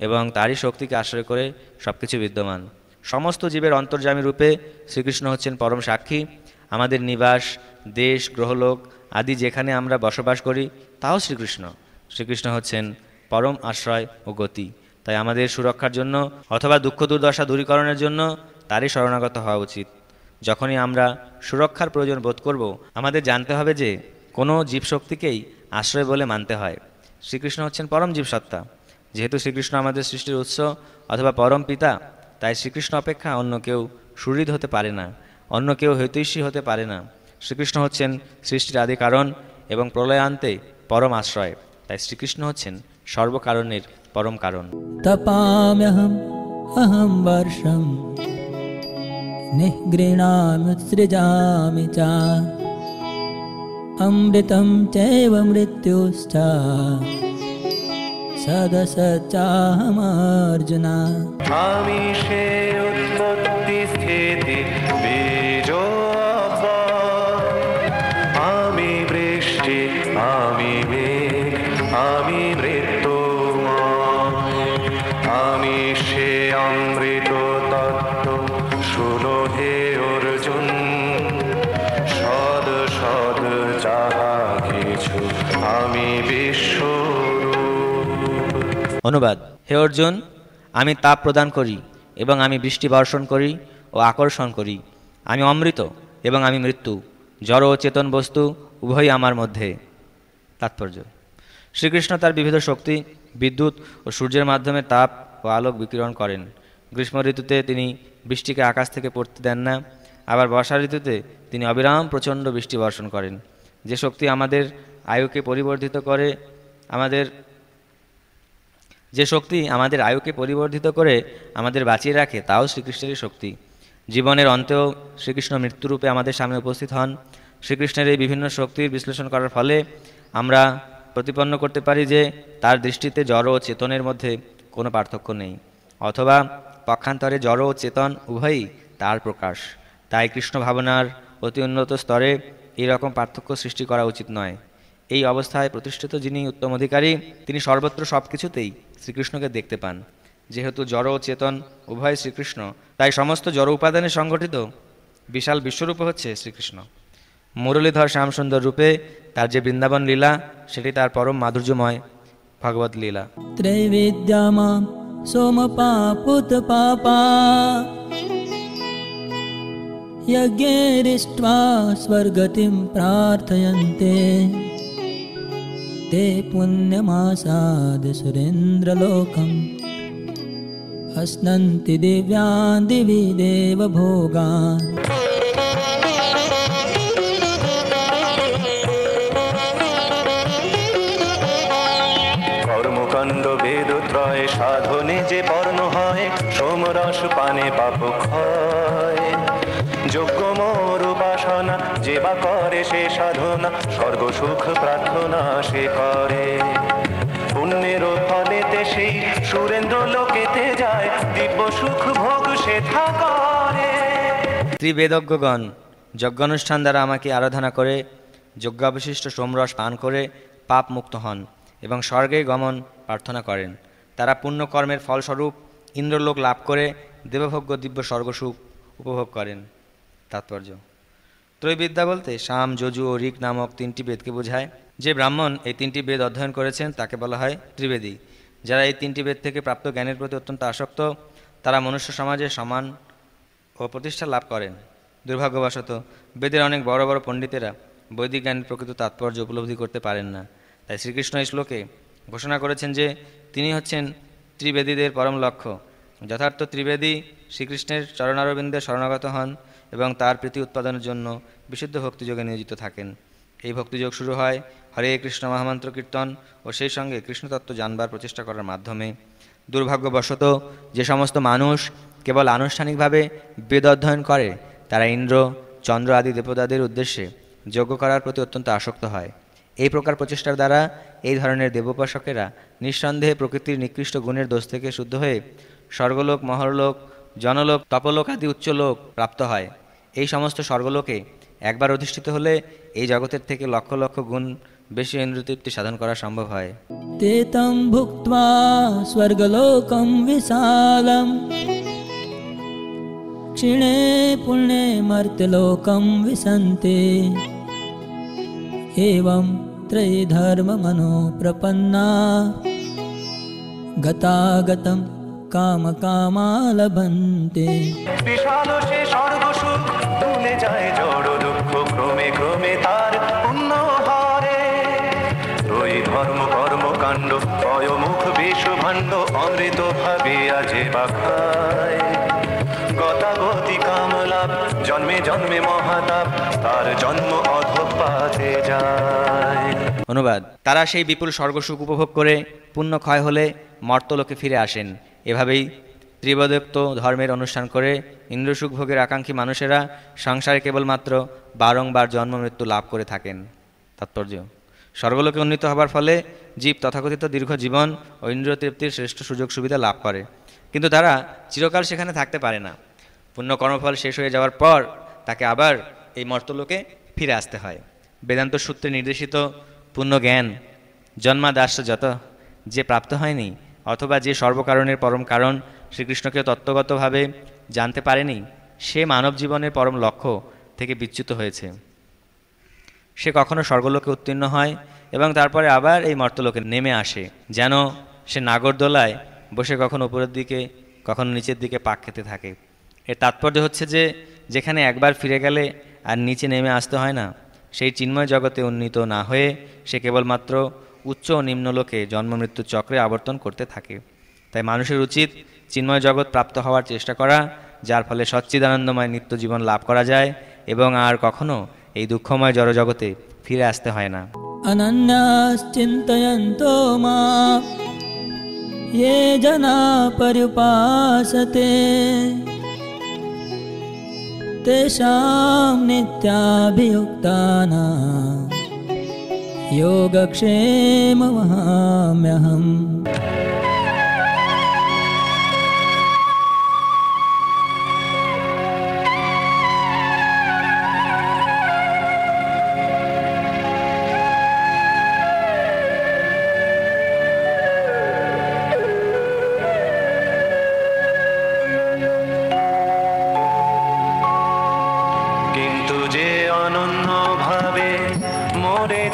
Speaker 3: এবং তারই শক্তিকে আশ্রয় করে সব কিছু বিদ্যমান। সমস্ত জীবের অন্তর্যামী রূপে শ্রীকৃষ্ণ হচ্ছেন পরম সাক্ষী। আমাদের নিবাস, দেশ, গ্রহলোক আদি যেখানে আমরা বসবাস করি, তাও শ্রীকৃষ্ণ। শ্রীকৃষ্ণ হচ্ছেন পরম আশ্রয় ও গতি। তাই আমাদের সুরক্ষার জন্য অথবা দুঃখ দুর্দশা দূরীকরণের জন্য তারই শরণাগত হওয়া উচিত। যখনই আমরা সুরক্ষার প্রয়োজন বোধ করব, আমাদের জানতে হবে যে কোনো জীবশক্তিকেই আশ্রয় বলে মানতে হয়। শ্রীকৃষ্ণ হচ্ছেন পরম জীবসত্তা। যেহেতু শ্রীকৃষ্ণ আমাদের সৃষ্টির উৎস অথবা পরম পিতা, তাই শ্রীকৃষ্ণ অপেক্ষা অন্য কেউ সুহৃদ হতে পারে না, অন্য কেউ হৈতৈষী হতে পারে না। শ্রীকৃষ্ণ হচ্ছেন সৃষ্টির আদি কারণ এবং প্রলয়ান্তে পরম আশ্রয়। তাই শ্রীকৃষ্ণ হচ্ছেন সর্বকারণের পরম কারণ।
Speaker 1: तपाम्यहम् अहं वर्षं निःगृह्णाम्युत्सृजामि च अमृतं चैव मृत्युश्च सदसच्चाहमर्जुन।
Speaker 2: আমি সে উৎপত্তি স্থিতি বীজ আমি বৃষ্টি, আমি মেঘ, আমি মৃত্যু, আমি সে অমৃত তত্ত্ব। শুনো হে অর্জুন, সদ সদ যাহা কিছু আমি বিশ্বরূপ।
Speaker 3: অনুবাদ: হে অর্জুন, আমি তাপ প্রদান করি এবং আমি বৃষ্টি বর্ষণ করি ও আকর্ষণ করি। আমি অমৃত এবং আমি মৃত্যু, জড় ও চেতন বস্তু উভয়ই আমার মধ্যে। তাৎপর্য: শ্রীকৃষ্ণ তার বিবিধ শক্তি, বিদ্যুৎ ও সূর্যের মাধ্যমে তাপ ও আলোক বিকিরণ করেন। গ্রীষ্ম ঋতুতে তিনি বৃষ্টিকে আকাশ থেকে পড়তে দেন না, আবার বর্ষা ঋতুতে তিনি অবিরাম প্রচণ্ড বৃষ্টি বর্ষণ করেন। যে শক্তি আমাদের আয়ুকে পরিবর্ধিত করে আমাদের বাঁচিয়ে রাখে, তাও শ্রীকৃষ্ণেরই শক্তি। জীবনের অন্তেও শ্রীকৃষ্ণ মৃত্যুরূপে আমাদের সামনে উপস্থিত হন। শ্রীকৃষ্ণের এই বিভিন্ন শক্তির বিশ্লেষণ করার ফলে আমরা প্রতিপন্ন করতে পারি যে তার দৃষ্টিতে জড় ও চেতনের মধ্যে কোনো পার্থক্য নেই, অথবা পক্ষান্তরে জড় ও চেতন উভয়ই তার প্রকাশ। তাই কৃষ্ণ ভাবনার অতি উন্নত স্তরে এই রকম পার্থক্য সৃষ্টি করা উচিত নয়। এই অবস্থায় প্রতিষ্ঠিত যিনি উত্তম অধিকারী, তিনি সর্বত্র সব কিছুতেই শ্রীকৃষ্ণকে দেখতে পান। যেহেতু জড় ও চেতন উভয় শ্রীকৃষ্ণ, তাই সমস্ত জড় উপাদানে সংগঠিত বিশাল বিশ্বরূপ হচ্ছে শ্রীকৃষ্ণ। মুরলীধর শ্যামসুন্দর রূপে তার যে বৃন্দাবন লীলা, সেটি তার পরম মাধুর্যময় ভগবত লীলা।
Speaker 1: त्रैवेद्या मां सोमपापुत पापा यज्ञैरिष्ट्वा स्वर्गतिं प्रार्थयन्ते ते पुण्यमासाद्य सुरेन्द्रलोकम् अस्नन्ति दिव्यान् दिवि देवभोगान्।
Speaker 2: কর্মকাণ্ড বেদত্রয় সাধনে যে বর্ণ হয়, সোমরস পানে পাপ ক্ষয়। যোগ্য মোর উপাসনা যে বা করে সে সাধনা, স্বর্গ সুখ প্রার্থনা সে করে। পুণ্যের ফলেতে সেই সুরেন্দ্র লোকেতে যায়, দিব্য সুখ ভোগ সে থা করে।
Speaker 3: ত্রিবেদজ্ঞগণ যজ্ঞানুষ্ঠান দ্বারা আমাকে আরাধনা করে যজ্ঞাবশিষ্ট সোমরস পান করে পাপ মুক্ত হন এবং স্বর্গে গমন প্রার্থনা করেন। তারা পুণ্যকর্মের ফলস্বরূপ ইন্দ্রলোক লাভ করে দেবভোগ্য দিব্য স্বর্গসুখ উপভোগ করেন। তাৎপর্য: ত্রৈবিদ্যা বলতে সাম, যজু ও ঋক নামক তিনটি বেদকে বোঝায়। যে ব্রাহ্মণ এই তিনটি বেদ অধ্যয়ন করেছেন তাকে বলা হয় ত্রিবেদী। যারা এই তিনটি বেদ থেকে প্রাপ্ত জ্ঞানের প্রতি অত্যন্ত আসক্ত, তারা মনুষ্য সমাজে সম্মান ও প্রতিষ্ঠা লাভ করেন। দুর্ভাগ্যবশত বেদের অনেক বড় বড় পণ্ডিতেরা বৈদিক জ্ঞানের প্রকৃত তাৎপর্য উপলব্ধি করতে পারেন না। তাই শ্রীকৃষ্ণ এই শ্লোকে ঘোষণা করেছেন যে তিনি হচ্ছেন ত্রিবেদীদের পরম লক্ষ্য। যথার্থ ত্রিবেদী শ্রীকৃষ্ণের চরণারবিন্দে শরণাগত হন এবং তার প্রীতি উৎপাদনের জন্য বিশুদ্ধ ভক্তিযোগে নিয়োজিত থাকেন। এই ভক্তিযোগ শুরু হয় হরে কৃষ্ণ মহামন্ত্র কীর্তন ও সেই সঙ্গে কৃষ্ণতত্ত্ব জানবার প্রচেষ্টা করার মাধ্যমে। দুর্ভাগ্যবশত যে সমস্ত মানুষ কেবল আনুষ্ঠানিকভাবে বেদ অধ্যয়ন করে তারা ইন্দ্র, চন্দ্র আদি দেবতাদের উদ্দেশ্যে যজ্ঞ করার প্রতি অত্যন্ত আসক্ত হয়। এই প্রকার প্রচেষ্টার দ্বারা এই ধরনের দেবোপাসকেরা নিঃসন্দেহে প্রকৃতির নিকৃষ্ট গুণের দোষ থেকে শুদ্ধ হয়ে স্বর্গলোক, মহরলোক, জনলোক, তপলোক আদি উচ্চলোক প্রাপ্ত হয়। এই সমস্ত স্বর্গলোকে একবার অধিষ্ঠিত হলে এই জগতের থেকে লক্ষ লক্ষ গুণ বেশি ইন্দ্রতৃপ্তি সাধন করা সম্ভব হয়।
Speaker 1: ते तं भुक्त्वा स्वर्गलोकं विशालं क्षीणे पुण्ये मर्त्यलोकं विशन्ति एवं त्रयीधर्ममनो प्रपन्ना गतागतं कामकामा लभन्ते।
Speaker 2: বিশাল সে স্বর্গসুখ ভুলে যায় জড় দুঃখ, ক্রমে ক্রমে তার পুণ্য হারে। ওই ধর্ম কর্মকাণ্ড অয়মুখ বিশ্বভাণ্ড অমৃত ভাবিয়া যে বা খায়। গতাগতি কামলাভ জন্মে জন্মে মহাতাপ, তার জন্ম অধঃপাতে যায়।
Speaker 3: অনুবাদ: তারা সেই বিপুল স্বর্গসুখ উপভোগ করে পুণ্য ক্ষয় হলে মর্তলোকে ফিরে আসেন। এভাবেই ত্রিবেদোক্ত ধর্মের অনুষ্ঠান করে ইন্দ্রসুখ ভোগের আকাঙ্ক্ষী মানুষেরা সংসারে কেবলমাত্র বারংবার জন্ম মৃত্যু লাভ করে থাকেন। তাৎপর্য: স্বর্গলোকে উন্নীত হবার ফলে জীব তথাকথিত দীর্ঘ জীবন ও ইন্দ্রিয়তৃপ্তির শ্রেষ্ঠ সুযোগ সুবিধা লাভ করে, কিন্তু তারা চিরকাল সেখানে থাকতে পারে না। পুণ্য কর্মফল শেষ হয়ে যাওয়ার পর তাকে আবার এই মর্তলোকে ফিরে আসতে হয়। বেদান্ত সূত্রে নির্দেশিত পুণ্য জ্ঞান জন্মাদাস্য যত যে প্রাপ্ত হয়নি, অথবা যে সর্বকারণের পরম কারণ শ্রীকৃষ্ণকে তত্ত্বগতভাবে জানতে পারেনি, সে মানব জীবনের পরম লক্ষ্য থেকে বিচ্যুত হয়েছে। সে কখনো স্বর্গলোকে উত্তীর্ণ হয় এবং তারপরে আবার এই মর্তলোকে নেমে আসে, যেন সে নাগরদোলায় বসে কখনো উপরের দিকে কখনো নিচের দিকে পাক খেতে থাকে। এর তাৎপর্য হচ্ছে যে যেখানে একবার ফিরে গেলে আর নিচে নেমে আসতে হয় না, সেই চিন্ময় জগতে উন্নীত না হয়ে সে কেবলমাত্র উচ্চ ও নিম্নলোকে জন্মমৃত্যুর চক্রে আবর্তন করতে থাকে। তাই মানুষের উচিত চিন্ময় জগৎ প্রাপ্ত হওয়ার চেষ্টা করা, যার ফলে সচ্চিদানন্দময় নিত্য জীবন লাভ করা যায় এবং আর কখনো এই দুঃখময় জড়জগতে ফিরে আসতে হয় না।
Speaker 1: अनन्याश्चिन्तयन्तो मां ये जना पर्युपासते तेषां नित्याभियुक्तानां योगक्षेममहाम्यहम्।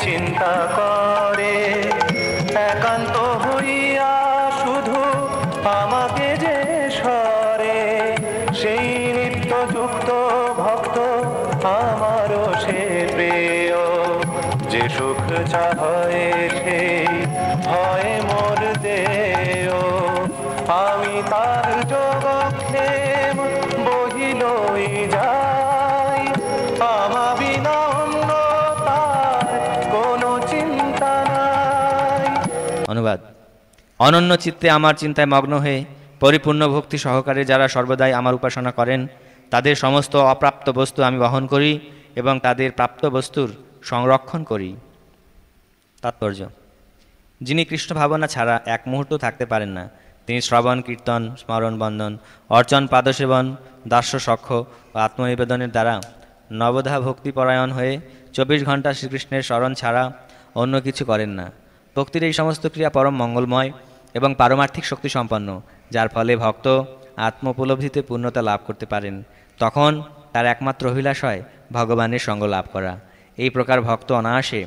Speaker 2: চিন্তা করে একান্ত হইয়া শুধু আমাকে যে সরে, সেই নিত্যযুক্ত ভক্ত আমারও সে প্রিয়। যে সুখ চাহে সেই হয় মোর দেয়, আমি তার যোগক্ষেম বহিলই যাই। আমা বিনা
Speaker 3: অনুবাদ: অনন্য চিত্তে আমার চিন্তায় মগ্ন হয়ে পরিপূর্ণ ভক্তি সহকারে যারা সর্বদাই আমার উপাসনা করেন, তাদের সমস্ত অপ্রাপ্ত বস্তু আমি বহন করি এবং তাদের প্রাপ্ত বস্তুর সংরক্ষণ করি। তাৎপর্য: যিনি কৃষ্ণ ভাবনা ছাড়া এক মুহূর্ত থাকতে পারেন না, তিনি শ্রবণ, কীর্তন, স্মরণ, বন্দন, অর্চন, পাদসেবন, দাস্য সখ্য ও আত্মনিবেদনের দ্বারা নবধা ভক্তিপরায়ণ হয়ে 24 ঘণ্টা শ্রীকৃষ্ণের স্মরণ ছাড়া অন্য কিছু করেন না। ভক্তির এই সমস্ত ক্রিয়া পরম মঙ্গলময় এবং পারমার্থিক শক্তি সম্পন্ন, যার ফলে ভক্ত আত্ম উপলব্ধিতে পূর্ণতা লাভ করতে পারেন। তখন তার একমাত্র অভিলাষ হয় ভগবানের সঙ্গ লাভ করা। এই প্রকার ভক্ত অনায়াসে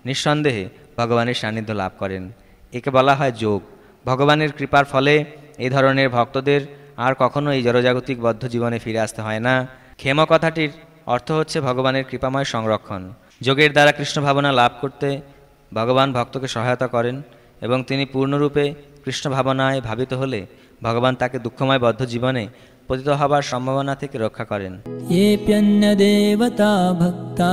Speaker 3: নিঃসন্দেহে ভগবানের সান্নিধ্য লাভ করেন। একে বলা হয় যোগ। ভগবানের কৃপার ফলে এই ধরনের ভক্তদের আর কখনো এই জড়জাগতিক বদ্ধ জীবনে ফিরে আসতে হয় না। ক্ষেম কথাটির অর্থ হচ্ছে ভগবানের কৃপাময় সংরক্ষণ। যোগের দ্বারা কৃষ্ণ ভাবনা লাভ করতে ভগবান ভক্তকে সহায়তা করেন এবং তিনি পূর্ণরূপে কৃষ্ণ ভাবনায় ভাবিত হলে ভগবান তাকে দুঃখময় বদ্ধ জীবনে পতিত হবার সম্ভাবনা থেকে রক্ষা করেন।
Speaker 1: येऽप्यन्यदेवता भक्ता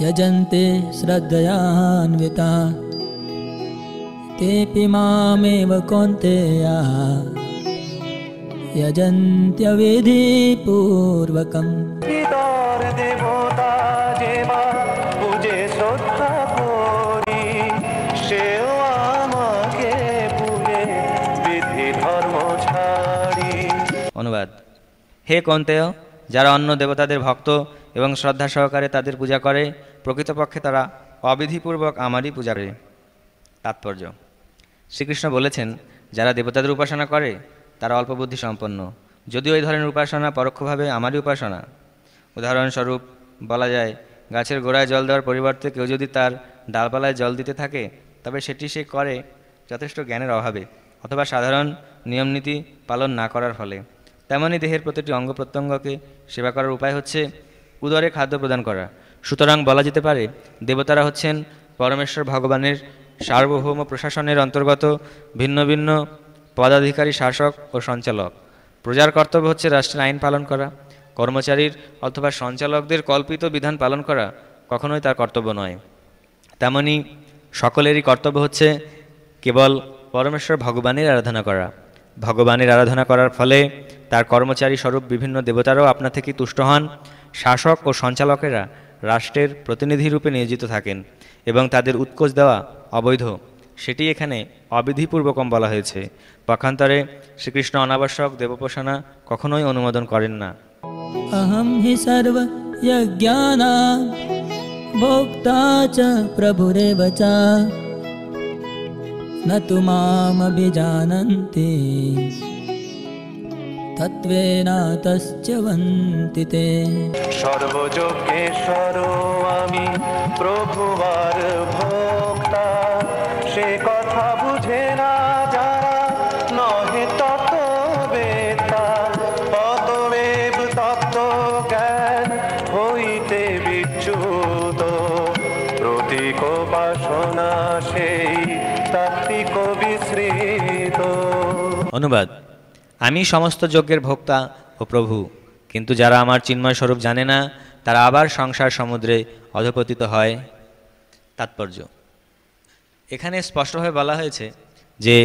Speaker 1: यजन्ते श्रद्धयान्विता तेऽपि मामेव कौन्तेया यजन्त्यविधिपूर्वकम्।
Speaker 2: ইতর দেবতা যেবা পূজে শ্রদ্ধা করি, সেও আমাকে পূজে বিধি ধর্ম ছাড়ি।
Speaker 3: অনুবাদ: হে কন্তেয়, যারা অন্য দেবতাদের ভক্ত এবং শ্রদ্ধা সহকারে তাদের পূজা করে, প্রকৃতপক্ষে তারা অবিধিপূর্বক আমারই পূজা করে। তাৎপর্য: শ্রীকৃষ্ণ বলেছেন, যারা দেবতাদের উপাসনা করে তারা অল্প বুদ্ধি সম্পন্ন, যদিও এই ধরনের উপাসনা পরোক্ষভাবে আমারই উপাসনা। উদাহরণস্বরূপ বলা যায়, গাছের গোড়ায় জল দেওয়ার পরিবর্তে কেউ যদি তার ডালপালায় জল দিতে থাকে, তবে সেটি সে করে যথেষ্ট জ্ঞানের অভাবে অথবা সাধারণ নিয়মনীতি পালন না করার ফলে। তেমনি দেহের প্রতিটি অঙ্গ প্রত্যঙ্গকে সেবা করার উপায় হচ্ছে উদরে খাদ্য প্রদান করা। সুতরাং বলা যেতে পারে, দেবতারা হচ্ছেন পরমেশ্বর ভগবানের সার্বভৌম প্রশাসনের অন্তর্গত ভিন্ন ভিন্ন পদাধিকারী শাসক ও সঞ্চালক। প্রজার কর্তব্য হচ্ছে রাষ্ট্রের আইন পালন করা। কর্মচারীর অথবা সঞ্চালকদের কল্পিত বিধান পালন করা কখনোই তার কর্তব্য নয়। তেমনি সকলেরই কর্তব্য হচ্ছে কেবল পরমেশ্বর ভগবানের আরাধনা করা। ভগবানের আরাধনা করার ফলে তার কর্মচারী স্বরূপ বিভিন্ন দেবতারাও আপনা থেকেই তুষ্ট হন। শাসক ও সঞ্চালকেরা রাষ্ট্রের প্রতিনিধি রূপে নিয়োজিত থাকেন এবং তাদের উৎকোচ দেওয়া অবৈধ, সেটি এখানে অবিধিপূর্বকম বলা হয়েছে। পক্ষান্তরে শ্রীকৃষ্ণ অনাবশ্যক দেবোপাসনা কখনোই অনুমোদন করেন না।
Speaker 1: अहं हि सर्वयज्ञानां भोक्ता च प्रभुरेव च न तु मामभिजानन्ति तत्त्वेनातश्च्यवन्ति ते।
Speaker 2: সর্বযজ্ঞেশ্বর আমি প্রভুবার ভোক্তা, সে কথা বুঝে না যারা নহে তত্ত্ববেত্তা। অতএব তত্ত্ব জ্ঞান হইতে বিচ্যুত, প্রতীক উপাসনা সেই তাত্ত্বিক বিস্মৃত।
Speaker 3: অনুবাদ: আমি সমস্ত যজ্ঞের ভোক্তা ও প্রভু, কিন্তু যারা আমার চিন্ময় স্বরূপ জানে না তারা আবার সংসার সমুদ্রে অধপতিত হয়। তাৎপর্য: এখানে স্পষ্টভাবে বলা হয়েছে যে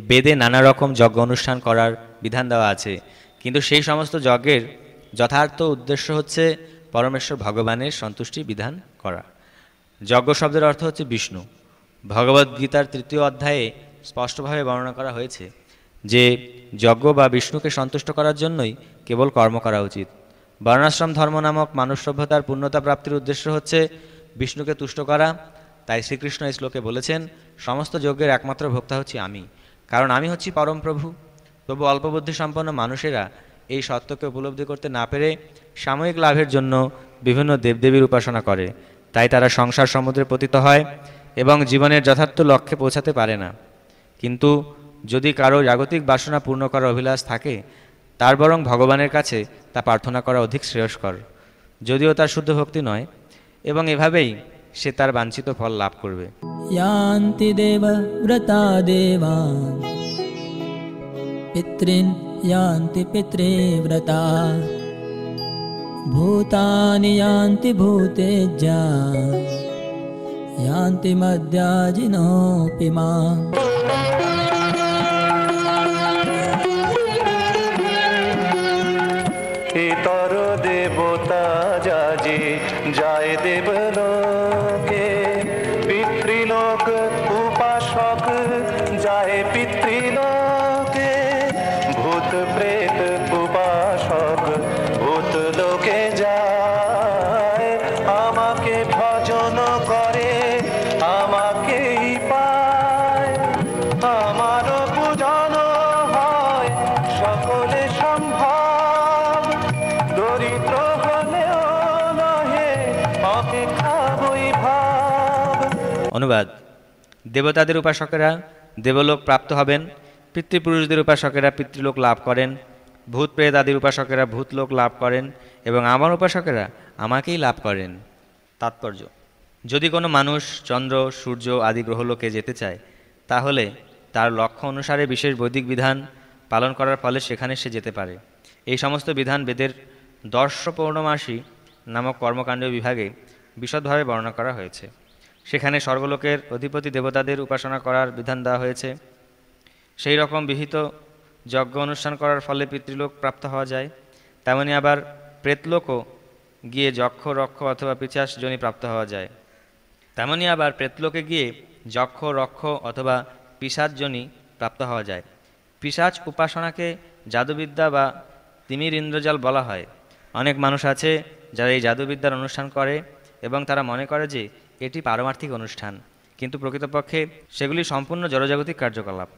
Speaker 3: বেদে নানা রকম যজ্ঞ অনুষ্ঠান করার বিধান দেওয়া আছে, কিন্তু সেই সমস্ত যজ্ঞের যথার্থ উদ্দেশ্য হচ্ছে পরমেশ্বর ভগবানের সন্তুষ্টি বিধান করা। যজ্ঞ শব্দের অর্থ হচ্ছে বিষ্ণু। ভগবদ্গীতার 3য় অধ্যায়ে স্পষ্টভাবে বর্ণনা করা হয়েছে যে যজ্ঞ বা বিষ্ণুকে সন্তুষ্ট করার জন্যই কেবল কর্ম করা উচিত। বর্ণাশ্রম ধর্ম নামক মানব সভ্যতার পূর্ণতা প্রাপ্তির উদ্দেশ্য হচ্ছে বিষ্ণুকে তুষ্ট করা। তাই শ্রীকৃষ্ণ এই শ্লোকে বলেছেন, সমস্ত যজ্ঞের একমাত্র ভোক্তা হচ্ছি আমি, কারণ আমি হচ্ছি পরম প্রভু। তবু অল্পবুদ্ধি সম্পন্ন মানুষেরা এই সত্যকে উপলব্ধি করতে না পেরে সাময়িক লাভের জন্য বিভিন্ন দেবদেবীর উপাসনা করে। তাই তারা সংসার সমুদ্রে পতিত হয় এবং জীবনের যথার্থ লক্ষ্যে পৌঁছাতে পারে না। কিন্তু যদি কারো জাগতিক বাসনা পূর্ণ করার অভিলাষ থাকে, তার বরং ভগবানের কাছে তা প্রার্থনা করা অধিক শ্রেয়স্কর, যদিও তার শুদ্ধ ভক্তি নয়, এবং এভাবেই সে তার বাঞ্ছিত ফল লাভ করবে।
Speaker 1: यान्ति देवव्रता देवान् पितॄन् यान्ति पितृव्रता भूतानि यान्ति भूतेज्या यान्ति मद्याजिनोऽपि माम्।
Speaker 2: ইতর দেবতা যাজি যায় দেবলোকে, পিতৃলোক উপাসক যায় পিতৃলোকে। ভূত প্রেত উপাসক ভূত লোকে যায়, আমাকে ভজন করে আমাকেই পায়। আমারও পূজন হয় সকলে সম্ভব, দরিদ্র হলেও নহে অপেক্ষা বৈভব।
Speaker 3: অনুবাদ: দেবতাদের উপাসকেরা দেবলোক প্রাপ্ত হবেন, পিতৃপুরুষদের উপাসকেরা পিতৃলোক লাভ করেন, ভূত প্রেত আদির উপাসকেরা ভূতলোক লাভ করেন এবং আমার উপাসকেরা আমাকেই লাভ করেন। তাৎপর্য: যদি কোনো মানুষ চন্দ্র, সূর্য আদি গ্রহলোকে যেতে চায়, তাহলে তার লক্ষ্য অনুসারে বিশেষ বৈদিক বিধান পালন করার ফলে সেখানে সে যেতে পারে। এই সমস্ত বিধান বেদের দর্শ পৌর্ণমাসী নামক কর্মকাণ্ড বিভাগে বিশদভাবে বর্ণনা করা হয়েছে। সেখানে স্বর্গলোকের অধিপতি দেবতাদের উপাসনা করার বিধান দেওয়া হয়েছে। সেই রকম বিহিত যজ্ঞ অনুষ্ঠান করার ফলে পিতৃলোক প্রাপ্ত হওয়া যায়। তেমনি আবার প্রেতলোকও গিয়ে যক্ষ, রক্ষ অথবা পিশাচ যোনি প্রাপ্ত হওয়া যায়। তেমনি আবার প্রেতলোকে গিয়ে যক্ষ, রক্ষ অথবা পিশাচ যোনি প্রাপ্ত হওয়া যায়। পিশাচ উপাসনাকে জাদুবিদ্যা বা তিমির ইন্দ্রজাল বলা হয়। অনেক মানুষ আছে যারা এই জাদুবিদ্যার অনুষ্ঠান করে এবং তারা মনে করে যে এটি পারমার্থিক অনুষ্ঠান, কিন্তু প্রকৃতপক্ষে সেগুলি সম্পূর্ণ জড়জাগতিক কার্যকলাপ।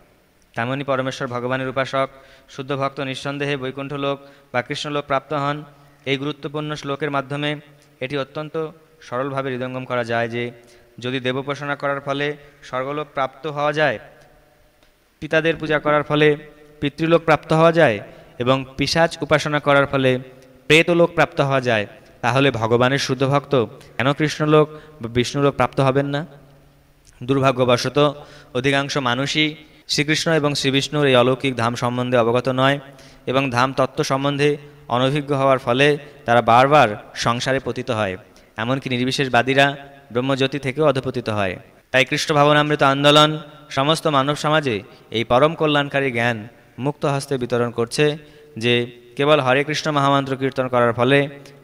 Speaker 3: তেমনি পরমেশ্বর ভগবানের উপাসক শুদ্ধ ভক্ত নিঃসন্দেহে বৈকুণ্ঠলোক বা কৃষ্ণলোক প্রাপ্ত হন। এই গুরুত্বপূর্ণ শ্লোকের মাধ্যমে এটি অত্যন্ত সরলভাবে হৃদয়ঙ্গম করা যায় যে যদি দেবোপাসনা করার ফলে স্বর্গলোক প্রাপ্ত হওয়া যায়, পিতাদের পূজা করার ফলে পিতৃলোক প্রাপ্ত হওয়া যায় এবং পিশাচ উপাসনা করার ফলে প্রেতলোক প্রাপ্ত হওয়া যায়, তাহলে ভগবানের শুদ্ধ ভক্ত কেন কৃষ্ণলোক বা বিষ্ণুলোক প্রাপ্ত হবেন না? দুর্ভাগ্যবশত অধিকাংশ মানুষই শ্রীকৃষ্ণ এবং শ্রীবিষ্ণুর এই অলৌকিক ধাম সম্বন্ধে অবগত নয় এবং ধাম তত্ত্ব সম্বন্ধে অনভিজ্ঞ হওয়ার ফলে তারা বারবার সংসারে পতিত হয়। এমনকি নির্বিশেষবাদীরা ব্রহ্মজ্যোতি থেকেও অধপতিত হয়। তাই কৃষ্ণ ভাবনামৃত আন্দোলন সমস্ত মানব সমাজে এই পরম কল্যাণকারী জ্ঞান মুক্ত হস্তে বিতরণ করছে যে কেবল হরে কৃষ্ণ মহামন্ত্র কীর্তন করার ফলে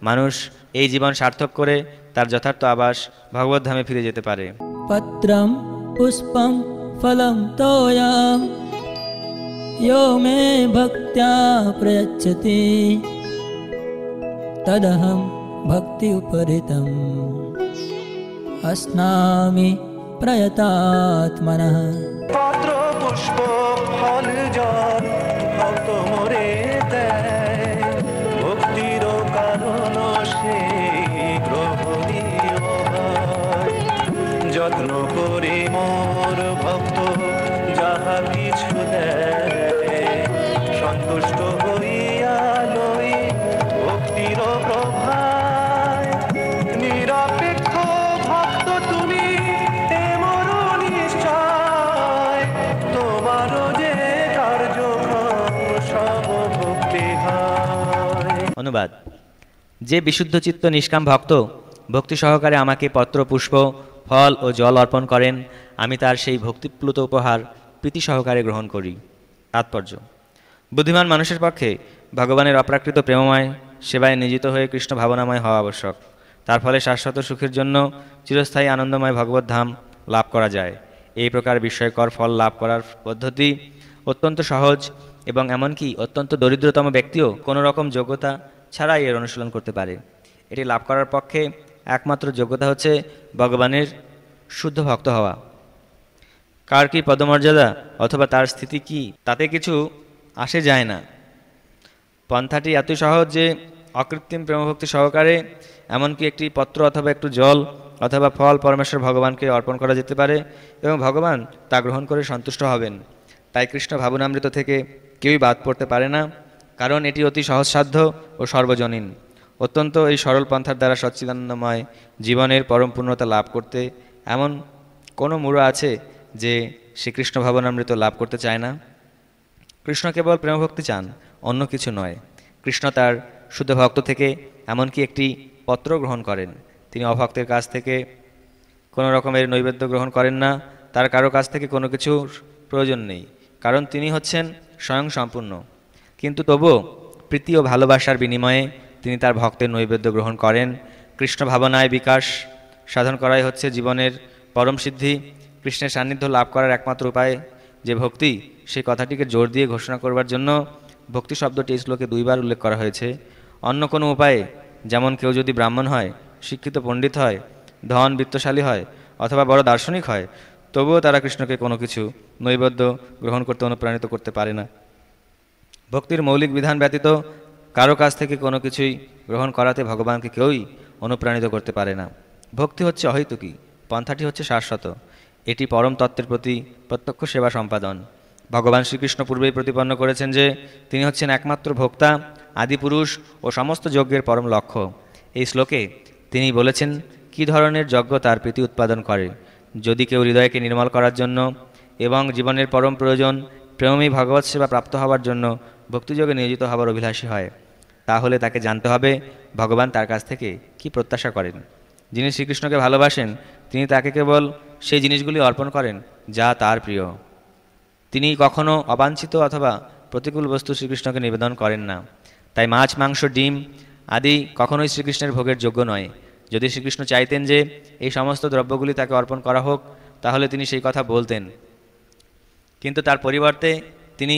Speaker 3: মানুষ এই জীবন সার্থক করে তার যথার্থ আবাস ভগবদ্ধামে ফিরে যেতে পারে।
Speaker 1: পত্রম পুষ্পম ফলম তোয়াম यो मे भक्त्या प्रयच्छति तदहं भक्ति उपरितम् अस्नामि प्रयतात्मनः।
Speaker 2: পত্র পুষ্প ফল জল ভক্ত মোরে দেয়, ভক্তির কারণ সে গ্রহণীয় হয়। যত্ন করে মোর ভক্ত যাহা কিছু দেয়, সন্তুষ্ট হইয়া লই ভক্তির প্রভায়। নিরপেক্ষ ভক্ত তুমি এমন নিশ্চয়, তোমারও যে কার্যক্রম সব ভক্তি হয়।
Speaker 3: অনুবাদ: যে বিশুদ্ধ চিত্ত নিষ্কাম ভক্ত ভক্তি সহকারে আমাকে পত্র, পুষ্প, ফল ও জল অর্পণ করেন, আমি তার সেই ভক্তিপ্লুত উপহার প্রীতি সহকারে গ্রহণ করি। তাৎপর্য: বুদ্ধিমান মানুষের পক্ষে ভগবানের অপ্রাকৃত প্রেমময় সেবায় নিয়োজিত হয়ে কৃষ্ণ ভাবনাময় হওয়া আবশ্যক। তার ফলে শাশ্বত সুখের জন্য চিরস্থায়ী আনন্দময় ভগবত ধাম লাভ করা যায়। এই প্রকার বিস্ময়কর ফল লাভ করার পদ্ধতি অত্যন্ত সহজ এবং এমনকি অত্যন্ত দরিদ্রতম ব্যক্তিও কোনো রকম যোগ্যতা ছাড়াই এর অনুশীলন করতে পারে। এটি লাভ করার পক্ষে একমাত্র যোগ্যতা হচ্ছে ভগবানের শুদ্ধ ভক্ত হওয়া। কার কি পদমর্যাদা অথবা তার স্থিতি কি তাতে কিছু আসে যায় না। পন্থাটি এতই সহজ যে অকৃত্রিম প্রেমভক্তি সহকারে এমনকি একটি পত্র অথবা একটু জল অথবা ফল পরমেশ্বর ভগবানকে অর্পণ করা যেতে পারে এবং ভগবান তা গ্রহণ করে সন্তুষ্ট হবেন। তাই কৃষ্ণ ভাবনামৃত থেকে কেউই বাদ পড়তে পারে না, কারণ এটি অতি সহজসাধ্য ও সর্বজনীন। অত্যন্ত এই সরল পন্থার দ্বারা সচ্চিদানন্দময় জীবনের পরম পূর্ণতা লাভ করতে এমন কোনো মূঢ় আছে যে শ্রীকৃষ্ণ ভাবনামৃত লাভ করতে চায় না? কৃষ্ণ কেবল প্রেমভক্তি চান, অন্য কিছু নয়। কৃষ্ণ তার শুদ্ধ ভক্ত থেকে এমনকি একটি পত্র গ্রহণ করেন। তিনি অভক্তের কাছ থেকে কোনো রকমের নৈবেদ্য গ্রহণ করেন না। তার কারো কাছ থেকে কোনো কিছুর প্রয়োজন নেই, কারণ তিনি হচ্ছেন স্বয়ং সম্পূর্ণ। কিন্তু তবুও প্রীতি ও ভালোবাসার বিনিময়ে তিনি তার ভক্তের নৈবেদ্য গ্রহণ করেন। কৃষ্ণ ভাবনায় বিকাশ সাধন করাই হচ্ছে জীবনের পরম সিদ্ধি। কৃষ্ণের সান্নিধ্য লাভ করার একমাত্র উপায় যে ভক্তি, সেই কথাটিকে জোর দিয়ে ঘোষণা করবার জন্য ভক্তি শব্দটি এই শ্লোকে 2 বার উল্লেখ করা হয়েছে। অন্য কোনো উপায়ে, যেমন কেউ যদি ব্রাহ্মণ হয়, শিক্ষিত পণ্ডিত হয়, ধন বিত্তশালী হয় অথবা বড় দার্শনিক হয়, তবুও তারা কৃষ্ণকে কোনো কিছু নৈবেদ্য গ্রহণ করতে অনুপ্রাণিত করতে পারে না। ভক্তির মৌলিক বিধান ব্যতীত কারো কাছ থেকে কোনো কিছুই গ্রহণ করাতে ভগবানকে কেউই অনুপ্রাণিত করতে পারে না। ভক্তি হচ্ছে অহৈতুকী, পন্থাটি হচ্ছে শাশ্বত। এটি পরম তত্ত্বের প্রতি প্রত্যক্ষ সেবা সম্পাদন। ভগবান শ্রীকৃষ্ণ পূর্বেই প্রতিপন্ন করেছেন যে তিনি হচ্ছেন একমাত্র ভোক্তা, আদিপুরুষ ও সমস্ত যজ্ঞের পরম লক্ষ্য। এই শ্লোকে তিনি বলেছেন কী ধরনের যজ্ঞ তার প্রীতি উৎপাদন করে। যদি কেউ হৃদয়কে নির্মল করার জন্য এবং জীবনের পরম প্রয়োজন প্রেমী ভগবৎ সেবা প্রাপ্ত হওয়ার জন্য ভক্তিযোগে নিয়োজিত হওয়ার অভিলাষী হয়, তাহলে তাকে জানতে হবে ভগবান তার কাছ থেকে কি প্রত্যাশা করেন। যিনি শ্রীকৃষ্ণকে ভালোবাসেন তিনি তাকে কেবল সেই জিনিসগুলি অর্পণ করেন যা তার প্রিয়। তিনি কখনও অবাঞ্ছিত অথবা প্রতিকূল বস্তু শ্রীকৃষ্ণকে নিবেদন করেন না। তাই মাছ, মাংস, ডিম আদি কখনোই শ্রীকৃষ্ণের ভোগের যোগ্য নয়। যদি শ্রীকৃষ্ণ চাইতেন যে এই সমস্ত দ্রব্যগুলি তাকে অর্পণ করা হোক, তাহলে তিনি সেই কথা বলতেন, কিন্তু তার পরিবর্তে তিনি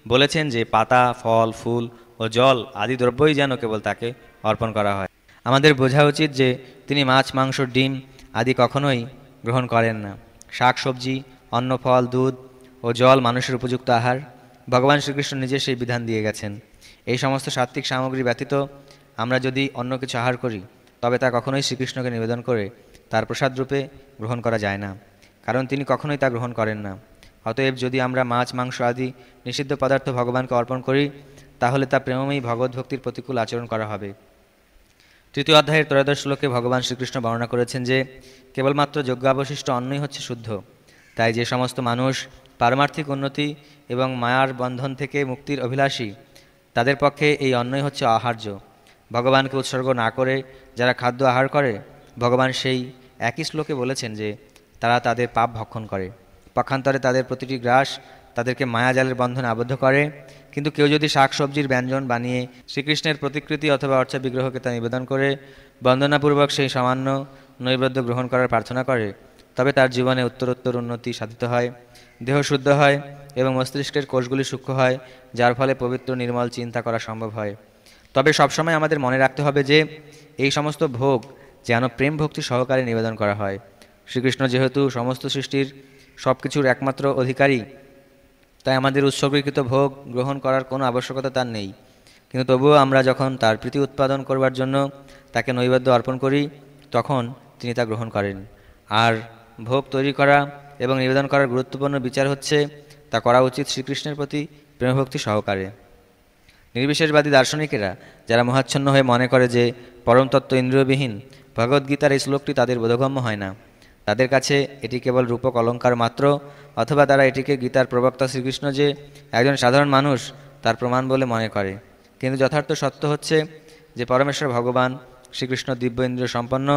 Speaker 3: বলেছেন যে পাতা, ফল, ফুল ও জল আদি দ্রব্যই যেন কেবল তাকে অর্পণ করা হয়। আমাদের বোঝা উচিত যে তিনি মাছ, মাংস, ডিম আদি কখনোই গ্রহণ করেন না। শাক, সবজি, অন্ন, ফল, দুধ ও জল মানুষের উপযুক্ত আহার। ভগবান শ্রীকৃষ্ণ নিজে সেই বিধান দিয়ে গেছেন। এই সমস্ত সাত্ত্বিক সামগ্রী ব্যতীত আমরা যদি অন্য কিছু আহার করি, তবে তা কখনোই শ্রীকৃষ্ণকে নিবেদন করে তার প্রসাদ রূপে গ্রহণ করা যায় না, কারণ তিনি কখনোই তা গ্রহণ করেন না। অতএব যদি আমরা মাছ, মাংস আদি নিষিদ্ধ পদার্থ ভগবানকে অর্পণ করি, তাহলে তা প্রেমময়ী ভগবদ্ভক্তির প্রতিকূল আচরণ করা হবে। তৃতীয় অধ্যায়ের 13 শ্লোকে ভগবান শ্রীকৃষ্ণ বর্ণনা করেছেন যে কেবলমাত্র যজ্ঞাবশিষ্ট অন্নই হচ্ছে শুদ্ধ। তাই যে সমস্ত মানুষ পারমার্থিক উন্নতি এবং মায়ার বন্ধন থেকে মুক্তির অভিলাষী, তাদের পক্ষে এই অন্নই হচ্ছে আহার্য। ভগবানকে উৎসর্গ না করে যারা খাদ্য আহার করে, ভগবান সেই একই শ্লোকে বলেছেন যে তারা তাদের পাপ ভক্ষণ করে। পক্ষান্তরে তাদের প্রতিটি গ্রাস তাদেরকে মায়াজালের বন্ধনে আবদ্ধ করে। কিন্তু কেউ যদি শাক সবজির ব্যঞ্জন বানিয়ে শ্রীকৃষ্ণের প্রতিকৃতি অথবা অর্চা বিগ্রহকে তা নিবেদন করে বন্দনাপূর্বক সেই সামান্য নৈবেদ্য গ্রহণ করার প্রার্থনা করে, তবে তার জীবনে উত্তরোত্তর উন্নতি সাধিত হয়, দেহ শুদ্ধ হয় এবং মস্তিষ্কের কোষগুলি সূক্ষ্ম হয়, যার ফলে পবিত্র নির্মল চিন্তা করা সম্ভব হয়। তবে সবসময় আমাদের মনে রাখতে হবে যে এই সমস্ত ভোগ যেন প্রেম ভক্তি সহকারে নিবেদন করা হয়। শ্রীকৃষ্ণ যেহেতু সমস্ত সৃষ্টির সব কিছুর একমাত্র অধিকারী, তাই আমাদের উৎসর্গীকৃত ভোগ গ্রহণ করার কোনো আবশ্যকতা তার নেই। কিন্তু তবুও আমরা যখন তার প্রীতি উৎপাদন করবার জন্য তাকে নৈবেদ্য অর্পণ করি, তখন তিনি তা গ্রহণ করেন। আর ভোগ তৈরি করা এবং নিবেদন করার গুরুত্বপূর্ণ বিচার হচ্ছে তা করা উচিত শ্রীকৃষ্ণের প্রতি প্রেমভক্তি সহকারে। নির্বিশেষবাদী দার্শনিকেরা যারা মোহাচ্ছন্ন হয়ে মনে করে যে পরমতত্ত্ব ইন্দ্রিয়বিহীন, ভগবদ্গীতার এই শ্লোকটি তাদের বোধগম্য হয় না। তাদের কাছে এটি কেবল রূপক অলঙ্কার মাত্র, অথবা তারা এটিকে গীতার প্রবক্তা শ্রীকৃষ্ণ যে একজন সাধারণ মানুষ তার প্রমাণ বলে মনে করে। কিন্তু যথার্থ সত্য হচ্ছে যে পরমেশ্বর ভগবান শ্রীকৃষ্ণ দিব্য ইন্দ্রিয় সম্পন্ন।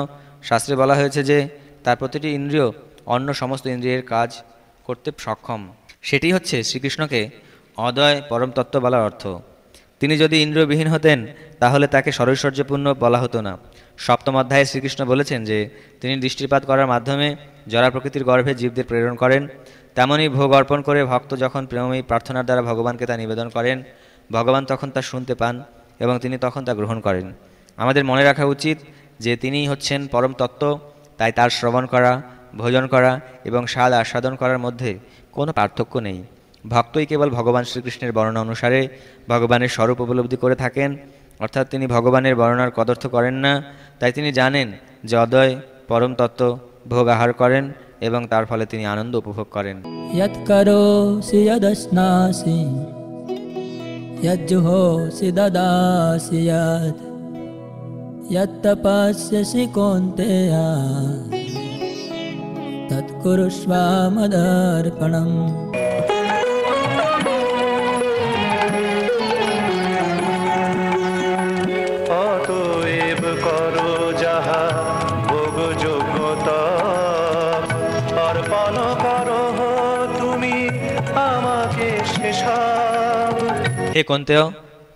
Speaker 3: শাস্ত্রে বলা হয়েছে যে তার প্রতিটি ইন্দ্রিয় অন্য সমস্ত ইন্দ্রিয়ের কাজ করতে সক্ষম। সেটি হচ্ছে শ্রীকৃষ্ণকে অদয় পরম তত্ত্ব বলার অর্থ। তিনি যদি ইন্দ্রিয়বিহীন হতেন, তাহলে তাকে সরৈশ্বর্যপূর্ণ বলা হতো না। সপ্তম অধ্যায়ে শ্রীকৃষ্ণ বলেছেন যে তিনি দৃষ্টিপাত করার মাধ্যমে জরা প্রকৃতির গর্ভে জীবদের প্রেরণ করেন। তেমনই ভোগ অর্পণ করে ভক্ত যখন প্রেমময়ী প্রার্থনার দ্বারা ভগবানকে তা নিবেদন করেন, ভগবান তখন তা শুনতে পান এবং তিনি তখন তা গ্রহণ করেন। আমাদের মনে রাখা উচিত যে তিনিই হচ্ছেন পরম তত্ত্ব, তাই তার শ্রবণ করা, ভোজন করা এবং স্বাদ আস্বাদন করার মধ্যে কোনো পার্থক্য নেই। ভক্তই কেবল ভগবান শ্রীকৃষ্ণের বর্ণনা অনুসারে ভগবানের স্বরূপ উপলব্ধি করে থাকেন, অর্থাৎ তিনি ভগবানের বর্ণনার কদর্থ করেন না। তাই তিনি জানেন যে অদয় পরম তত্ত্ব ভোগ আহার করেন এবং তার ফলে তিনি আনন্দ উপভোগ করেন।
Speaker 1: यत् करोसि यदश्नासि यज्जुहोसि ददासि यत् यत्तपस्यसि कौन्तेय तत् कुरुष्व मदर्पणम्।
Speaker 2: অতএব করো যাহা ভোগ যোগ্যতা, অর্পণ করো তুমি আমাকে সেসব।
Speaker 3: হে কন্তেয়,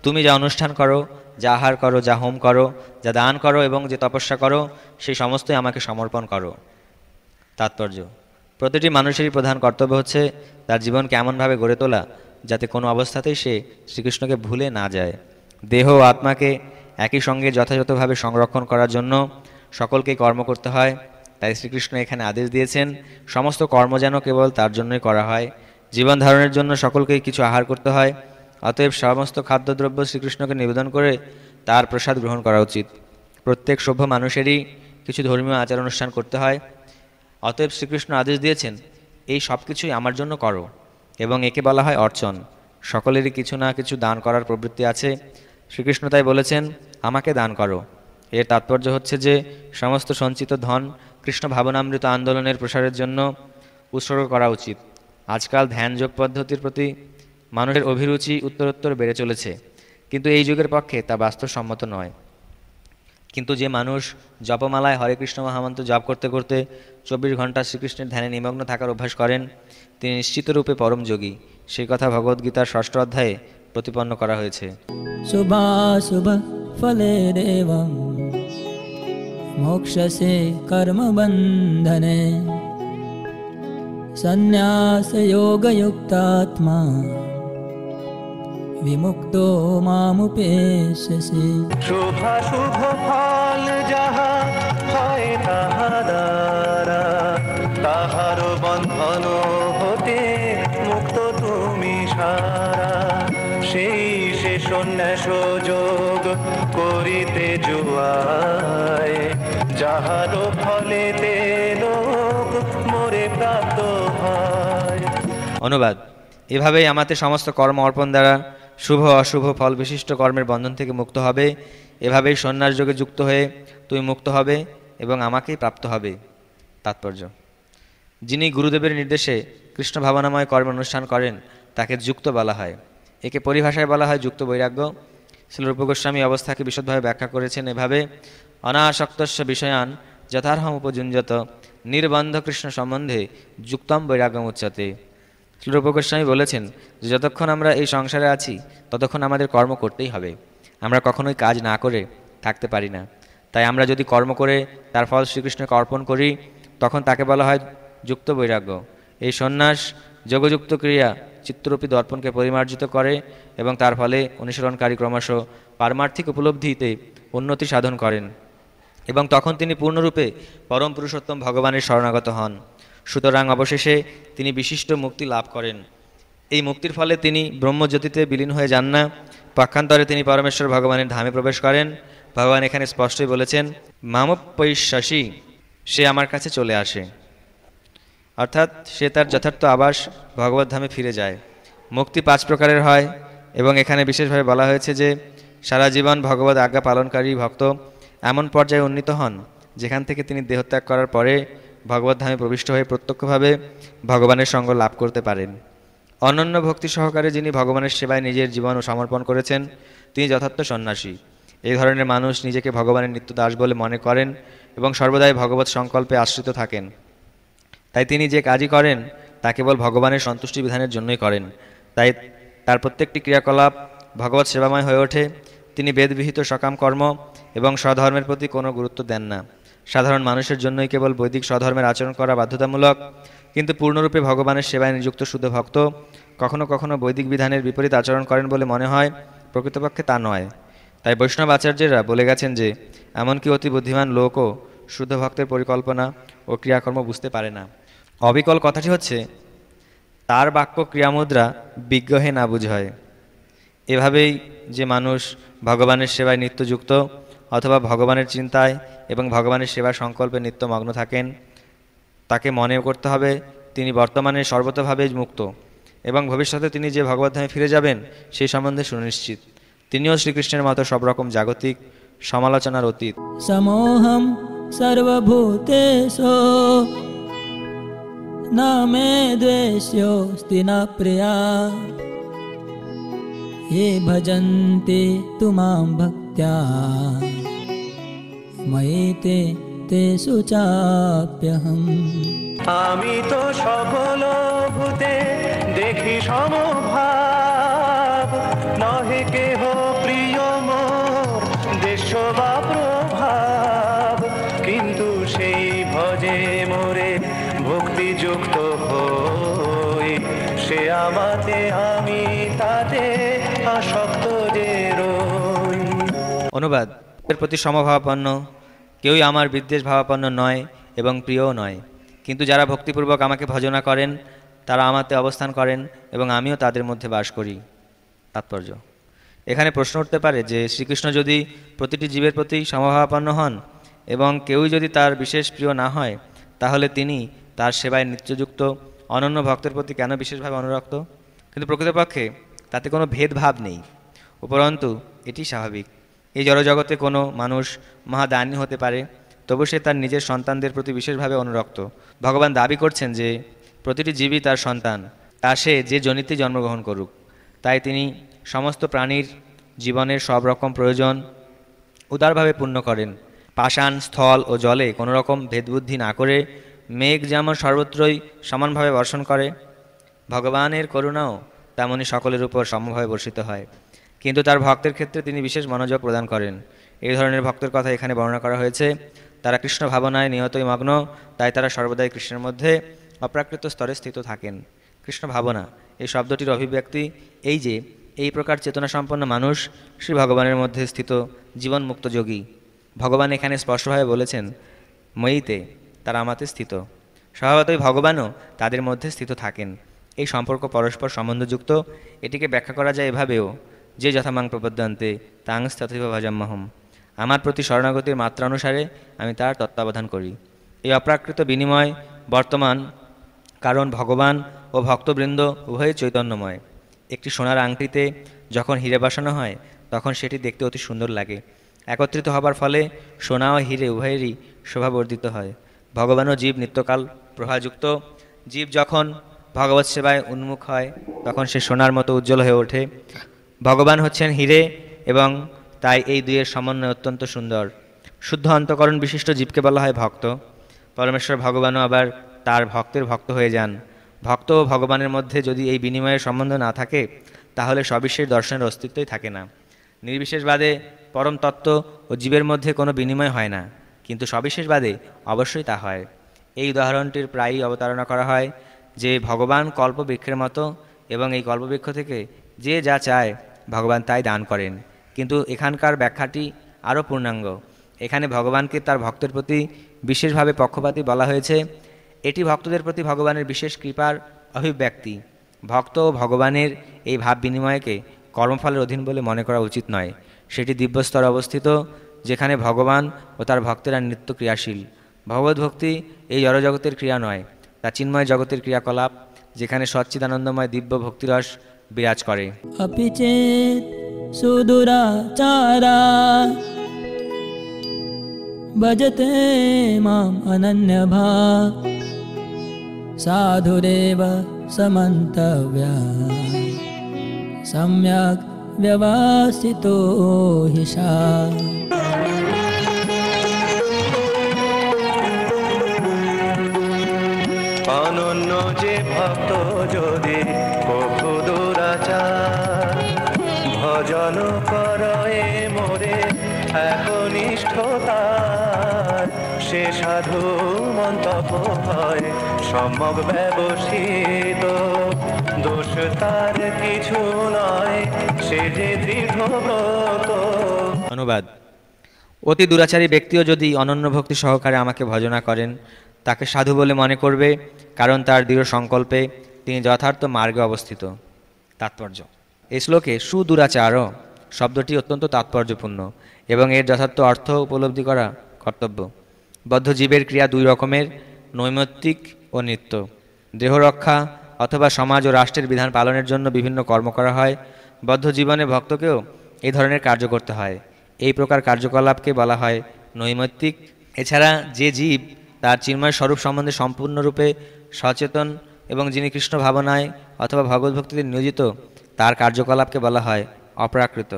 Speaker 3: তুমি যা অনুষ্ঠান করো, যা আহার করো, যা হোম করো, যা দান করো এবং যে তপস্যা করো, সেই সমস্তই আমাকে সমর্পণ করো। তাৎপর্য: প্রতিটি মানুষেরই প্রধান কর্তব্য হচ্ছে তার জীবনকে এমনভাবে গড়ে তোলা যাতে কোনো অবস্থাতেই সে শ্রীকৃষ্ণকে ভুলে না যায়। দেহ ও আত্মাকে একই সঙ্গে যথাযথভাবে সংরক্ষণ করার জন্য সকলকেই কর্ম করতে হয়। তাই শ্রীকৃষ্ণ এখানে আদেশ দিয়েছেন সমস্ত কর্ম যেন কেবল তার জন্যই করা হয়। জীবন ধারণের জন্য সকলকেই কিছু আহার করতে হয়। অতএব সমস্ত খাদ্যদ্রব্য শ্রীকৃষ্ণকে নিবেদন করে তার প্রসাদ গ্রহণ করা উচিত। প্রত্যেক সভ্য মানুষেরই কিছু ধর্মীয় আচার অনুষ্ঠান করতে হয়। অতএব শ্রীকৃষ্ণ আদেশ দিয়েছেন এই সব কিছুই আমার জন্য করো।
Speaker 4: এবং একে বলা হয় অর্চন। সকলেরই কিছু না কিছু দান করার প্রবৃত্তি আছে। শ্রীকৃষ্ণ তাই বলেছেন, আমাকে দান করো। এর তাৎপর্য হচ্ছে যে সমস্ত সঞ্চিত ধন কৃষ্ণ ভাবনামৃত আন্দোলনের প্রসারের জন্য উৎসর্গ করা উচিত। আজকাল ধ্যান যোগ পদ্ধতির প্রতি মানুষের অভিরুচি উত্তরোত্তর বেড়ে চলেছে, কিন্তু এই যুগের পক্ষে তা বাস্তবসম্মত নয়। কিন্তু যে মানুষ জপমালায় হরে কৃষ্ণ মহামন্ত্র জপ করতে করতে 24 ঘন্টা শ্রীকৃষ্ণের ধ্যানে নিমগ্ন থাকার অভ্যাস করেন, তিনি নিশ্চিতরূপে পরম যোগী। সেই কথা ভগবদ্গীতার 6ষ্ঠ অধ্যায়ে প্রতিপন্ন করা হয়েছে।
Speaker 1: शुभाशुभ फलेरेवं मोक्षसे कर्मबन्धने संन्यासयोगयुक्तात्मा विमुक्तो मामुपेष्यसि।
Speaker 2: শুভাশুভ ফল যাহা হয় তাহা দ্বারা, তাহার বন্ধন হতে মুক্ত তুমি সারা। সেই সে সন্ন্যাস যোগ করিতে জুয়ায়, যাহার ফলেতে লোক মোরে প্রাপ্ত হয়।
Speaker 4: অনুবাদ: এভাবেই আমাদের সমস্ত কর্ম অর্পণ দ্বারা শুভ অশুভ ফল বিশিষ্ট কর্মের বন্ধন থেকে মুক্ত হবে। এভাবেই সন্ন্যাস যোগে যুক্ত হয়ে তুমি মুক্ত হবে এবং আমাকেই প্রাপ্ত হবে। তাৎপর্য: যিনি গুরুদেবের নির্দেশে কৃষ্ণ ভাবনাময় কর্ম অনুষ্ঠান করেন তাকে যুক্ত বলা হয়। একে পরিভাষায় বলা হয় যুক্ত বৈরাগ্য। শ্রীল রূপ গোস্বামী অবস্থাকে বিশদভাবে ব্যাখ্যা করেছেন এভাবে: অনাসক্তস্য বিষয়ান যথার্হম উপযুঞ্জত নির্বন্ধ কৃষ্ণ সম্বন্ধে যুক্তম বৈরাগ্যম উচ্যতে। শ্রীল রূপ গোস্বামী বলেছেন যে যতক্ষণ আমরা এই সংসারে আছি ততক্ষণ আমাদের কর্ম করতেই হবে। আমরা কখনোই কাজ না করে থাকতে পারি না। তাই আমরা যদি কর্ম করে তার ফল শ্রীকৃষ্ণকে অর্পণ করি তখন তাকে বলা হয় যুক্ত বৈরাগ্য। এই সন্ন্যাস যোগযুক্ত ক্রিয়া চিত্তরূপী দর্পণকে পরিমার্জিত করে এবং তার ফলে অনুসরণকারী ক্রমশ পারমার্থিক উপলব্ধিতে উন্নতি সাধন করেন এবং তখন তিনি পূর্ণরূপে পরম পুরুষোত্তম ভগবানের শরণাগত হন। সুতরাং অবশেষে তিনি বিশিষ্ট মুক্তি লাভ করেন। এই মুক্তির ফলে তিনি ব্রহ্মজ্যোতিতে বিলীন হয়ে যান না, পক্ষান্তরে তিনি পরমেশ্বর ভগবানের ধামে প্রবেশ করেন। ভগবান এখানে স্পষ্টই বলেছেন, মামোপৈশ্যাসী, সে আমার কাছে চলে আসে, অর্থাৎ সে তার যথার্থ আবাস ভগবত ধামে ফিরে যায়। মুক্তি 5 প্রকারের হয় এবং এখানে বিশেষভাবে বলা হয়েছে যে সারা জীবন ভগবত আজ্ঞা পালনকারী ভক্ত এমন পর্যায়ে উন্নীত হন যেখান থেকে তিনি দেহত্যাগ করার পরে ভগবত ধামে প্রবিষ্ট হয়ে প্রত্যক্ষভাবে ভগবানের সঙ্গ লাভ করতে পারেন। অনন্য ভক্তি সহকারে যিনি ভগবানের সেবায় নিজের জীবন সমর্পণ করেছেন তিনি যথার্থ সন্ন্যাসী। এই ধরনের মানুষ নিজেকে ভগবানের নিত্য দাস বলে মনে করেন এবং সর্বদাই ভগবত সংকল্পে আশ্রিত থাকেন। তাই তিনি যে কাজই করেন তা কেবল ভগবানের সন্তুষ্টি বিধানের জন্যই করেন। তাই তার প্রত্যেকটি ক্রিয়াকলাপ ভগবত সেবাময় হয়ে ওঠে। তিনি বেদবিহিত সকাম কর্ম এবং স্বধর্মের প্রতি কোনো গুরুত্ব দেন না। সাধারণ মানুষের জন্যই কেবল বৈদিক স্বধর্মের আচরণ করা বাধ্যতামূলক, কিন্তু পূর্ণরূপে ভগবানের সেবায় নিযুক্ত শুদ্ধ ভক্ত কখনো কখনো বৈদিক বিধানের বিপরীত আচরণ করেন বলে মনে হয়, প্রকৃতপক্ষে তা নয়। তাই বৈষ্ণব আচার্যেরা বলে গেছেন যে এমনকি অতি বুদ্ধিমান লোকও শুদ্ধ ভক্তের পরিকল্পনা ও ক্রিয়াকর্ম বুঝতে পারে না। অবিকল কথাটি হচ্ছে, তার বাক্য ক্রিয়ামুদ্রা বিজ্ঞহে না বুঝয়। এভাবেই যে মানুষ ভগবানের সেবায় নিত্যযুক্ত অথবা ভগবানের চিন্তায় এবং ভগবানের সেবা সংকল্পে নিত্যমগ্ন থাকেন তাকে মনে করতে হবে তিনি বর্তমানে সর্বতভাবে মুক্ত এবং ভবিষ্যতে তিনি যে ভগবদ্ধামে ফিরে যাবেন সেই সম্বন্ধে সুনিশ্চিত। তিনিও শ্রীকৃষ্ণের মতো সব রকম জাগতিক সমালোচনার অতীত।
Speaker 1: समोहम सर्वभूतेषु न मे द्वेष्योऽस्ति न प्रिया ये भजन्ते तु मां भक्त्या मयि ते तेषु चाप्यहम्।
Speaker 2: আমি তো সকল ভূতে দেখি সমভাব, নহে কেহ প্রিয় মোর দেশ বা প্রভাব, কিন্তু সেই ভজে মোরে ভক্তিযুক্ত হই, সে আমাতে আমি তাতে আসক্ত যে রই।
Speaker 4: অনুবাদ: এর প্রতি সমভাবাপন্ন কেউই আমার বিদ্বেষ ভাবাপন্ন নয় এবং প্রিয়ও নয়, কিন্তু যারা ভক্তিপূর্বক আমাকে ভজনা করেন তারা আমাতে অবস্থান করেন এবং আমিও তাদের মধ্যে বাস করি। তাৎপর্য: এখানে প্রশ্ন উঠতে পারে যে শ্রীকৃষ্ণ যদি প্রতিটি জীবের প্রতি সমভাবাপন্ন হন এবং কেউই যদি তার বিশেষ প্রিয় না হয় তাহলে তিনি তার সেবায় নিত্যযুক্ত অনন্য ভক্তের প্রতি কেন বিশেষভাবে অনুরক্ত? কিন্তু প্রকৃতপক্ষে তাতে কোনো ভেদভাব নেই। উপরন্তু এটি স্বাভাবিক। এই জড়জগতে কোনো মানুষ মহাদানী হতে পারে, তবু সে তার নিজের সন্তানদের প্রতি বিশেষভাবে অনুরক্ত। ভগবান দাবি করছেন যে প্রতিটি জীবই তার সন্তান, তা সে যে জনিতে জন্মগ্রহণ করুক। তাই তিনি সমস্ত প্রাণীর জীবনের সব রকম প্রয়োজন উদারভাবে পূর্ণ করেন। পাষাণ, স্থল ও জলে কোনো রকম ভেদবুদ্ধি না করে মেঘ যেমন সর্বত্রই সমানভাবে বর্ষণ করে, ভগবানের করুণাও তেমনই সকলের উপর সমভাবে বর্ষিত হয়। কিন্তু তার ভক্তের ক্ষেত্রে তিনি বিশেষ মনোযোগ প্রদান করেন। এই ধরনের ভক্তের কথা এখানে বর্ণনা করা হয়েছে। তারা কৃষ্ণ ভাবনায় নিহতই মগ্ন, তাই তারা সর্বদাই কৃষ্ণের মধ্যে অপ্রাকৃত স্তরে স্থিত থাকেন। কৃষ্ণ ভাবনা এই শব্দটির অভিব্যক্তি এই যে এই প্রকার চেতনাসম্পন্ন মানুষ শ্রী ভগবানের মধ্যে স্থিত জীবনমুক্ত যোগী। ভগবান এখানে স্পষ্টভাবে বলেছেন, ময়ীতে, তারা আমাতে স্থিত। স্বভাবতই ভগবানও তাদের মধ্যে স্থিত থাকেন। এই সম্পর্ক পরস্পর সম্বন্ধযুক্ত। এটিকে ব্যাখ্যা করা যায় এভাবেও, যে যথামাং প্রপদ্যন্তে তাং তথৈব ভজাম্যহম। আমার প্রতি শরণাগতির মাত্রা অনুসারে আমি তার তত্ত্বাবধান করি। এই অপ্রাকৃত বিনিময় বর্তমান, কারণ ভগবান ও ভক্তবৃন্দ উভয়ই চৈতন্যময়। একটি সোনার আংটিতে যখন হিরে বসানো হয় তখন সেটি দেখতে অতি সুন্দর লাগে। একত্রিত হবার ফলে সোনা ও হিরে উভয়েরই শোভাবর্ধিত হয়। ভগবান ও জীব নিত্যকাল প্রভাযুক্ত। জীব যখন ভগবৎ সেবায় উন্মুখ হয় তখন সে সোনার মতো উজ্জ্বল হয়ে ওঠে। ভগবান হচ্ছেন হিরে এবং তাই এই দুইয়ের সমন্বয় অত্যন্ত সুন্দর। শুদ্ধ অন্তঃকরণ বিশিষ্ট জীবকে বলা হয় ভক্ত। পরমেশ্বর ভগবানও আবার তার ভক্তের ভক্ত হয়ে যান। ভক্ত ও ভগবানের মধ্যে যদি এই বিনিময়ের সম্বন্ধ না থাকে তাহলে সবিশেষ দর্শনের অস্তিত্বই থাকে না। নির্বিশেষবাদে পরম তত্ত্ব ও জীবের মধ্যে কোনো বিনিময় হয় না, কিন্তু সবিশেষবাদে অবশ্যই তা হয়। এই উদাহরণটির প্রায়ই অবতারণা করা হয় যে ভগবান কল্পবৃক্ষের মতো এবং এই কল্পবৃক্ষ থেকে যে যা চায় ভগবান তাই দান করেন। কিন্তু এখানকার ব্যাখ্যাটি আরও পূর্ণাঙ্গ। এখানে ভগবানকে তার ভক্তের প্রতি বিশেষভাবে পক্ষপাতী বলা হয়েছে। এটি ভক্তদের প্রতি ভগবানের বিশেষ কৃপার অভিব্যক্তি। ভক্ত ও ভগবানের এই ভাব বিনিময়কে কর্মফলের অধীন বলে মনে করা উচিত নয়। সেটি দিব্যস্তরে অবস্থিত, যেখানে ভগবান ও তার ভক্তেরা নিত্য ক্রিয়াশীল। ভগবদ্ভক্তি এই জড়জগতের ক্রিয়া নয়, তা চিন্ময় জগতের ক্রিয়াকলাপ, যেখানে সচ্চিদানন্দময় দিব্য ভক্তিরস বিরাজ করে।
Speaker 1: अपि चेत् सुदुराचारा भजते माम् अनन्यभाक् साधुरेव समन्तव्या सम्यक् व्यवस्थितो हि सा।
Speaker 2: অনন্য যে ভক্ত যদি কভু দুরাচার ভজন করয়ে মোরে একনিষ্ঠতার, সে সাধু মন্তব্য হয় সম্যক ব্যবসিত। দোষ তার কিছু নয়, সে যে দৃঢ়ব্রত।
Speaker 4: অনুবাদ: অতি দুরাচারী ব্যক্তিও যদি অনন্য ভক্তি সহকারে আমাকে ভজনা করেন তাকে সাধু বলে মনে করবে, কারণ তার দৃঢ় সংকল্পে তিনি যথার্থ মার্গে অবস্থিত। তাৎপর্য: এই শ্লোকে সুদুরাচার শব্দটি অত্যন্ত তাৎপর্যপূর্ণ এবং এর যথার্থ অর্থ উপলব্ধি করা কর্তব্য। বদ্ধ জীবের ক্রিয়া দুই রকমের, নৈমিত্তিক ও নিত্য। দেহরক্ষা অথবা সমাজ ও রাষ্ট্রের বিধান পালনের জন্য বিভিন্ন কর্ম করা হয়। বদ্ধ জীবনে ভক্তকেও এই ধরনের কার্য করতে হয়। এই প্রকার কার্যকলাপকে বলা হয় নৈমিত্তিক। এছাড়া যে জীব তার চিন্ময় স্বরূপ সম্বন্ধে সম্পূর্ণরূপে সচেতন এবং যিনি কৃষ্ণ ভাবনায় অথবা ভগবদ্ভক্তিতে নিয়োজিত, তার কার্যকলাপকে বলা হয় অপ্রাকৃত।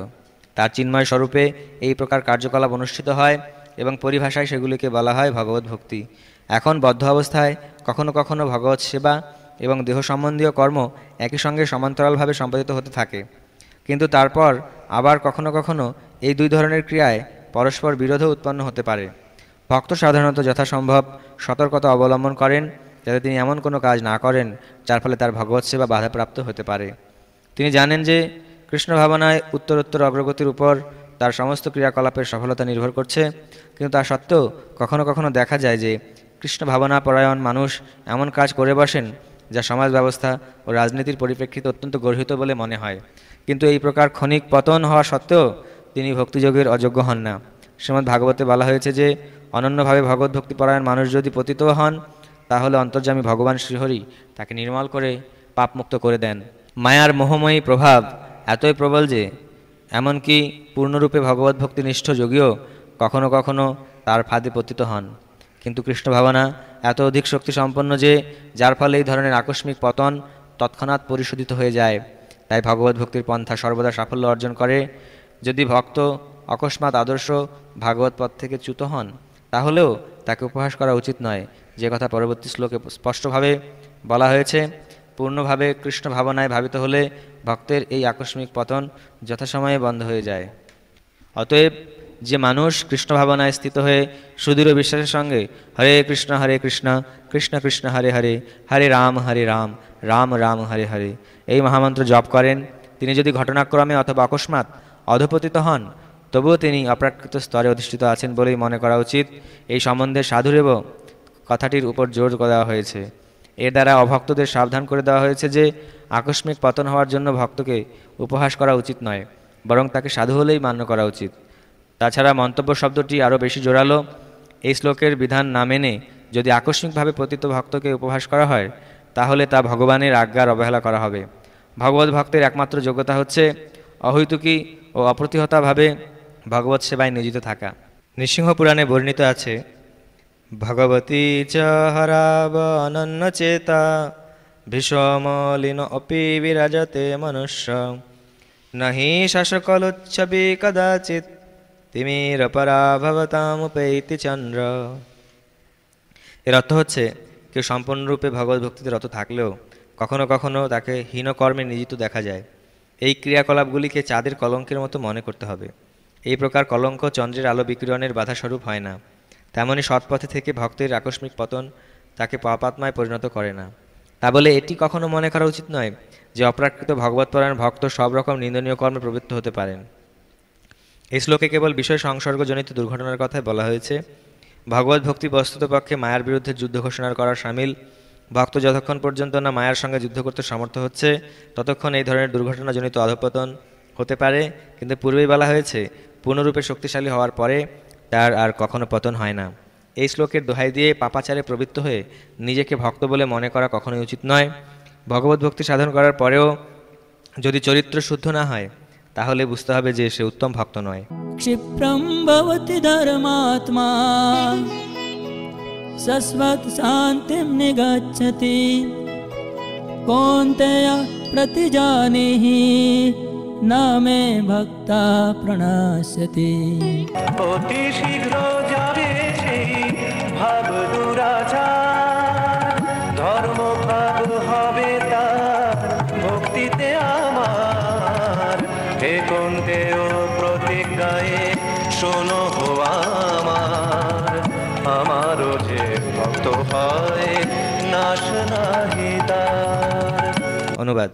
Speaker 4: তার চিন্ময় স্বরূপে এই প্রকার কার্যকলাপ অনুষ্ঠিত হয় এবং পরিভাষায় সেগুলিকে বলা হয় ভগবত ভক্তি। এখন বদ্ধ অবস্থায় কখনো কখনো ভগবত সেবা এবং দেহ সম্বন্ধীয় কর্ম একই সঙ্গে সমান্তরালভাবে সম্পাদিত হতে থাকে, কিন্তু তারপর আবার কখনো কখনো এই দুই ধরনের ক্রিয়ায় পরস্পর বিরোধও উৎপন্ন হতে পারে। ভক্ত সাধারণত যথাসম্ভব সতর্কতা অবলম্বন করেন যাতে তিনি এমন কোনো কাজ না করেন যার ফলে তার ভগবত সেবা বাধাপ্রাপ্ত হতে পারে। তিনি জানেন যে কৃষ্ণ ভাবনায় উত্তরোত্তর অগ্রগতির উপর তার সমস্ত ক্রিয়াকলাপের সফলতা নির্ভর করছে, কিন্তু তা সত্ত্বেও কখনো কখনো দেখা যায় যে কৃষ্ণ ভাবনা পরায়ণ মানুষ এমন কাজ করে বসেন যা সমাজ ব্যবস্থা ও রাজনীতির পরিপ্রেক্ষিতে অত্যন্ত গর্হিত বলে মনে হয়, কিন্তু এই প্রকার ক্ষণিক পতন হওয়া সত্ত্বেও তিনি ভক্তিযোগের অযোগ্য হন না। শ্রীমদ্ ভাগবতে বলা হয়েছে যে অনন্যভাবে ভগবত ভক্তিপরায়ণ মানুষ যদি পতিত হন তাহলে অন্তর্যামী ভগবান শ্রীহরি তাকে নির্মল করে পাপমুক্ত করে দেন। মায়ার মোহময়ী প্রভাব এতই প্রবল যে এমনকি পূর্ণরূপে ভগবত ভক্তিনিষ্ঠ যোগীও কখনো কখনো তার ফাঁদে পতিত হন। কিন্তু কৃষ্ণ ভাবনা এত অধিক শক্তি সম্পন্ন যে যার ফলে এই ধরনের আকস্মিক পতন তৎক্ষণাৎ পরিশোধিত হয়ে যায়। তাই ভগবত ভক্তির পন্থা সর্বদা সাফল্য অর্জন করে। যদি ভক্ত অকস্মাৎ আদর্শ ভাগবত পথ থেকে চ্যুত হন তাহলেও তাকে উপহাস করা উচিত নয়, যে কথা পরবর্তী শ্লোকে স্পষ্টভাবে বলা হয়েছে। পূর্ণভাবে কৃষ্ণ ভাবনায় ভাবিত হলে ভক্তের এই আকস্মিক পতন যথাসময়ে বন্ধ হয়ে যায়। অতএব যে মানুষ কৃষ্ণ ভাবনায় স্থিত হয়ে সুদৃঢ় বিশ্বাসের সঙ্গে হরে কৃষ্ণ কৃষ্ণ কৃষ্ণ হরে হরে, হরে রাম রাম রাম হরে হরে এই মহামন্ত্র জপ করেন, তিনি যদি ঘটনাক্রমে অথবা অকস্মাৎ অধপতিত হন তবুও তিনি অপ্রাকৃত স্তরে অধিষ্ঠিত আছেন বলেই মনে করা উচিত। এই সম্বন্ধে সাধুরেব কথাটির উপর জোর দেওয়া হয়েছে। এর দ্বারা অভক্তদের সাবধান করে দেওয়া হয়েছে যে আকস্মিক পতন হওয়ার জন্য ভক্তকে উপহাস করা উচিত নয়, বরং তাকে সাধু হলেই মান্য করা উচিত। তাছাড়া মন্তব্য শব্দটি আরও বেশি জোরালো। এই শ্লোকের বিধান না মেনে যদি আকস্মিকভাবে পতিত ভক্তকে উপহাস করা হয় তাহলে তা ভগবানের আজ্ঞার অবহেলা করা হবে। ভগবত ভক্তের একমাত্র যোগ্যতা হচ্ছে অহৈতুকী ও অপ্রতিহতভাবে ভগবত সেবায় নিয়োজিত থাকা। নৃসিংহ পুরাণে বর্ণিত আছে, ভগবতী চ হরাব অনন্যচেতা ভীষমলিন অপি বিরাজতে মনুষ্য নহি শাসকলোচ্ছবি কদাচিৎ তিমিরপরাভবতামুপৈতি চন্দ্র। এর অর্থ হচ্ছে কেউ সম্পূর্ণরূপে ভগবত ভক্তিতে রত থাকলেও কখনো কখনো তাকে হীনকর্মে নিয়োজিত দেখা যায়। এই ক্রিয়াকলাপগুলিকে চাঁদের কলঙ্কের মতো মনে করতে হবে। এই প্রকার কলঙ্ক চন্দ্রের আলো বিকিরণের বাধাস্বরূপ হয় না। তেমনি সৎপথে থেকে ভক্তের আকস্মিক পতন তাকে পাপাত্মায় পরিণত করে না। তা বলে এটি কখনো মনে করা উচিত নয় যে অপ্রাকৃত ভগবৎপরায়ণ ভক্ত সব রকম নিন্দনীয় কর্মে প্রবৃত্ত হতে পারেন। এই শ্লোকে কেবল বিষয় সংসর্গজনিত দুর্ঘটনার কথাই বলা হয়েছে। ভগবত ভক্তি বস্তুতপক্ষে মায়ার বিরুদ্ধে যুদ্ধ ঘোষণা করার সামিল। ভক্ত যতক্ষণ পর্যন্ত না মায়ার সঙ্গে যুদ্ধ করতে সমর্থ হচ্ছে ততক্ষণ এই ধরনের দুর্ঘটনাজনিত অধঃপতন হতে পারে। কিন্তু পূর্বেই বলা হয়েছে পূর্ণরূপে শক্তিশালী হওয়ার পরে তার আর কখনো পতন হয় না। এই শ্লোকের দোহাই দিয়ে পাপাচারে প্রবৃত্ত হয়ে নিজেকে ভক্ত বলে মনে করা কখনোই উচিত নয়। ভগবত ভক্তি সাধন করার পরেও যদি চরিত্র শুদ্ধ না হয় তাহলে বুঝতে হবে যে সে উত্তম ভক্ত নয়।
Speaker 1: क्षिप्रं भवति धर्मात्मा शश्वत् शान्तिं निगच्छति कौन्तेय प्रतिजानीहि न मे भक्ता प्रणास्यति।
Speaker 2: অতি শীঘ্র যাবে সেই ভাব দুরাচার, ধর্ম ভাব হবে তার ভক্তিতে আমার। হে কন্তেয় প্রতিজ্ঞায় শোনো হো আমার, আমারও যে ভক্ত হয় নাশ নাহি তার।
Speaker 4: অনুবাদ: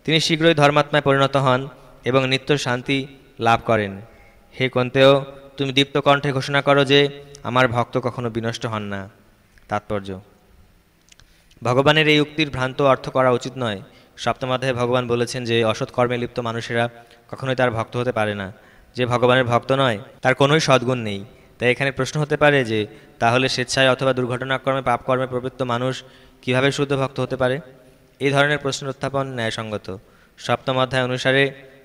Speaker 4: তিনি শীঘ্রই ধর্মাত্মায় পরিণত হন এবং নিত্য শান্তি লাভ করেন। হে কন্তেয়, তুমি দীপ্ত কণ্ঠে ঘোষণা করো যে আমার ভক্ত কখনো বিনষ্ট হন না। তাৎপর্য: ভগবানের এই উক্তির ভ্রান্ত অর্থ করা উচিত নয়। সপ্তম অধ্যায়ে ভগবান বলেছেন যে অসৎ কর্মে লিপ্ত মানুষেরা কখনোই তার ভক্ত হতে পারে না। যে ভগবানের ভক্ত নয় তার কোনোই সদ্গুণ নেই। তাই এখানে প্রশ্ন হতে পারে যে তাহলে স্বেচ্ছায় অথবা দুর্ঘটনাক্রমে পাপকর্মে প্রবৃত্ত মানুষ কিভাবে শুদ্ধ ভক্ত হতে পারে? এই ধরনের প্রশ্নের উত্থাপন ন্যায়সঙ্গত। সপ্তম অধ্যায় অনুসারে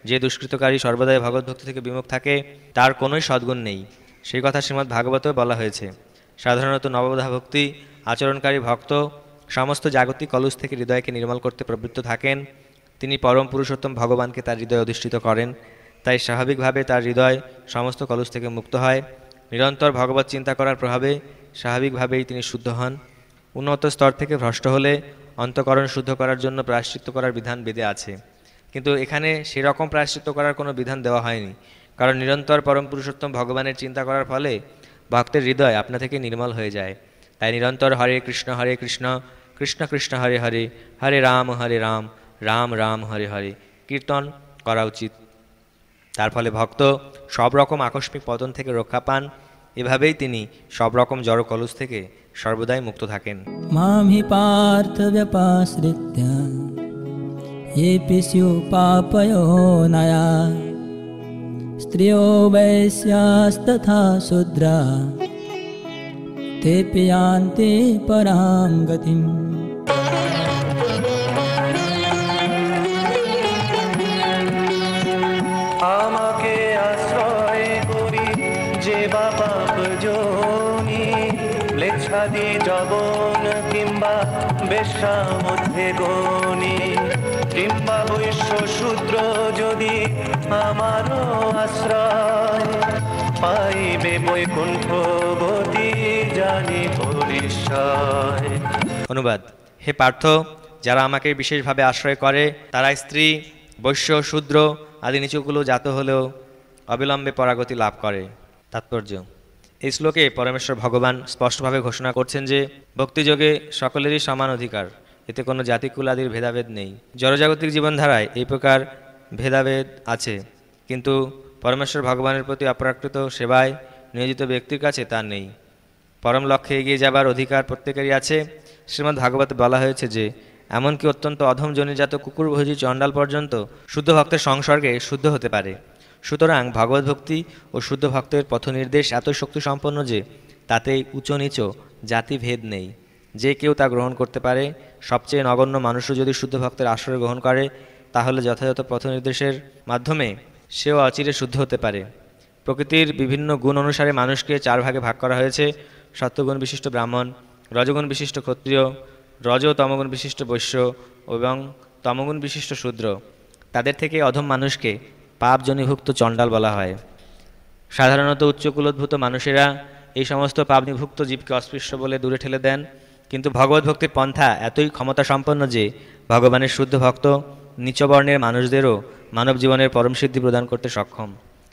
Speaker 4: যে দুষ্কৃতকারী সর্বদাই ভগবত ভক্তি থেকে বিমুখ থাকে তার কোনোই সদ্গুণ নেই, সেই কথা শ্রীমদ্ ভাগবতেও বলা হয়েছে। সাধারণত নববোধা ভক্তি আচরণকারী ভক্ত সমস্ত জাগতিক কলুষ থেকে হৃদয়কে নির্মল করতে প্রবৃত্ত থাকেন। তিনি পরম পুরুষোত্তম ভগবানকে তার হৃদয়ে অধিষ্ঠিত করেন। তাই স্বাভাবিকভাবে তার হৃদয় সমস্ত কলুষ থেকে মুক্ত হয়। নিরন্তর ভগবত চিন্তা করার প্রভাবে স্বাভাবিকভাবেই তিনি শুদ্ধ হন। উন্নত স্তর থেকে ভ্রষ্ট হলে অন্তঃকরণ শুদ্ধ করার জন্য প্রায়শ্চিত্ত করার বিধান বেদে আছে, কিন্তু এখানে সেরকম প্রায়শ্চিত্ত করার কোনো বিধান দেওয়া হয়নি। কারণ নিরন্তর পরম পুরুষোত্তম ভগবানের চিন্তা করার ফলে ভক্তের হৃদয় আপনা থেকে নির্মল হয়ে যায়। তাই নিরন্তর হরে কৃষ্ণ কৃষ্ণ কৃষ্ণ হরে হরে, হরে রাম রাম রাম হরে হরে কীর্তন করা উচিত। তার ফলে ভক্ত সব রকম আকস্মিক পতন থেকে রক্ষা পান। এভাবেই তিনি সব রকম জড় কলুষ থেকে সর্বদাই মুক্ত থাকেন।
Speaker 1: मां हि पार्थ व्यपाश्रित्य येऽपि स्युः पापयोनया स्त्रियो वैश्यास्तथा शूद्रा तेऽपि यान्ति परां गतिम्।
Speaker 2: আমাকে আশ্রয় করি যে বা পাপ জনি, ম্লেচ্ছাদি যবন কিংবা বেশ্যা মধ্যে গণি, কিংবা বৈশ্য শূদ্র যদি আমারও আশ্রয়, পাইবে বৈকুণ্ঠ গতি জানি পরিচয়।
Speaker 4: অনুবাদ: হে পার্থ, যারা আমাকে বিশেষভাবে আশ্রয় করে তারা স্ত্রী, বৈশ্য, শূদ্র আদি নিচুগুলো জাত হলেও অবিলম্বে পরাগতি লাভ করে। তাৎপর্য: এই শ্লোকে পরমেশ্বর ভগবান স্পষ্টভাবে ঘোষণা করছেন যে ভক্তিযোগে সকলেরই সমান অধিকার, এতে কোনো জাতিকুল আদির ভেদাভেদ নেই। জড়জাগতিক জীবনধারায় এই প্রকার ভেদাভেদ আছে, কিন্তু পরমেশ্বর ভগবানের প্রতি অপ্রাকৃত সেবায় নিয়োজিত ব্যক্তির কাছে তা নেই। পরম লক্ষ্যে এগিয়ে যাবার অধিকার প্রত্যেকেরই আছে। শ্রীমদ্ ভাগবতে বলা হয়েছে যে এমনকি অত্যন্ত অধম জনিজাত কুকুরভোজী চণ্ডাল পর্যন্ত শুদ্ধ ভক্তের সংসর্গে শুদ্ধ হতে পারে। সুতরাং ভগবত ভক্তি ও শুদ্ধ ভক্তের পথনির্দেশ এতই শক্তিসম্পন্ন যে তাতে উঁচু নিচু জাতিভেদ নেই, যে কেউ তা গ্রহণ করতে পারে। সবচেয়ে নগণ্য মানুষও যদি শুদ্ধ ভক্তের আশ্রয় গ্রহণ করে তাহলে যথাযথ পথনির্দেশের মাধ্যমে সেও অচিরে শুদ্ধ হতে পারে। প্রকৃতির বিভিন্ন গুণ অনুসারে মানুষকে 4 ভাগে ভাগ করা হয়েছে: সত্ত্বগুণ বিশিষ্ট ব্রাহ্মণ, রজগুণ বিশিষ্ট ক্ষত্রিয়, রজ ও তমগুণ বিশিষ্ট বৈশ্য এবং তমগুণ বিশিষ্ট শূদ্র। তাদের থেকে অধম মানুষকে পাপজনিভুক্ত চণ্ডাল বলা হয়। সাধারণত উচ্চকুলোদ্ভূত মানুষেরা এই সমস্ত পাপনিভুক্ত জীবকে অস্পৃশ্য বলে দূরে ঠেলে দেন, কিন্তু ভগবত ভক্তির পন্থা এতই ক্ষমতা সম্পন্ন যে ভগবানের শুদ্ধ ভক্ত নিচবর্ণের মানুষদেরও মানব জীবনের পরম সিদ্ধি প্রদান করতে সক্ষম।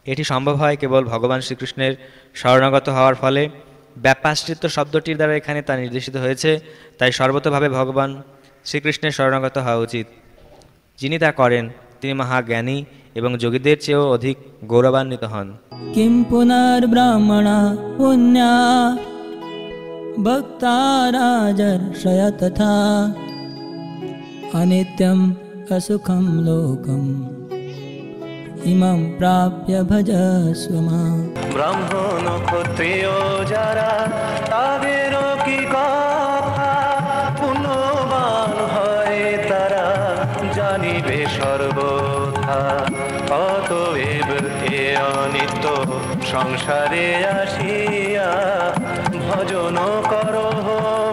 Speaker 4: এটি সম্ভব হয় কেবল ভগবান শ্রীকৃষ্ণের শরণাগত হওয়ার ফলে। ব্যাপাশ্রিত শব্দটির দ্বারা এখানে তা নির্দেশিত হয়েছে, তাই সর্বতোভাবে ভগবান শ্রীকৃষ্ণের শরণাগত হওয়া উচিত। যিনি তা করেন তিনি মহাজ্ঞানী এবং যোগীদের চেয়েও অধিক গৌরবান্বিত হন।
Speaker 1: किं पुनर्ब्रह्मणा पुण्या भक्ता राजर्षय तथा अनित्यम् असुखं लोकम् इमं प्राप्य भजस्व माम्।
Speaker 2: ব্রাহ্মণ ক্ষত্রিয় যারা তাদেরও কি কথা, পুণ্যবান হয় তারা জানিবে সর্বথা। অতএব এ অনিত্য সংসারে আসিয়া ভজন করো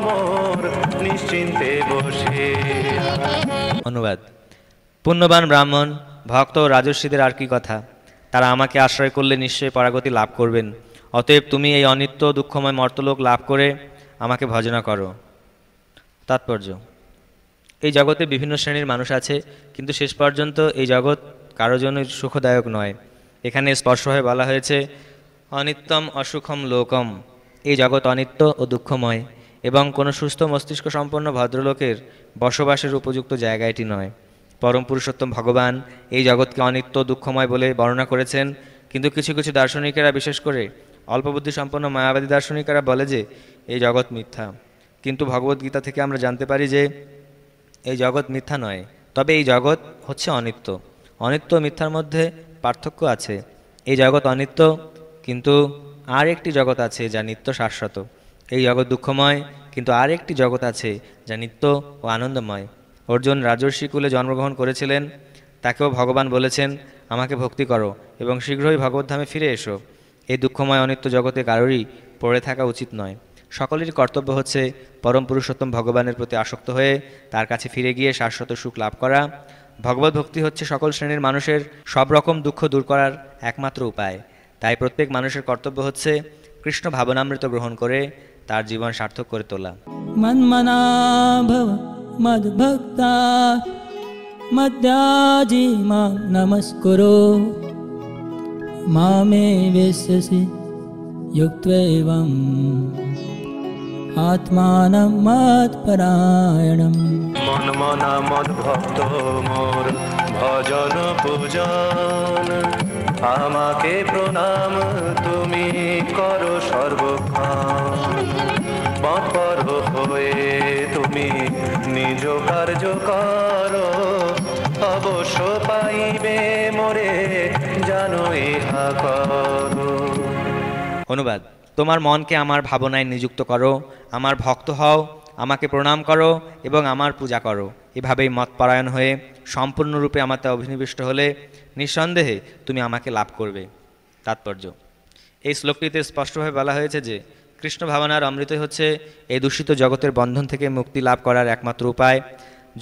Speaker 2: মোর নিশ্চিন্তে বসে।
Speaker 4: অনুবাদ: পুণ্যবান ব্রাহ্মণ, ভক্ত ও রাজর্ষিদের আর কি কথা, তারা আমাকে আশ্রয় করলে নিশ্চয়ই পরাগতি লাভ করবেন। অতএব তুমি এই অনিত্য দুঃখময় মর্তলোক লাভ করে আমাকে ভজনা করো। তাৎপর্য: এই জগতে বিভিন্ন শ্রেণীর মানুষ আছে, কিন্তু শেষ পর্যন্ত এই জগৎ কারো জন্য সুখদায়ক নয়। এখানে স্পষ্টভাবে বলা হয়েছে অনিত্যম অসুখম লোকম। এই জগৎ অনিত্য ও দুঃখময় এবং কোনো সুস্থ মস্তিষ্ক সম্পন্ন ভদ্রলোকের বসবাসের উপযুক্ত জায়গা এটি নয়। পরম পুরুষোত্তম ভগবান এই জগৎকে অনিত্য দুঃখময় বলে বর্ণনা করেছেন, কিন্তু কিছু কিছু দার্শনিকেরা, বিশেষ করে অল্পবুদ্ধি সম্পন্ন মায়াবাদী দার্শনিকেরা বলে যে এই জগৎ মিথ্যা। কিন্তু ভগবদ্গীতা থেকে আমরা জানতে পারি যে এই জগৎ মিথ্যা নয়, তবে এই জগৎ হচ্ছে অনিত্য। অনিত্য ও মিথ্যার মধ্যে পার্থক্য আছে। এই জগৎ অনিত্য, কিন্তু আর একটি জগৎ আছে যা নিত্য শাশ্বত। এই জগৎ দুঃখময়, কিন্তু আর একটি জগৎ আছে যা নিত্য ও আনন্দময়। অর্জুন রাজর্ষি কুলে জন্মগ্রহণ করেছিলেন, তাকেও ভগবান বলেছেন আমাকে ভক্তি করো এবং শীঘ্রই ভগবদ্ধামে ফিরে এসো। এই দুঃখময় অনিত্য জগতে কারোরই পড়ে থাকা উচিত নয়। সকলেরই কর্তব্য হচ্ছে পরম পুরুষোত্তম ভগবানের প্রতি আসক্ত হয়ে তার কাছে ফিরে গিয়ে শাশ্বত সুখ লাভ করা। ভগবত ভক্তি হচ্ছে সকল শ্রেণীর মানুষের সব রকম দুঃখ দূর করার একমাত্র উপায়। তাই প্রত্যেক মানুষের কর্তব্য হচ্ছে কৃষ্ণ ভাবনামৃত গ্রহণ করে তার জীবন সার্থক করে তোলা।
Speaker 1: मन्मना भव मद्भक्ता मद्याजी मां नमस्कुरु मामे वेश्यसि युक्त्वैवम् आत्मानं मत्परायणम्।
Speaker 2: মন মনা মদ ভক্ত মোর ভজন পূজন, আমাকে প্রণাম তুমি করো সর্বক্ষণ। পর হয়ে তুমি নিজ কার্য করো, অবশ্য পাইবে মোরে জানো ইহা করো।
Speaker 4: অনুবাদ: তোমার মনকে আমার ভাবনায় নিযুক্ত করো, আমার ভক্ত হও, আমাকে প্রণাম করো এবং আমার পূজা করো। এভাবেই মতপরায়ণ হয়ে সম্পূর্ণরূপে আমাতে অভিনিবিষ্ট হলে নিঃসন্দেহে তুমি আমাকে লাভ করবে। তাৎপর্য: এই শ্লোকটিতে স্পষ্টভাবে বলা হয়েছে যে কৃষ্ণ ভাবনার অমৃতই হচ্ছে এই দূষিত জগতের বন্ধন থেকে মুক্তি লাভ করার একমাত্র উপায়।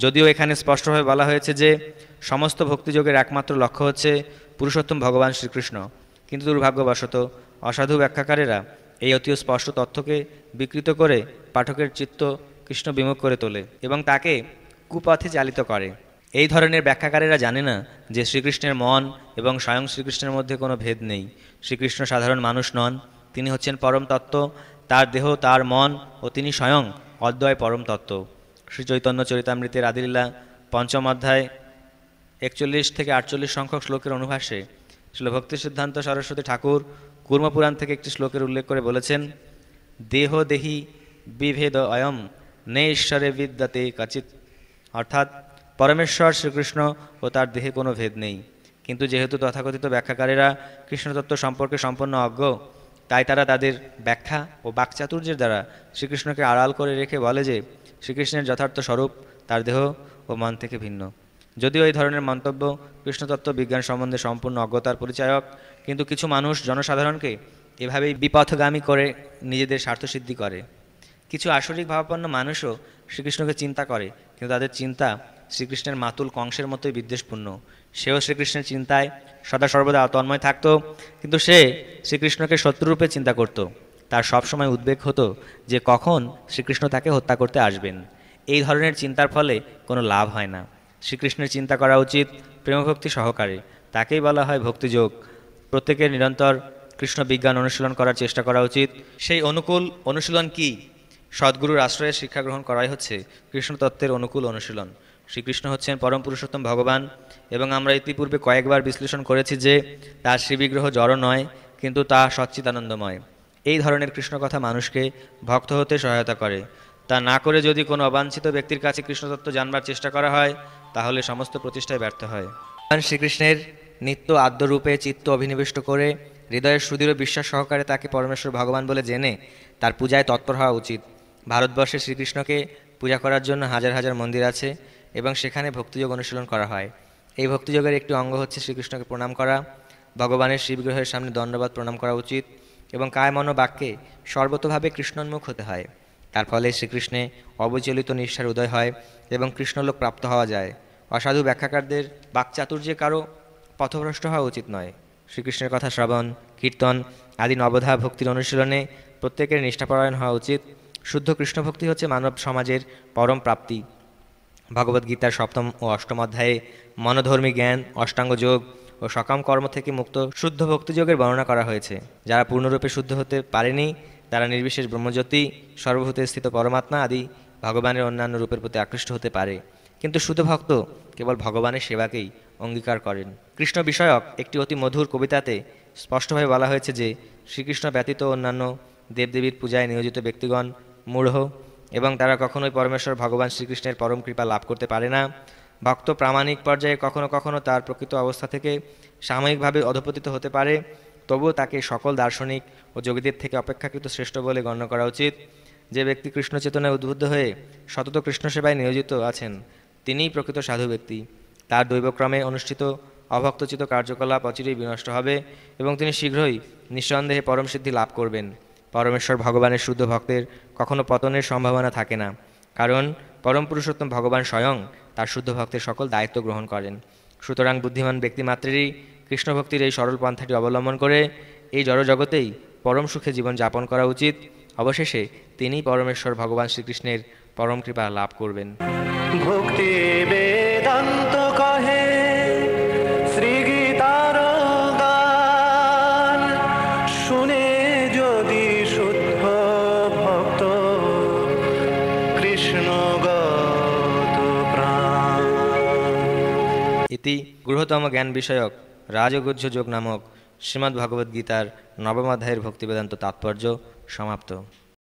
Speaker 4: যদিও এখানে স্পষ্টভাবে বলা হয়েছে যে সমস্ত ভক্তিযোগের একমাত্র লক্ষ্য হচ্ছে পুরুষোত্তম ভগবান শ্রীকৃষ্ণ, কিন্তু দুর্ভাগ্যবশত অসাধু ব্যাখ্যাকারেরা এই অতি স্পষ্ট তথ্যকে বিকৃত করে পাঠকের চিত্ত কৃষ্ণ বিমুখ করে তোলে এবং তাকে কুপথে চালিত করে। এই ধরনের ব্যাখ্যাকারেরা জানে না যে শ্রীকৃষ্ণের মন এবং স্বয়ং শ্রীকৃষ্ণের মধ্যে কোনো ভেদ নেই। শ্রীকৃষ্ণ সাধারণ মানুষ নন, তিনি হচ্ছেন পরম তত্ত্ব, তার দেহ, তার মন ও তিনি স্বয়ং অদ্বয় পরম তত্ত্ব। শ্রী চৈতন্য চরিতামৃতের আদিলীলা ৫ম অধ্যায় ৪১ থেকে ৪৮ সংখ্যক শ্লোকের অনুভাষ্যে শ্রীল ভক্তি সিদ্ধান্ত সরস্বতী ঠাকুর কুর্মপুরাণ থেকে একটি শ্লোকের উল্লেখ করে বলেছেন, দেহ দেহি বিভেদ অয়ম নে ঈশ্বরে বিদ্যাতে কাচিত। অর্থাৎ পরমেশ্বর শ্রীকৃষ্ণ ও তার দেহে কোনো ভেদ নেই। কিন্তু যেহেতু তথাকথিত ব্যাখ্যাকারীরা কৃষ্ণতত্ত্ব সম্পর্কে সম্পূর্ণ অজ্ঞ, তাই তারা তাদের ব্যাখ্যা ও বাকচাতুর্যের দ্বারা শ্রীকৃষ্ণকে আড়াল করে রেখে বলে যে শ্রীকৃষ্ণের যথার্থ স্বরূপ তার দেহ ও মন থেকে ভিন্ন। যদিও এই ধরনের মন্তব্য কৃষ্ণতত্ত্ব বিজ্ঞান সম্বন্ধে সম্পূর্ণ অজ্ঞতার পরিচায়ক, কিন্তু কিছু মানুষ জনসাধারণকে এভাবেই বিপথগামী করে নিজেদের স্বার্থসিদ্ধি করে। কিছু আসরিক ভাবাপন্ন মানুষও শ্রীকৃষ্ণকে চিন্তা করে, কিন্তু তাদের চিন্তা শ্রীকৃষ্ণের মাতুল কংসের মতোই বিদ্বেষপূর্ণ। সেও শ্রীকৃষ্ণের চিন্তায় সদা সর্বদা তন্ময় থাকত, কিন্তু সে শ্রীকৃষ্ণকে শত্রুরূপে চিন্তা করত। তার সবসময় উদ্বেগ হতো যে কখন শ্রীকৃষ্ণ তাকে হত্যা করতে আসবেন। এই ধরনের চিন্তার ফলে কোনো লাভ হয় না। শ্রীকৃষ্ণের চিন্তা করা উচিত প্রেমভক্তি সহকারে, তাকেই বলা হয় ভক্তিযোগ। প্রত্যেকের নিরন্তর কৃষ্ণ বিজ্ঞান অনুশীলন করার চেষ্টা করা উচিত। সেই অনুকূল অনুশীলন কি? সদ্গুরুর আশ্রয়ে শিক্ষা গ্রহণ করাই হচ্ছে কৃষ্ণতত্ত্বের অনুকূল অনুশীলন। শ্রীকৃষ্ণ হচ্ছেন পরম পুরুষোত্তম ভগবান এবং আমরা ইতিপূর্বে কয়েকবার বিশ্লেষণ করেছি যে তার শ্রীবিগ্রহ জড় নয়, কিন্তু তা সচ্চিদানন্দময়। এই ধরনের কৃষ্ণ কথা মানুষকে ভক্ত হতে সহায়তা করে। তা না করে যদি কোনো অবাঞ্ছিত ব্যক্তির কাছে কৃষ্ণতত্ত্ব জানবার চেষ্টা করা হয়, তাহলে সমস্ত প্রচেষ্টায় ব্যর্থ হয়। ভগবান শ্রীকৃষ্ণের নিত্য আদ্যরূপে চিত্ত অভিনিবিষ্ট করে হৃদয়ের সুদৃঢ় বিশ্বাস সহকারে তাকে পরমেশ্বর ভগবান বলে জেনে তার পূজায় তৎপর হওয়া উচিত। ভারতবর্ষে শ্রীকৃষ্ণকে পূজা করার জন্য হাজার হাজার মন্দির আছে এবং সেখানে ভক্তিযোগ অনুশীলন করা হয়। এই ভক্তিযোগের একটি অঙ্গ হচ্ছে শ্রীকৃষ্ণকে প্রণাম করা। ভগবানের শিবগ্রহের সামনে দণ্ডবাদ প্রণাম করা উচিত এবং কায় মন বাক্যে সর্বতোভাবে কৃষ্ণোন্মুখ হতে হয়। তার ফলে শ্রীকৃষ্ণে অবিচলিত নিষ্ঠার উদয় হয় এবং কৃষ্ণলোক প্রাপ্ত হওয়া যায়। অসাধু ব্যাখ্যাকারদের বাকচাতুর্যে কারো পথভ্রষ্ট হওয়া উচিত নয়। শ্রীকৃষ্ণের কথা শ্রবণ, কীর্তন আদি নবধা ভক্তির অনুশীলনে প্রত্যেকের নিষ্ঠাপরায়ণ হওয়া উচিত। শুদ্ধ কৃষ্ণভক্তি হচ্ছে মানব সমাজের পরম প্রাপ্তি। ভগবদ্গীতার 7ম ও 8ম অধ্যায়ে মনোধর্মী জ্ঞান, অষ্টাঙ্গ যোগ ও সকাম কর্ম থেকে মুক্ত শুদ্ধ ভক্তিযোগের বর্ণনা করা হয়েছে। যারা পূর্ণরূপে শুদ্ধ হতে পারেনি তারা নির্বিশেষ ব্রহ্মজ্যোতি, সর্বভূতে স্থিত পরমাত্মা আদি ভগবানের অন্যান্য রূপের প্রতি আকৃষ্ট হতে পারে, কিন্তু শুদ্ধ ভক্ত কেবল ভগবানের সেবাকেই অঙ্গীকার করেন। কৃষ্ণ বিষয়ক একটি অতি মধুর কবিতাতে স্পষ্টভাবে বলা হয়েছে যে শ্রীকৃষ্ণ ব্যতীত অন্যান্য দেবদেবীর পূজায় নিয়োজিত ব্যক্তিগণ মূঢ় এবং তারা কখনোই পরমেশ্বর ভগবান শ্রীকৃষ্ণের পরম কৃপা লাভ করতে পারে না। ভক্ত প্রামাণিক পর্যায়ে কখনো কখনো তার প্রকৃত অবস্থা থেকে সাময়িকভাবে অধঃপতিত হতে পারে, তবুও তাকে সকল দার্শনিক ও যোগীদের থেকে অপেক্ষাকৃত শ্রেষ্ঠ বলে গণ্য করা উচিত। যে ব্যক্তি কৃষ্ণ চেতনায় উদ্বুদ্ধ হয়ে সতত কৃষ্ণ সেবায় নিয়োজিত আছেন তিনিই প্রকৃত সাধু ব্যক্তি। তার দৈবক্রমে অনুষ্ঠিত অভক্তচিত কার্যকলাপ অচিরেই বিনষ্ট হবে এবং তিনি শীঘ্রই নিঃসন্দেহে পরম সিদ্ধি লাভ করবেন। পরমেশ্বর ভগবানের শুদ্ধ ভক্তের কখনো পতনের সম্ভাবনা থাকে না, কারণ পরম পুরুষোত্তম ভগবান স্বয়ং তার শুদ্ধ ভক্তের সকল দায়িত্ব গ্রহণ করেন। সুতরাং বুদ্ধিমান ব্যক্তিমাত্রেরই কৃষ্ণভক্তির এই সরল পন্থাটি অবলম্বন করে এই জড়জগতেই পরম সুখে জীবন যাপন করা উচিত। অবশেষে তিনিই পরমেশ্বর ভগবান শ্রীকৃষ্ণের পরম কৃপা লাভ করবেন।
Speaker 2: ভক্তি বেদান্ত কহে শ্রীগীতার গান, শুনে যদি শুদ্ধ ভক্ত কৃষ্ণগত প্রাণ।
Speaker 4: ইতি গূঢ়তম জ্ঞান বিষয়ক রাজগুহ্য যোগ নামক শ্রীমদ্ ভগবদ্গীতার 9ম অধ্যায়ের ভক্তিবেদান্ত তাৎপর্য সমাপ্ত।